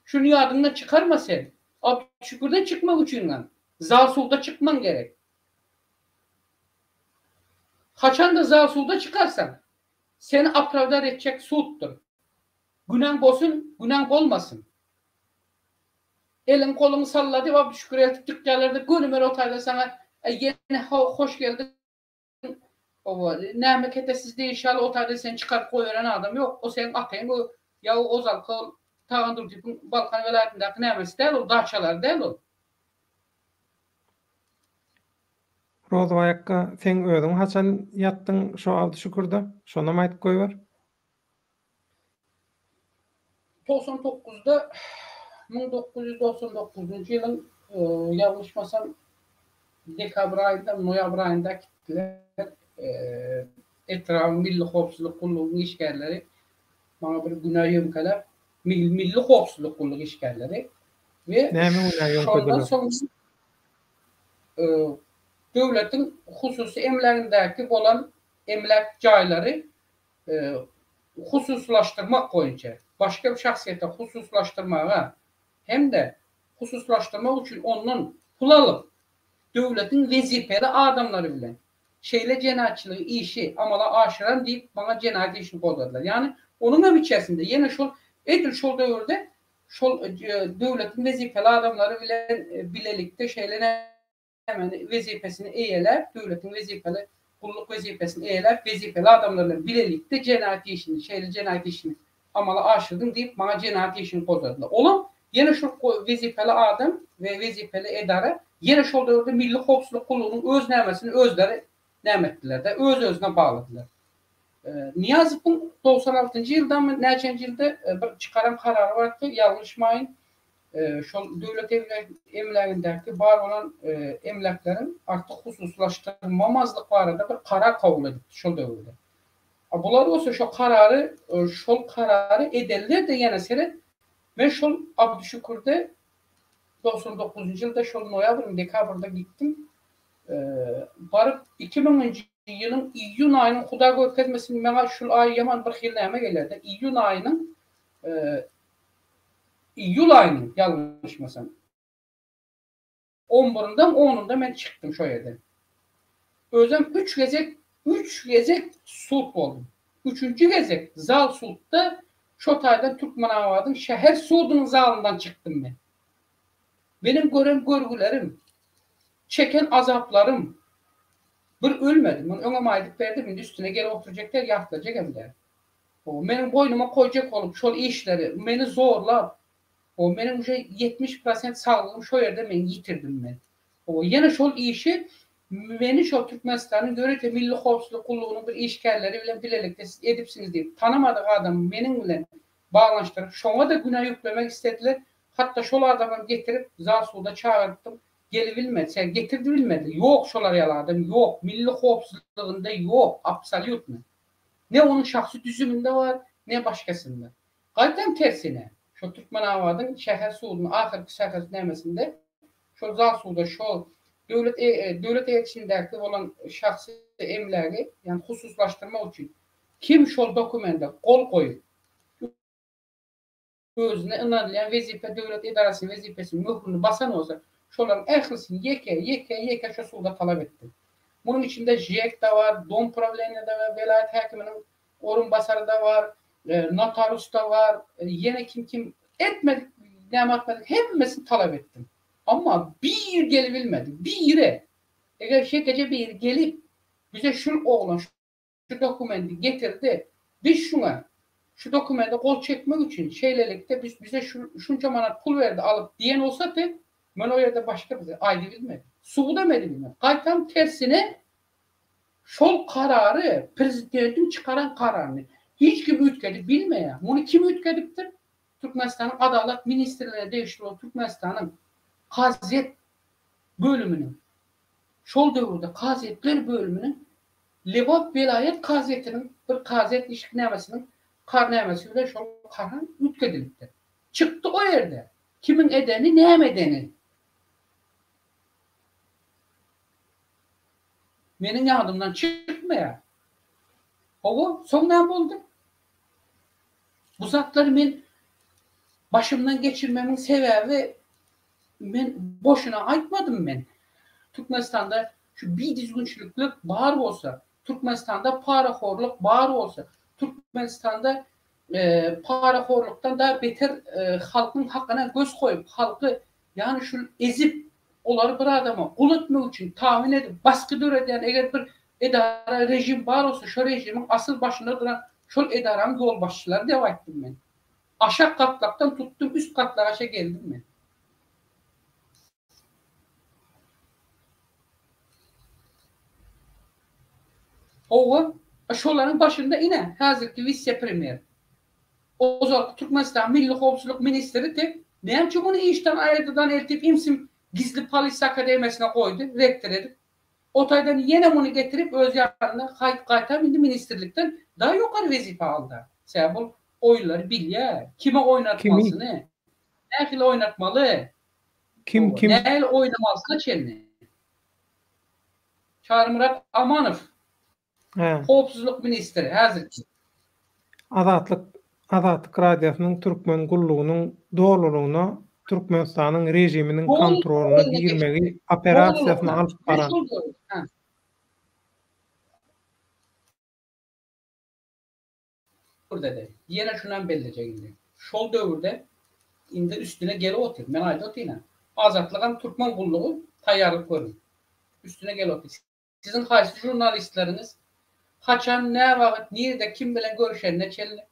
Şunu yadından çıkarma sen. Abdüşşükür'den çıkmak için. Zalsul'da çıkman gerek. Kaçan da Zalsul'da çıkarsan seni apravdar edecek suuttur. Günan olsun, günan olmasın. Elin kolunu salladı, Abdüşşükür'e eltip dükkanlarda gönümer otayda sana yine hoş geldin. Näme siz de inşallah otayda sen çıkarıp koyuran adam yok. O senin atayın o ya o zalkı Tağandır tipin Balkan velayetindeki nämesi değil o daçalar değil o. Rozbaýka sen özüň haçan ýatdyň şo Abdüşşükürde? Şonam aýdyp goýber. 99'da 1999 yılın yanlışmasam dekabr ayında, noyabr ayında gittiler. Etrafı Milli Hopsuluk Kulluğu'nun işgärleri bana bir günayım kadar Milli Hopsuluk Kulluğu işgärleri ve şondan sonra devletin hususi emlerindeki olan emlak jaýlary hususlaştırmak boýunça başka bir şahsiyete hususlaştırmağa hem de hususlaştırmak için ondan pul alıp devletin vezifeli adamları bilen şeyle cenayetçiliği işi amala aşıran deyip bana cenayet işini koydular. Yani onun içerisinde yine şol dövrde devletin vezifeli adamları bilen bilelikte şeyle hemen vezifesini eğeler, devletin vezifeli kulluk vazifesini eğer vazifeli adamlarla birlikte cinayet işini amala aşırdın deyip bana cinayet işini kozadılar. Olam yine şu vazifeli adam ve vazifeli idare yine şu orada Milli Hopsuluk Kurulu'nun öz nemesini özleri nemettiler de özüne bağladılar. Niyazov'un 96. yıldan mı neçenci yılda bir çıkaran kararı vardı. Yanlışmayın. Şu devlet emlakındaki var olan emlakların artık hususlaştırılmamazlık barada bir karar kabul edildi şu dövrde. Bunlar olsa şu kararı ederler de yana seret ve şu Abdüşükür'de 99. yılda şu noyabrın dekabrda gittim. Barıp 2010. yılın iyun ayının Xuda görkezmesinin bana şu ay yaman bir xilname gelirdi. İyun ayının iyul ayının yanlışmasam 11'inden 10'unda ben çıktım şu yerden. Özüm 3 gezek sulh oldum. 3. gezek zal sulh'ta Şotay'dan Türkmenavad'ın şehir Suud'un zalından çıktım ben. Benim gören görgülerim, çeken azaplarım bir ölmedim. Ben öne maydık verdim. Üstüne geri oturacaklar, yatılacak emler. O benim boynuma koyacak olup şol işleri beni zorlar. O benim 70% sağlığım şu yerde ben yitirdim ben. O yine şol işi beni şu Türkmenistan'ın görete Milli Hopsuluk Kurulu'nun bir işgalleri ile birlikte edipsiniz deyip tanımadık adam benimle bağlanıştırıp şuna da günah yüklemek istediler. Hatta şol adamı getirip Zasu'da çağırttım. Gelibilmedi. Getirdibilmedi. Yok şolar yaladım. Yok. Milli Hopsuluğunda yok. Absolut mu? Ne onun şahsi düzümünde var ne başkasında. Gayeten tersine. Şu Türkmenavad'ın şehir Suud'un ahirki şehir nemesinde şu Zasu'da şu devlet eyaletindeki olan şahsi emlaki yani hususlaştırmak için kim şu dokumenta kol koyup özüne inanlayan vazife devlet idaresi vazifesinin mührünü basan olsa şoların ehlisini yeke şu suda talep etti. Bunun içinde JEK da var, don problemi de var, velayet hakiminin orun basarı da var, notarus da var, yine kim etmedik, ne yapmadık, hepsini talep ettim. Ama bir gelebilmedi, bir yere. Eğer gece bir gelip bize şu oğlan şu dokumenti getirdi, biz şuna şu dokumenti kol çekmek için şeylerlikte bize şunca manat pul verdi alıp diyen olsa da ben o yerde başka bir aydı bilmedi. Suuda bilmedi. Kaytam tersine şol kararı prezidentin çıkaran kararını hiç kim ütkedi bilmeye. Bunu kim ütkediptir? Türkmenistan'ın Adalet Ministrliğine değiştirilen Türkmenistan'ın Kaziyet bölümünün şol dövründe Kaziyetler bölümünün Levant Velayet Kaziyeti'nin bir Kaziyet işiknemesinin karnamesiyle şol karar ütkediliptir. Çıktı o yerde. Kimin edeni ne edeni? Benim yardımdan çıkmaya. O sondan buldum. Bu zatları ben başımdan geçirmemin sebebi ben boşuna aytmadım ben. Türkmenistan'da şu bir düzgünçülüklük bağır olsa, Türkmenistan'da paraxorluk bağır olsa, Türkmenistan'da paraxorluktan daha beter halkın hakkına göz koyup halkı yani şu ezip onları bir adama kul etmek için tahmin edip baskı eden eğer bir idare rejim var olsa şu rejimin asıl başında duran şu idarenin yol başçıları devam ettim ben. Aşağı katlaktan tuttum üst katlara aşağı geldim ben. O şoların başında yine hazırki vice premier. O zaman Türkmenistan Milli Hopsuluk Ministeri de ne için bunu işten ayırdıdan eltip imsim gizli polis akademiyasına koydu, rektör edip. Otaydan yine bunu getirip öz yanına kaytan ministerlikten daha yukarı vazife aldı. Sen bu oyunları bil ya. Kime oynatmasını, ne oynatmalı, Kim? ne oynamalısına çelini. Çağrı Murat Amanov. Hopsuzluk Ministeri hazırki. Azatlyk Radiosynyň Türkmen gullugynyň dolulugyna Türkmenistanyň rejiminiň kontroluny girmegi operasiýasyny alyp baran. Burada da yine şundan belirleyeceğim. Şol dövrde indi üstüne geri otur. Men ayda otyna. Azatlygyň Türkmen gullugy taýýarlyk görün. Üstüne geri otur. Sizin haysi jurnalistleriniz haçan ne vakit, nerede, kim bilen görüşenine çelli.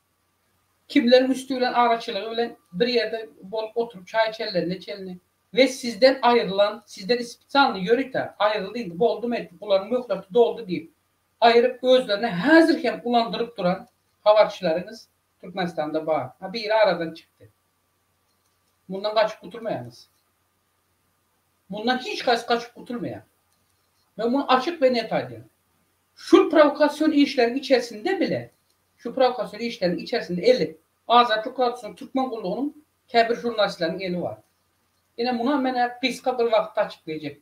Kimlerin üstüyle araçılığı bilen bir yerde bolup oturup çay içerlerine çelli. Ve sizden ayrılan, sizden ispitsanlı yörükler ayrıldıydı, boldu mu etti, bunların möhlatı doldu deyip ayırıp gözlerine hazırken ulandırıp duran havarçılarınız Türkmenistan'da var. Biri aradan çıktı. Bundan kaçıp kurtulmayanız. Bundan hiç kaçıp kurtulmayan. Ben bunu açık ve net ediyorum. Şu provokasyon işlerin içerisinde eli Azatlık Radyosu'nun Türkmen Kulluğu'nun kebir jurnalistlerinin eli var. Yine buna ben kısa bir vakit açıklayacak.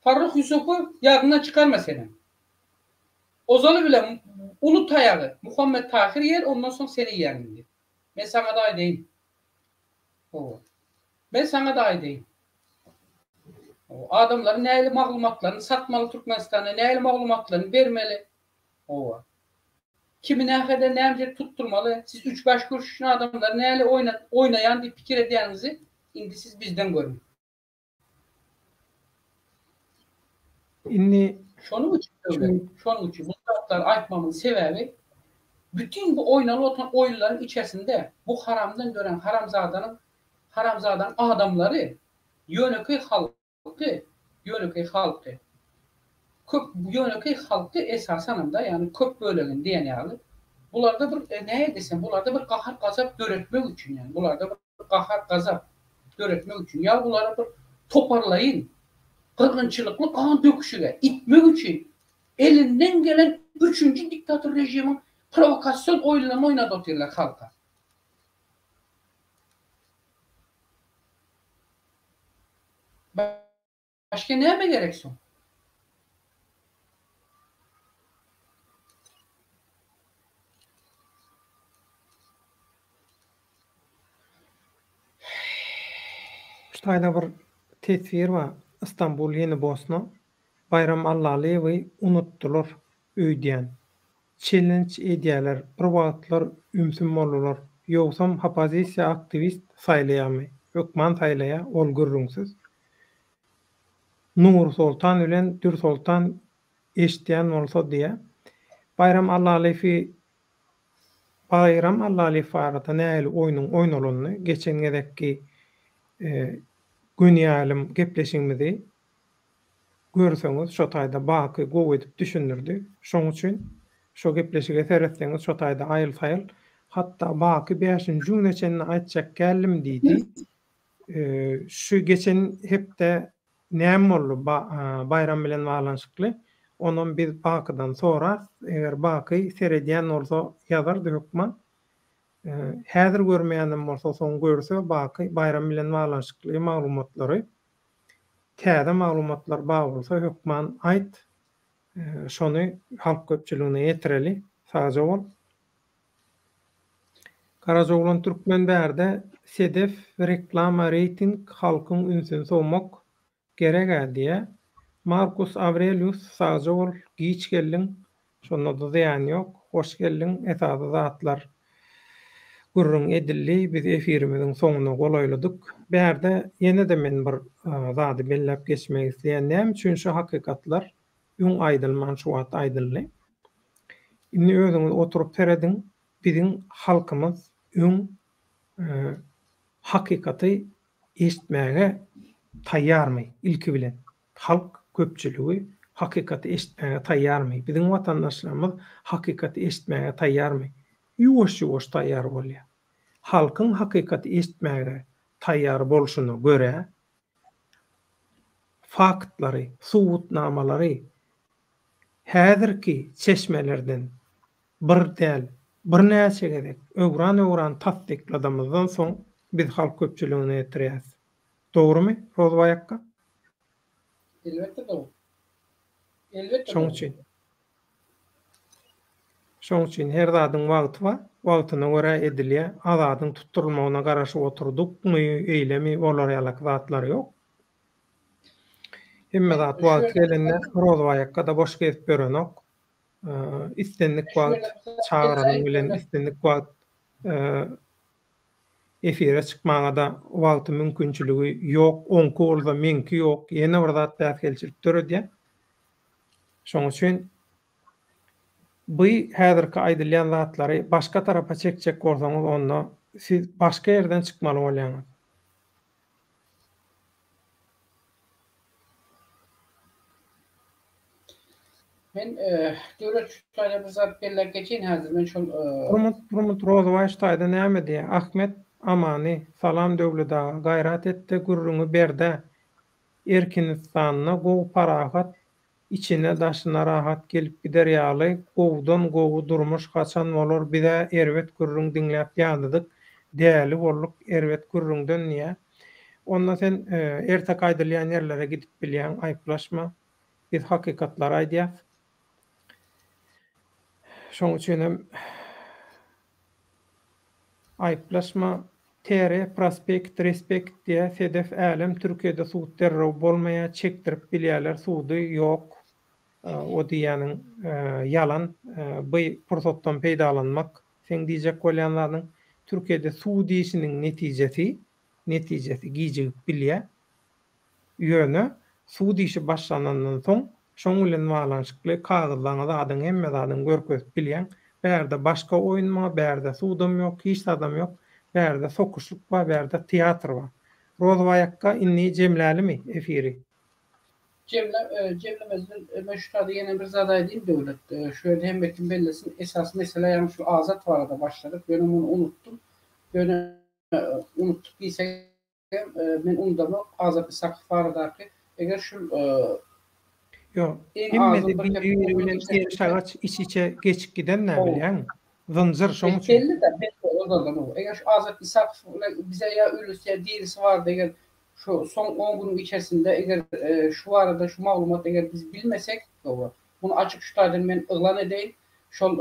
Faruk Yusuf'u yargına çıkarma senin. Ozalı bile Ulu Tayağı, Muhammed Tahir yer, ondan sonra seni yerindi. Ben sana da aydayım. Ben sana da aydayım. Adamların neyli maglumatlarını satmalı Türkmenistan'a, neyli maglumatlarını vermeli. Kimi ne kadar neyimce tutturmalı. Siz 3-5 kuruşun adamları neyli oynayan bir fikir edeceğinizi indi siz bizden görün. Şunun için bu tarafları aytmamın sebebi bütün bu oynalı olan oyunların içerisinde bu haramdan gören haramzadanın adamları Yönököy halkı Yönököy halkı esasen da yani köp bölümün diyenyalı. Bularda bir bularda bir kahar gazap göretmek için yani. Bularda bir kahar gazap göretmek için. Ya bunları bir toparlayın. Kırgınçılıklı kan döküşüge itmek için elinden gelen 3. diktatör rejimin provokasyon oyunlarını oynadı otuyorlar halka. Başka neye mi gereksin? Şurada bir tesvir var. İstanbul Yeni Bosna Bayram Allalıyevi unuttular öýdýän. Challenge edýärler, provatlar ümsün bolurlar. Ýogsam opozisiýa aktivist saýlaýarmy? Hökman saýlaýa, ol görüňsiz. Nur Sultan bilen Dür Sultan eşitýän bolsa diýe. Bayram Allalyew arada näli oýnyň oýnalyny geçen gedekki günýalim gepleşigimizi görseňiz şo taýda baky gowy edip düşündirdi. Şoň üçin şo gepleşige seretseňiz şo taýda aýyl-saýyl hatda baky 5-nji güneçeni aýtjak geldim diýdi. Şu geçen hepde näme boldy bayram bilen baglanyşykly. Onuň biz bakydan sonra eger baky seredýän bolsa ýazardy hökman. Häzir görmeýändim bolsa soň görse baky bayram bilen baglanyşykly maglumatlary täze maglumatlar bar bolsa hökman aýt şonu halk köpçüligine ýetireli saja bol. Karajoğlan Türkmen bärde sedef reklama reyting halkyň ünsün soğmak gerek diýe Marcus Aurelius saja bol giç geldiň şonda da ýan ýok hoş geldiň esasy zatlar gurrun edilli biz efirimiziň soňuna golaýladyk. Bärde ýene de men bir zady belläp geçmek isleýändim çünkü şu hakykatlar öň aýdylman şu wagt aýdyldy. Indi özüňiz oturup serediň biziň halkymyz öň hakykaty eşitmäge taýýarmy ilki bilen. Halk köpçüligi hakykaty eşitmäge taýýarmy. Biziň watandaşlarymyz hakykaty eşitmäge taýýarmy. Ýuwaş-ýuwaş taýýar bolýar. Halkyň hakykaty eşitmäge taýýar bolşuny göre faktlary, subutnamalary häzirki çeşmelerden bir näçe gerek öwran tasdikladymyzdan soň biz halk köpçüligine ýetirýäs. Dogrymy? Rozbaýakka? Elbette doğru. Şoň üçin her zadyň wagty bar. Wagtyna görä edilýär. Azadyň tutturulmagyna garaşyp oturdukmy, eýlemi bolar ýalak zatlar ýok. Hemme zat wagt gelende rozbaýakka da boş gezip berenok. İstenlik wagt çağıranyň bilen istenlik wagt efire çykmaga da wagty mümkinçiligi ýok. Onky bolsa menki ýok. Ýene bir zat bäs gelçip döredýär. Şoň üçin bu häzirki aýdylýan zatlary başga tarafa çekjek bolsaňyz onda siz başga ýerden çykmaly bolýaňyz. Men döwlet şuýla bir zat belläp geçen häzir men şol Urmut Rozovaý şaýda näme diýär? Ahmet Amany salam döwletaga gaýrat etdi, gurruňy berde. Erkinistanyna gowy parahat içine daşyna rahat gelip gider ýaly. Gowdan gowy durmuş gaçan bolar bize erwet gurrun diňläp ýadydyk. Däli bolluk erwet gurrundan niýe? Onda sen ertek aýdylýan ýerlere gidip bilýän, aýplaşma. Biz hakykatlar aýdýas. Şoň üçin hem aýplaşma tere, prospekt, respekt diye hedef alem Türkiye'de suud terör bolmaya çektirip bilýärler suudy ýok. O diýäniň yalan bu pursatdan peýdalanmak. Sen diýjek bolýanlaryň Türkiye'de suud işiniň netijesi gijip bilýär. Ýöne suud işi başlanandan soň şoň bilen balanşykly kagylanyňyz adyň hemme zadyň görkezip bilýän. Bärde başga oýunma, bärde suudum ýok, hiç adam ýok. Bärde sokuşluk var, bärde teatr var. Rozovaýakka inni jemlälimi efiri? Cemlemezden meşrutada yine bir zat aýdym döwlet. Şöyle hem bekim bellesin esas mesele ýa-ni şu azat barada başladyk. Ben onu unuttum. Böyle unuttuk diýsek men undamok azat Isakov baradaky eger şu Yok. Emmede bir bilen şagaç iç-içe geçip giden ne bilýän? Zınjyr şoň üçin. belli de eger şu Azat Isakov bize ya ölüse dirisi var deger şu son 10 gün içerisinde eger şu arada şu maglumat eger biz bilmesek bunu açık şu taýdan men ıglan edeyim. Şol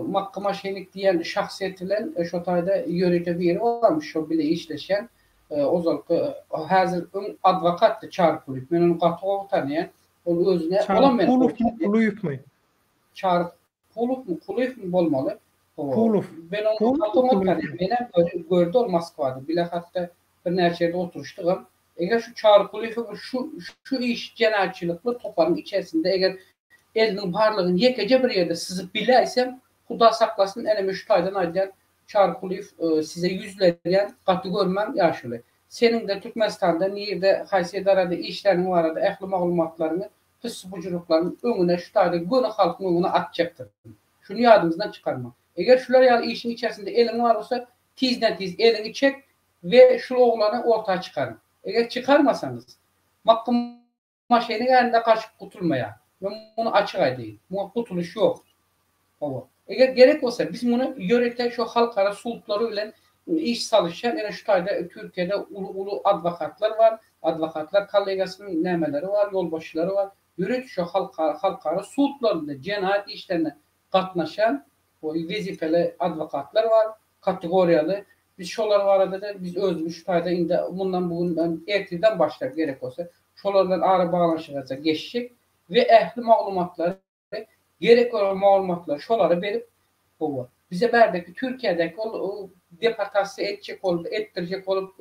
mahkama şenik diýen şahsiýet bilen şu taýda ýörüde biri varmış şo bile işleşen ozalky häzir adwokatdy Çarpulov. Men onu gatyp tanýan. Onu özüne olan men. Puluyup mu? Pulov mu bolmaly? Pulov. Ben onu gatyp tanýan. Gördü ol Moskwada. Bile hatta bir näçe ýerde oturuşdygam. Eger şu Çarpulov şu iş cenayetçilikli toparın içerisinde eger elinin barlygyny yekece bir ýerde syzyp biläsem, Huda saklasın eneme şu taýdan aýdýan Çarpulov size yüzlerden gaty görmem ýaşuly. Senin de Türkmenistanda niýede haýsy darada işleriň barada ähli maglumatlaryny pis bujuruklarynın öňüne şu taýda göni halkyň öňüne atjakdyr. Şunu ýadymyzdan çykarma. Eger şular ýa işin içerisinde eliň bar bolsa, tizden tiz eliňi çek we şu oglany ortağa çykarın. Eger çykarmasanız, mahkama şeýine ýerinde gaçyp gutulmaýar. Ben bunu açyk aýdýym. Bu gutuluş ýok. Eger gerek bolsa biz bunu ýörekde şu halkara suudlary bilen iş salışan ene şu taýda Türkiýede ulu adwokatlar var. Adwokatlar kollegiýasynyň nämeleri var, ýolbaşçylary var. Ýörek şu halkara suudlarynda jenaýat işlerine gatnaşan o wezipeli adwokatlar var, kategoriýaly. Biz şolar barada da biz özümüz şu taýda indi bundan bugün erteden başlar gerek bolsa şolardan ara baglanyşygaça geçişik ve ähli maglumatlary gerek olan maglumatlar şolary berip bize bärdeki Türkiýedeki o deportasiýa etjek bolup, etdirjek bolup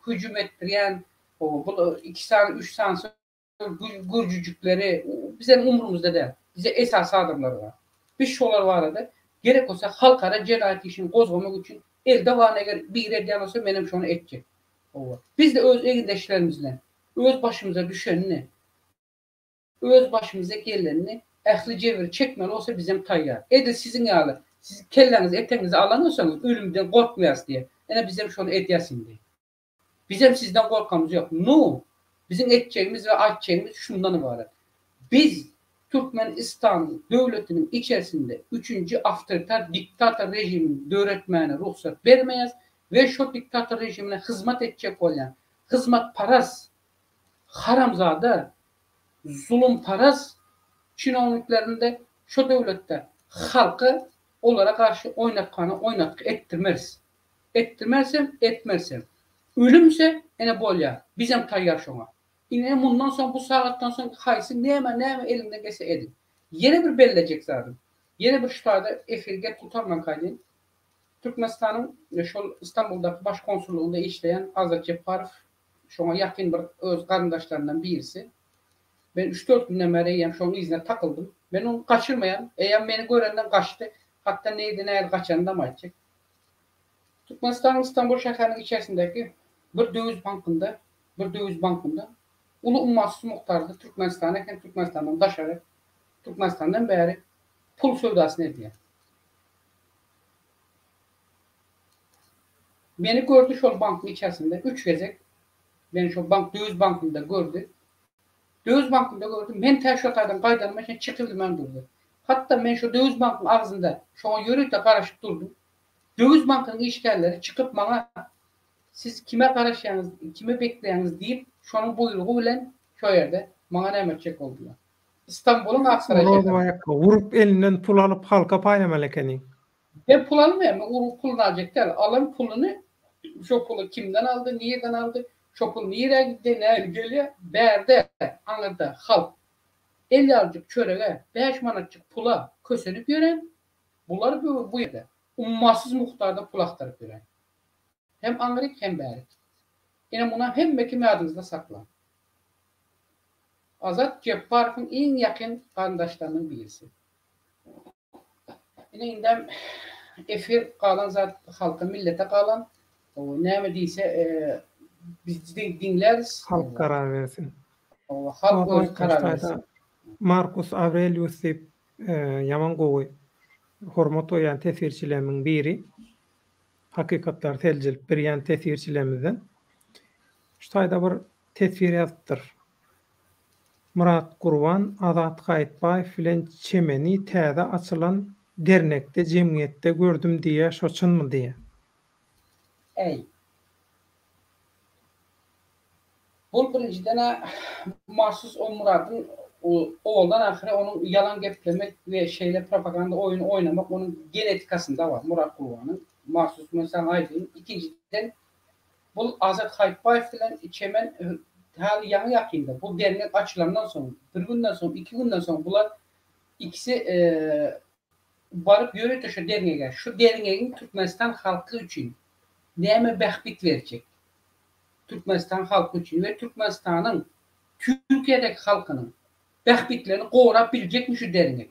hüjüm etdirýän bu 2 sany 3 sany gurjujukları bize umurumuzda däl. Bize esas adamlar var. Biz şolar barada gerek bolsa halkara jenaýat işini gozgamak üçin elde var eger bir edýän bolsa menem şonu etjek. Biz de öz egideşlerimizle öz başımıza düşenini öz başımıza gelenini ähli jebir çekmeli olsa bizim taýýar. Ede sizin ýaly siz kellenizi etenizi alanırsanız ölümden korkmayasınız diye. Yani bizim şunu edýäsin diye. Bizim sizden korkamız yok. No. Bizim edeceğimiz ve açacağımız şundan ibaret. Biz Türkmenistan devletinin içerisinde 3. avtoriter diktatör rejimin öğretmene ruhsat vermeyiz ve şu diktatör rejimine hizmet edecek olan hizmetparast, haramzade, zulümparast çinovniklerinde şu devlette halkı onlara karşı oynatkanı ettirmeriz. Etmezsem. Ölümse ene bolýar. Bizim taýýar şoňa. Ine bundan sonra bu saatdan sonra haýsy näme elinden gelse edin. Yine bir bellecek zaten. Yine bir şutada efirge tutarman kaydın. Türkmenistan'ın şu İstanbul'daki başkonsulluğunda işleyen Azat Cepparov şoňa ýakyn bir öz garydaşlarından birisi. Ben 3-4 günden beri yiyem şonun izine takıldım. Ben onu kaçırmayan, eğer beni görenden kaçtı. Hatta neydi ne kaçanı da mı açacak? Türkmenistan'ın İstanbul şehrinin içerisindeki bir döviz bankında ulu ummatsız muhtardı Türkmenistan'a hem Türkmenistan'dan daşarı Türkmenistan'dan beri pul sevdasını ediyor. Beni gördü şu bankın içerisinde 3 gezek beni şu döviz bankında gördü. Döviz bankında gördüm. Ben təşkilatlardan qaydanma için çıkıldım ben durdu. Hatta ben şu döviz bankının ağzında şu an yürüyüp de karışıp durdum. Döviz bankının işgalleri çıkıp bana siz kime karışıyorsunuz, kime bekliyorsunuz deyip şunun buyruğu ile şu yerde bana ne edecek oldular. İstanbul'un Aksaray şehri. Vurup elinden pul alıp halka paylamalı ekeni. Ben pul almayayım. O pulunu alacak değil. Alan pulunu şu pulu kimden aldı, niyeden aldı, şu pul nereye gitti, nereye geliyor. Berde, anladı halk. 50 alcık çöreğe, 5 manatçık pula kösünüp gören. Bunlar bu yerde. Ummatsız muhtarda pul aktarıp gören. Hem Angrik hem Berik. Yine buna hem mekim adınızda saklan. Azat Cebbarov'un en yakın kardeşlerinin birisi. Yine indem efir kalan zat halka millete kalan ne mi deyse biz dinleriz. Halk karar versin. Halk öz karar versin. Marcus Aurelius deyip yaman gowy hormat oyan tesirçilerimin biri. Hakikatlar teljilip bir yan tesirçilerimizden. Şu tayda bir tesir yazıptır. Murat Gurban, Azat Kayıtbayev bilen çemeni täze açılan dernekde, cemiyette gördüm diye şoçunmu diye. Ey. Bu birinciden mahsus o Murat'ın oğuldan ahire onun yalan geplemek ve şeyle propaganda oyunu oynamak onun genetikasında var. Murat Gurban'ın mahsus mesela aydın. İkinciden bu Azat Kayıtbayev bilen çemen hali yanı yakında. Bu dernek açılandan sonra, bir günden sonra, 2 günden sonra bunlar ikisi varıp yürüyüp şu derneğe. Şu derneğin Türkmenistan halkı için neyme behbit verecek? Türkmenistan halkı için ve Türkmenistan'ın Türkiye'deki halkının behbitlerini qoğurabilecek mi şu dernek?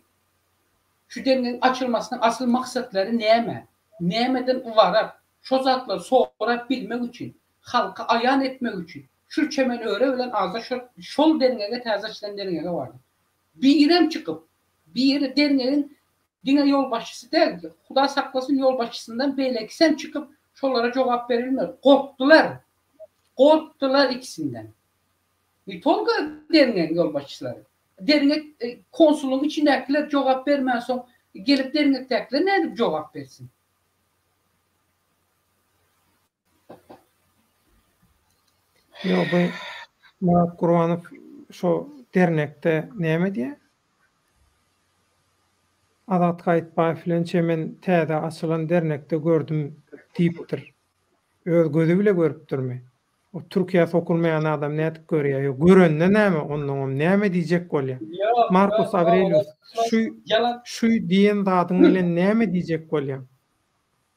Şu derneğin açılmasının asıl maksatları neyme? Neymeden varıp şu zatları soğurabilmek için, halka ayan etmek için şu çemen öyle ağza şol derneğe terzaçlan derneğe vardı. Bir irem çıkıp bir derneğin dine yol başçısı değil ki. Huda saklasın yol başçısından belki sen çıkıp şolara cevap verilmiyor. Korktular ikisinden. Tolga derneğin yol başçıları. Dernek konsulun içindekiler cevap vermeyen son gelip dernektekiler ne edip cevap versin? Yo bu Murat Gurbanov şu dernekte neme diye? Azat Kayıtbayev bilen çemen täze açılan dernekte gördüm deyipdir. Öz gözü bile görüpdürmi? O Türkiye sokulmayan adam nädip görýär? Yo görende näme ondan näme diýjek bolýar? Marcus Aurelius şu diýen zadyň bilen näme diýjek bolýar?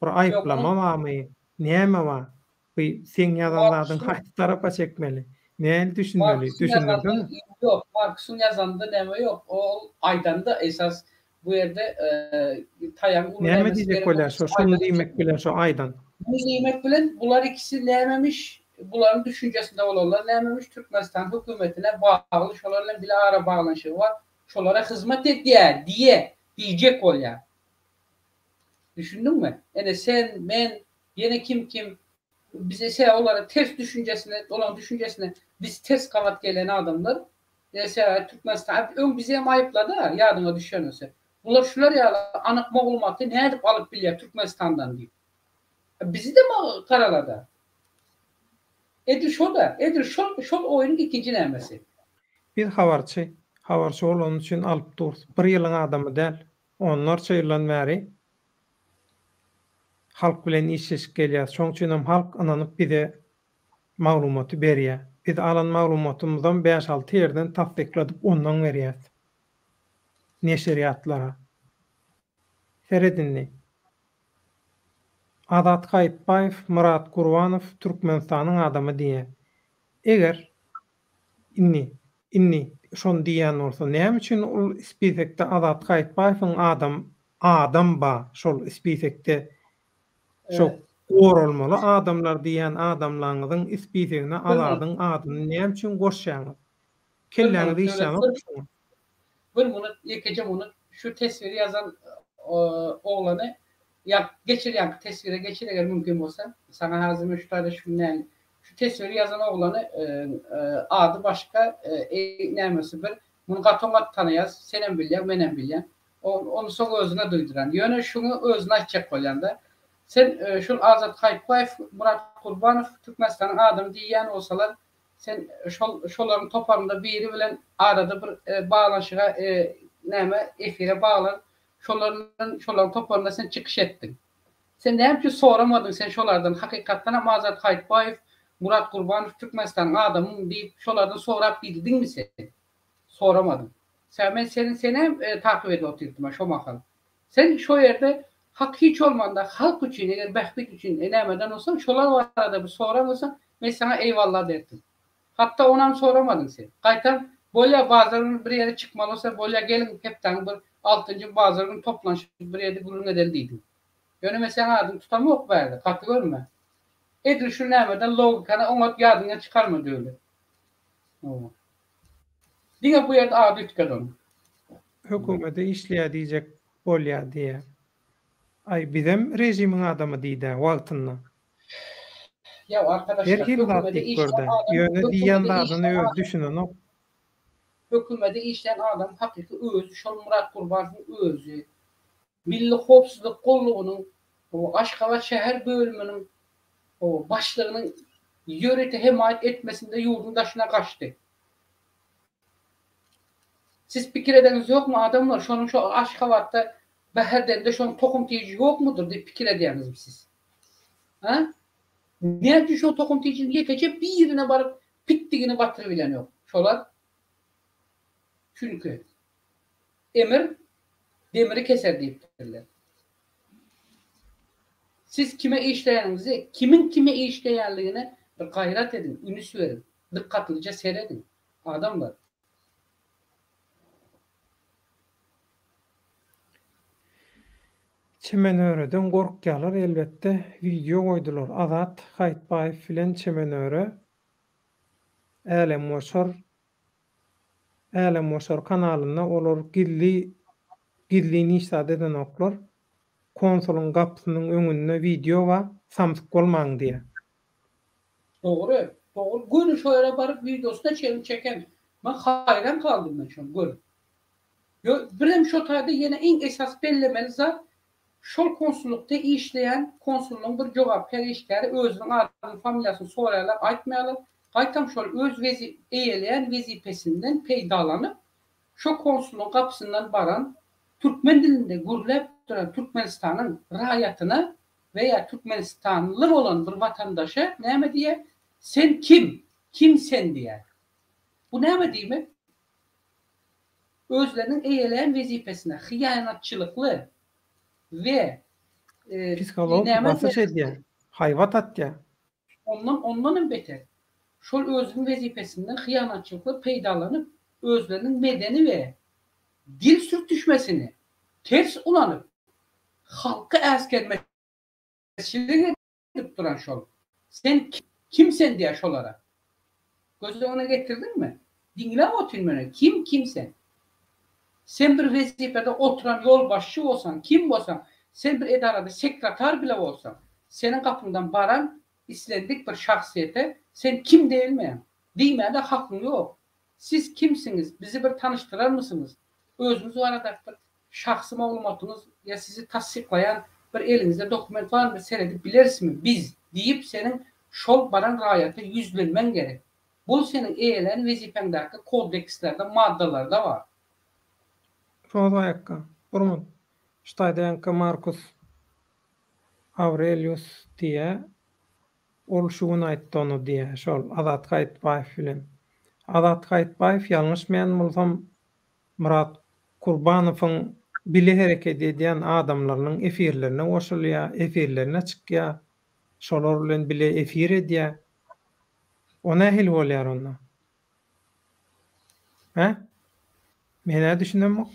Bir aýyplama barmy? Näme bar? Bu sen ýazan zadyň haýsy tarapa çekmeli? Näme düşünmeli? Düşündirdin? Yok, Marcus'un yazanında näme yok. O aydanda esas bu yerde tayan näme diýjek bolýar? Şunu diýmek bilen şu aydan. Bu diýmek bilen bular ikisi nämemiş? Buların düşüncesinde olanlar nämemiş? Türkmenistan hükümetine bağlı şolarla bile ara bağlanışı var. Şolara hizmet etdiýär diye diýjek bolýar. Düşündün mü? Yani sen, ben, yine kim bize şey olarak ters düşüncesine biz ters kavat gelen adamlar mesela Türkmenistan ön bize ayıpladı yardıma düşenöse. Bunlar şular ya anık Moğolmatı ne edip alıp bilýär Türkmenistan'dan diye. Bizi de mi karaladı? Edir şol oyunun ikinci nämesi. Bir habarçy bolan üçin alıp dur. Bir ýylyň adamy däl. Onlarça ýyldan bäri halk bilen işleşip gelýär. Şoň üçin hem halk ananyp bize maglumaty berýär. Biz alan maglumatymyzdan 5-6 ýerden tasdikladyp ondan berýär. Neşriýatlara. Feredinli. Azat Kayıtbayev, Murat Gurbanov Türkmenistanyň adamy diýe. Eger inni şonu diýen bolsa, näme üçin ol spisekde Azat Gaýtbaýewiň adam ba şol spisekde şol gorulmaly adamlar diýen adamlaryňyň ispitegine alardyň adyny näme üçin goşýaňyz? Kelläňizi işläňiz. Bunu yekece bunu şu tesviri yazan oğlanı geçirýän tesvire geçireger mümkin bolsa sana hazırmy şu taýda şu tesviri yazan oğlanı adı başka nämesi bir bunu gatongat tanıyaz senem bilýän menem bilýän onu soň özüne duýduran ýöne şunu özüne açjak bolýanda sen şu Azat Gaýtbaýew Murat Gurbanow Türkmenistanyň adamy diýýän bolsalar sen şolaryň toparynda biri bilen arada bir bağlanşyga näme efire bağlan şolaryň toparynda sen çykyş etdiň. Sen näme soramadyň sen şolardan hakykatdan Azat Gaýtbaýew Murat Gurbanow Türkmenistanyň adamy diýip şolardan sorap bildiňmi sen? Soramadın. Sen seni takip edip oturtma şu makal. Sen şu yerde hak hiç olmanda halk için eğer behbet için enemeden olsan şolar var arada bir soramasa ben sana eyvallah derdim. Hatta ondan soramadın sen. Kaytan bolya bazılarının bir yere çıkmalı olsa bolya gelin hepten bir 6. bazılarının toplanışı bir yerde bulun edildiydi. Yani mesela adın tutamı yok verdi. Katı görme. Edir şu nemeden logikana ona yardımına çıkarma diyor. Diye bu yerde adı tükadın. Hökümete işleýär diýjek bolýar diye. Ay bizim rejimiň adamy diýdi wagtynda. Ya arkadaşlar hökümete işleýän ýöne diýen adyny öz düşünen ok. Hökümete işleýän adam hakyky özü şol Murat Gurbanowyň özü. Milli Howpsuzlyk Gollugynyň o Aşgabat şäher bölüminiň o başlygynyň ýörete himayet etmesinde ýurdun daşyna kaçtı. Siz pikir edeniz yok mu adamlar? Şonun şu Aşgabatda Bäherdende şonun tokum tiýiji yok mudur diýip pikir edýäňizmi siz? Ha? Näçe şu tokum tiýijini ýekece birine baryp pitdigini batyryp bilen yok. Şolar çünkü emir demiri keser diýipdirler. Siz kime işleýäniňizi, kimin kime işleýänligine bir gaýrat edin, ünüs berin, dikkatlice seyredin. Adamlar. Çemenöre'den gorkýarlar elbette video goýdular. Azat Gaýtbaýew bilen Çemenöre Elem Moşor kanalyna olar gizli işlade eden oklar konsolun gapsynyň öňünde video we samsyk bolmaň diýe. Doğru. Doğru. Gün şu yere barıp videosuna çeken. Ben hayran kaldım ben şu an. Gün. Bilem şu taýda yine en esas bellemeli zat şol konsullukda işleyen konsulluğun bir cevap perişkari özünün adını, familiyasını sorayalar, aytmayalar. Aytam şol öz eýeleýän wezipesinden peýdalanıp şu konsulluğun kapısından baran Türkmen dilinde gürlep duran Türkmenistanyň raýatyna veya Türkmenistanlylar olan bir vatandaşa näme diýe? Sen kim? Kim sen diýer. Bu näme diýmek? Özlerinin eýeleýän wezipesine hyýanatçylykly ve psikolog basyş edýär. Haýwat atýar. Ondan beter. Şol özünün wezipesinden hyýanatçylykly peýdalanyp özlerinin medeni ve dil sürtüşmesini ters ulanıp halka äskermesini edip duran şol. Sen kimsen diýär şolara. Gözüne ona getirdin mi? Dinle oturmana. Kimsen? Sen bir wezipede oturan yol başçı olsan, kim bolsan, sen bir edarada sekreter bile olsan, senin kapından baran islendik bir şahsiyete sen kim değilmeyen? Diýmeye de hakkın yok. Siz kimsiniz? Bizi bir tanıştırar mısınız? Özünüz arada bir şahsı maglumatınız ya sizi tasdiklayan bir elinizde dokument var mı? Senedi bilersiniz biz deyip senin şol baran raýaty yüzlenmen gerek. Bu senin eýelen wezipendäki kodekslerde, maddelerde var. Rozaýakka. Burmun. Ştaýdaňky Marcus Aurelius diye ol şuny aýtdy onu diye şol Azat Gaýtbaýew bilen. Azat Gaýtbaýew ýalňyşmaýan bolsam Murat Gurbanowyň bile hereket edýän adamlarynyň efirlerine goşulýar, efirlerine çykýar. Şolar bilen bile efir edýär. O nähil bolýar onda? He? Mene düşündüm.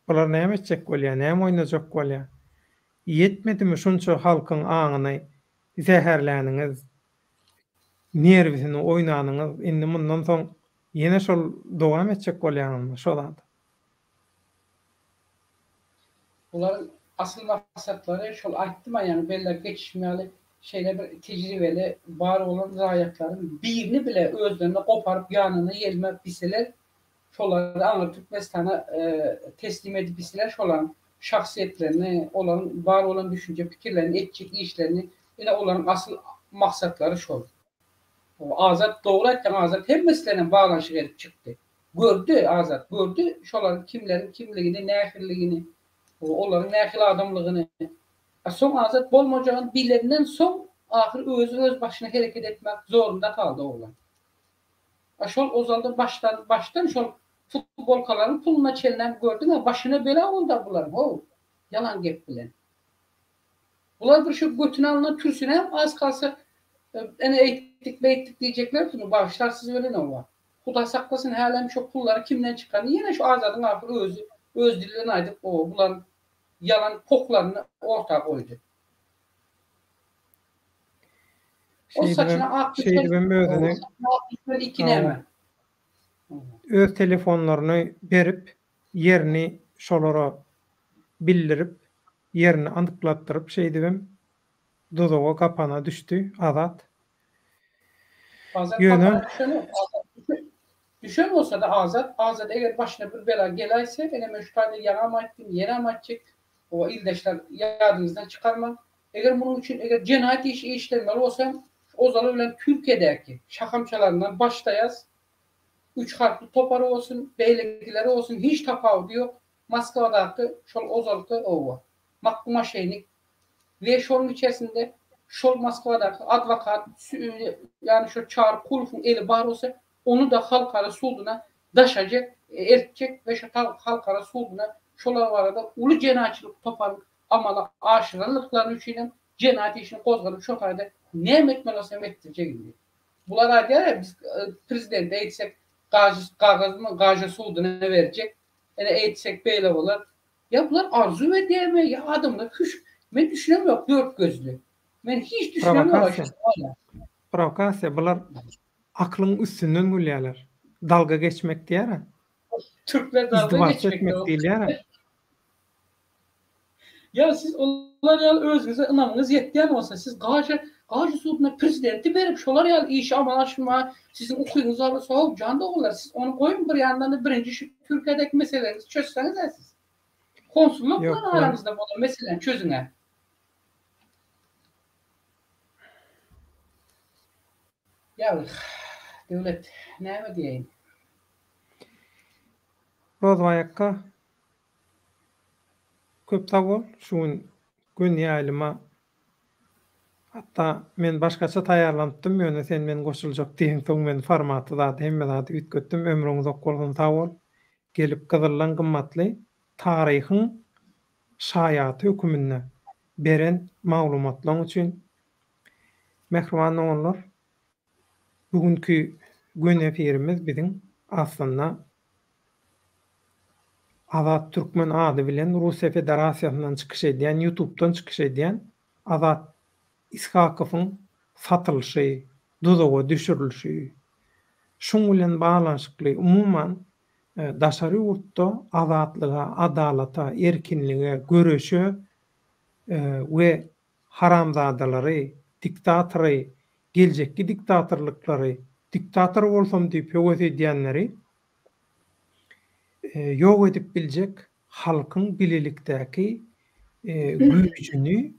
Bular näme etjek bolýar, näme oýnajak bolýar? Yetmedimi şunça halkyň aňyny zäherläniňiz, nerwisini oýnanyňyz, indi mundan soň ýene şol dowam etjek bolýarmy şolada? Bunların asıl maksatları şol aýtdym ýani beller geçişmeli şeyle bir tecrübeli var olan zayiatların birini bile özlerine koparıp yanına yelme bilseler şoları anlatıp mesela teslim edip bilseler şoların şahsiyetlerini, olan var olan düşünce fikirlerini, etçik işlerini yine onların asıl maksatları şol. O Azat doğru etken Azat hem meselenin bağlanışı gelip çıktı. Gördü Azat, gördü şoların kimlerin kimliğini, nähirliğini, onların nähil adamlığını. Son Azat bolmajağın bilenden son ahir öz başına hareket etmek zorunda kaldı oğlan. Şol ozalda baştan şol futbolkaların puluna çelilen gördün ya başına bela oldu buların. O yalan gep bilen. Bular bir şu götüne alınan türsüne hem az kalsa ene eğittik diyecekler bunu bağışlarsız öyle ne var. Huda saklasın halen çok pulları kimden çıkan yine şu Azad'ın ahir öz dilinden aydıp o buların yalan poklarını ortaya koydu. O saçına aklı iki neme. Öz telefonlaryny berip, yerini şolara bildirip, yerini anyklatdyryp şeýdibim, dozoga kapana düştü Azat. Azat düşen olsa da Azat eğer başına bir bela gelayse ene meşgul yaramaytdım, yeramaytcak o ildeşler yadınızdan çıkarma. Eğer bunun için eğer cinayet işi işlenmeli olsa o zaman bilen Türkiye'deki şakamçalarından başlayaz. 3 harfli toparı olsun, beylikleri olsun, hiç tafavut yok. Moskva'daki şol ozalıkta o var. Mahkuma şeyini ve şolun içerisinde şol Moskva'daki advokat yani şu çağrı kulufun eli bar olsa onu da halkara suuduna daşacak, ertecek ve şu halkara suuduna şolar var da ulu cenayetçilik toparlık amala aşırılıkların üçüyle cenayet işini kozgalıp şu halde ne emekmelosem ettirecek gibi. Bunlar diyor ya biz prezidente eğitsek gajı suuduna verecek. Yani eğitsek böyle olur. Ya bunlar arzu ve diyeme ya adamlar hüş. Ben düşünemiyorum dört gözlü. Ben hiç düşünemiyorum. Provokasiya bular aklın üstünden gülýärler. Dalga geçmek diýär. Türkler dalga geçmek diýär. Ya siz onlar ya özünüze inamınız yetken olsa siz gajı suuduna prezidenti berip şolar ya iş amalaşma sizin okuyunuz alırsa hop canda olur. Siz onu koyun bir yandan da birinci şu Türkiye'deki meselelerinizi çözseniz de siz. Konsullukla aranızda bu meselenin çözüne. Ya devlet ne mi diyeyim? Rozvayakka köp sag bol. Şuň gün ýalyma hatta men başgaça taýarlandypdym. Ýöne sen men goşuljak diýen soň men formaty da hemme zady ütgetdim. Ömrüňiz ok bolsun sag bol. Gelip gyzyllan gymmatly taryhyň şaýaty hökümine beren maglumatlaryň üçin mehriban oğullar. Bugünkü gün efirimiz biziň aslında Azat Türkmen ady bilen Russiýa Federasiýasyndan çykyş edýän, YouTube'dan çykyş edýän Azat Ishakowyň satylşy, dozoga düşürilşi. Şoň bilen baglanşykly umumyň daşary ýurtda azatlyga, adalata, erkinlige, göreşe we haramzadalary, diktatory, geljekki diktatorlyklary, diktator bolsam diýip ýok edýänleri ýok edip biljek halkyň bililikdäki güýjüni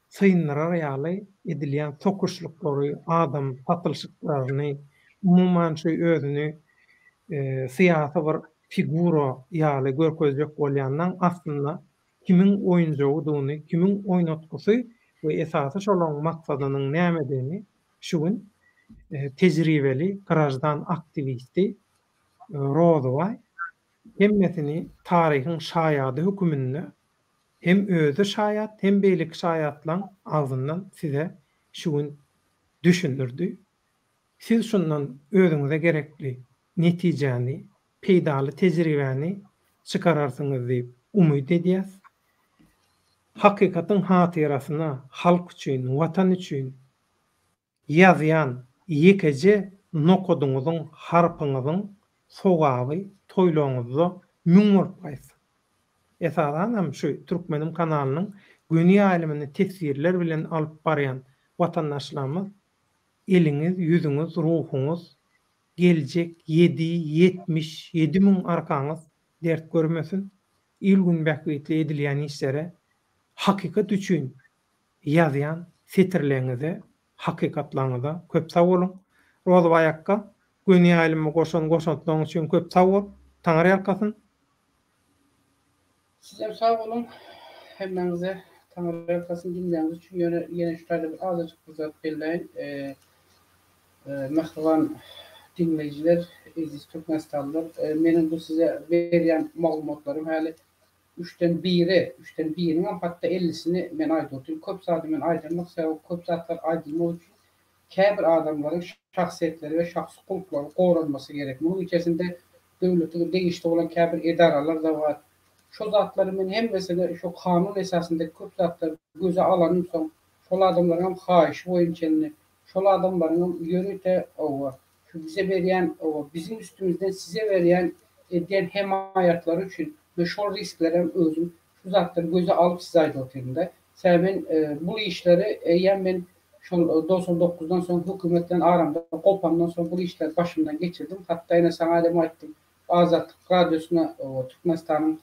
syndyrar ýaly edilýän tokuşlyklary, adam satylşyklaryny, umumyň şu özüni syýasy bir figura ýaly görkezjek bolýandan aslynda kimiň oýunjogydyny, kimiň oýnatgysy we esasy şolaryň maksadynyň nämedigini şu gün tejribeli garajdan aktivisti Rozovay hemmesini taryhyň şaýady hökümine hem özü şaýat hem beýlik şaýatlaryň agzyndan size şu gün düşündirdi. Siz şundan özüňize gerekli netijeni peýdaly tejribäni çykararsynız diýip umyt edýäs. Hakykatyň hatyrasyna halk üçin, watan üçin ýazýan ýekece nokoduňyzyň harpyňyzyň sogaby toýlaňyzda müň bolýar. Esasanam şu Türkmenim kanalynyň göni alimini tesirler bilen alyp barýan watandaşlarymyz eliňiz, ýüzüňiz, ruhuňyz geljek 7-77 müň arkaňyz dert görmesin. İlgün bäkbetli edilýän işlere hakykat üçin ýazýan setirleňize, hakykatlaňyza köp sag bolun. Roza Bayakka göni alimi goşantlaryň üçin köp sag bol. Taňary ýalkasyn. Sizem sağ olun. Hemmenize Taňary ýalkasyn dinleýäňiz üçin ýene şu taýda bir azajyk fırsat berleýin. Mehriban dinleyijiler, eziz Türkmenistanlylar, meniň bu size berýän maglumatlarym häli 3'ten 1'iniň hatta 50'sini men aýdyrtym. Köp zady men aýdyrmak sebäp köp zatlar aýdylmak üçin käbir adamlaryň şahsiýetleri we şahsy gurulplary goranmasy gerek. Munyň içerisinde döwletiň degişli bolan käbir edaralar da bar. Şo zatlary men hemmesine şo kanun esasında köp zatlar göze alanyň soň şol adamlaryň haýyşy boýunça şol adamlaryň ýörüte owa şu bize berýän owa bizim üstümizden size berýän edýän hemayatlary üçin ve şol risklerem özüm şu zatları göze alıp size aýdyrtymda. Sebäbi bu işleri eýen men şol 99'dan soň hökümetten aramda gopandan soň bu işler başımdan geçirdim. Hatta ýene saňa adam aýtdym. Azatlyk radiosuna Türkmenistanyň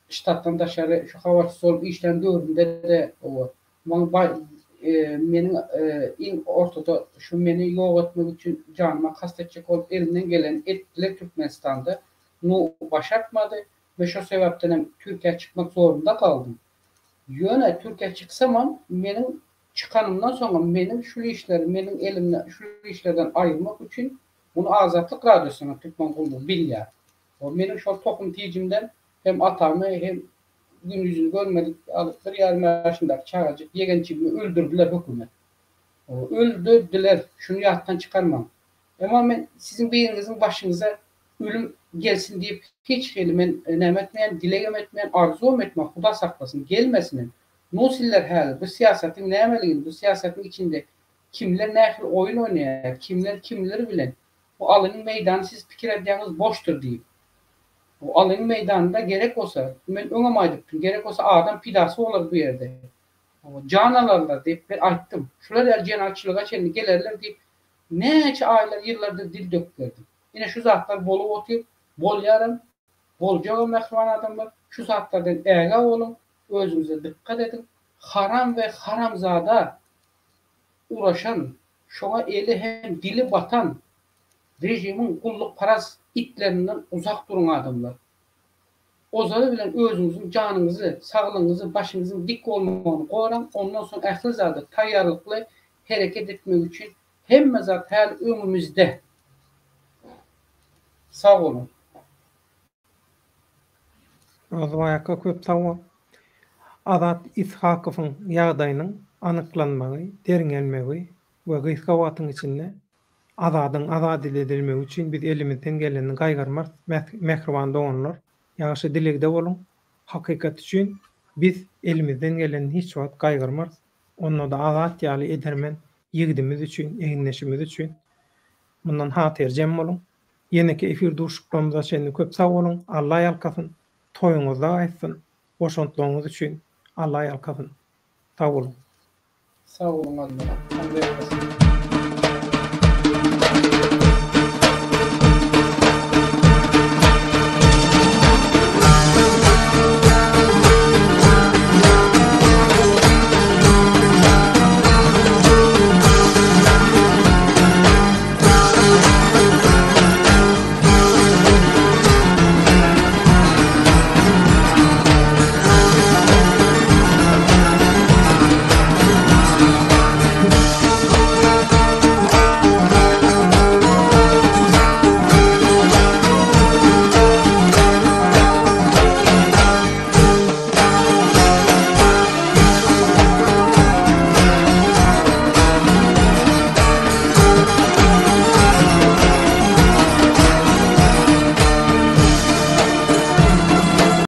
ştatdan daşary şu habarçy bolup işlem döwründe de meniň iň ortada şu meni ýok etmek üçin janyma kastetjek bolup elinden gelen etdiler Türkmenistanda. Nu başartmadı ve şu sebepten Türkiye çıkmak zorunda kaldım. Yöne Türkiye çıksamam meniň çıkanımdan sonra meniň şu işleri meniň elimden şu işlerden ayırmak için bunu Azatlyk Radiosuna Türkmen guldu bilýär. O meniň şol tokum tijimden hem atamy hem gün yüzünü görmedik alıp bir ýarym ýaşyndaky çagajyk ýegençimi öldürdüler hökümet. Öldürdüler. Şunu ýatdan çıkarmam. Ama men sizin beýiniňiziň başyňyza ölüm gelsin diýip hiç men nämetmeýän, dilegem etmeýän, arzum etmeýän, Huda saklasın gelmesin. Nosiller häli bu siýasatyň nämeligini, bu siýasatyň içinde kimler nähil oyun oynayar, kimler kimleri bilen bu alyň meýdany siz pikir edýäňiz boşdur diýip. O alyň meýdanynda gerek bolsa, men öňe aýdypdym, gerek bolsa adam pidasy bolar bu ýerde. O jan alarlar diýip ben aýtdym. Şular ýer jenatçylyga çenli gelerler diýip näçe aýlar, ýyllardır dil döklerdim. Yine şu zatlar bolup oturup, bolýarym, boljak mehriban adamlar, şu zatlardan äge bolun, özüňize dikkat edin. Haram ve haramzada uğraşan, şoňa eli hem dili batan rejimiň gulluk paras itlerinden uzak durun adamlar. Ozary bilen özüňiziň janyňyzy, saglygyňyzy, başyňyzyň dik bolmagyny goran, ondan soň ähli zady taýýarlykly hereket etmek üçin hemme zat her ömrümizde. Sağ olun. Roza Bayakka köp sag bol. Azat Ishakowyň ýagdaýynyň anyklanmagy, deriňelmegi we gysga wagtyň içinde azadyň azad edilmegi üçin biz elimizden geleni gaýgarmak mehriban doganlar ýaşy dilegde bolun. Hakykat üçin biz elimizden geleni hiç wagt gaýgarmak, onu da azat ýaly edermen ýigdimiz üçin, eňneşimiz üçin. Bundan hatirjem bolun. Yeneki efir duruşuklarımıza şenli köp sağ olun. Allah ýalkasyn. Toyuňyzda aýtsyn. Boşantlaryňyz üçin Allah ýalkasyn. Sağ olun. Sağ olun.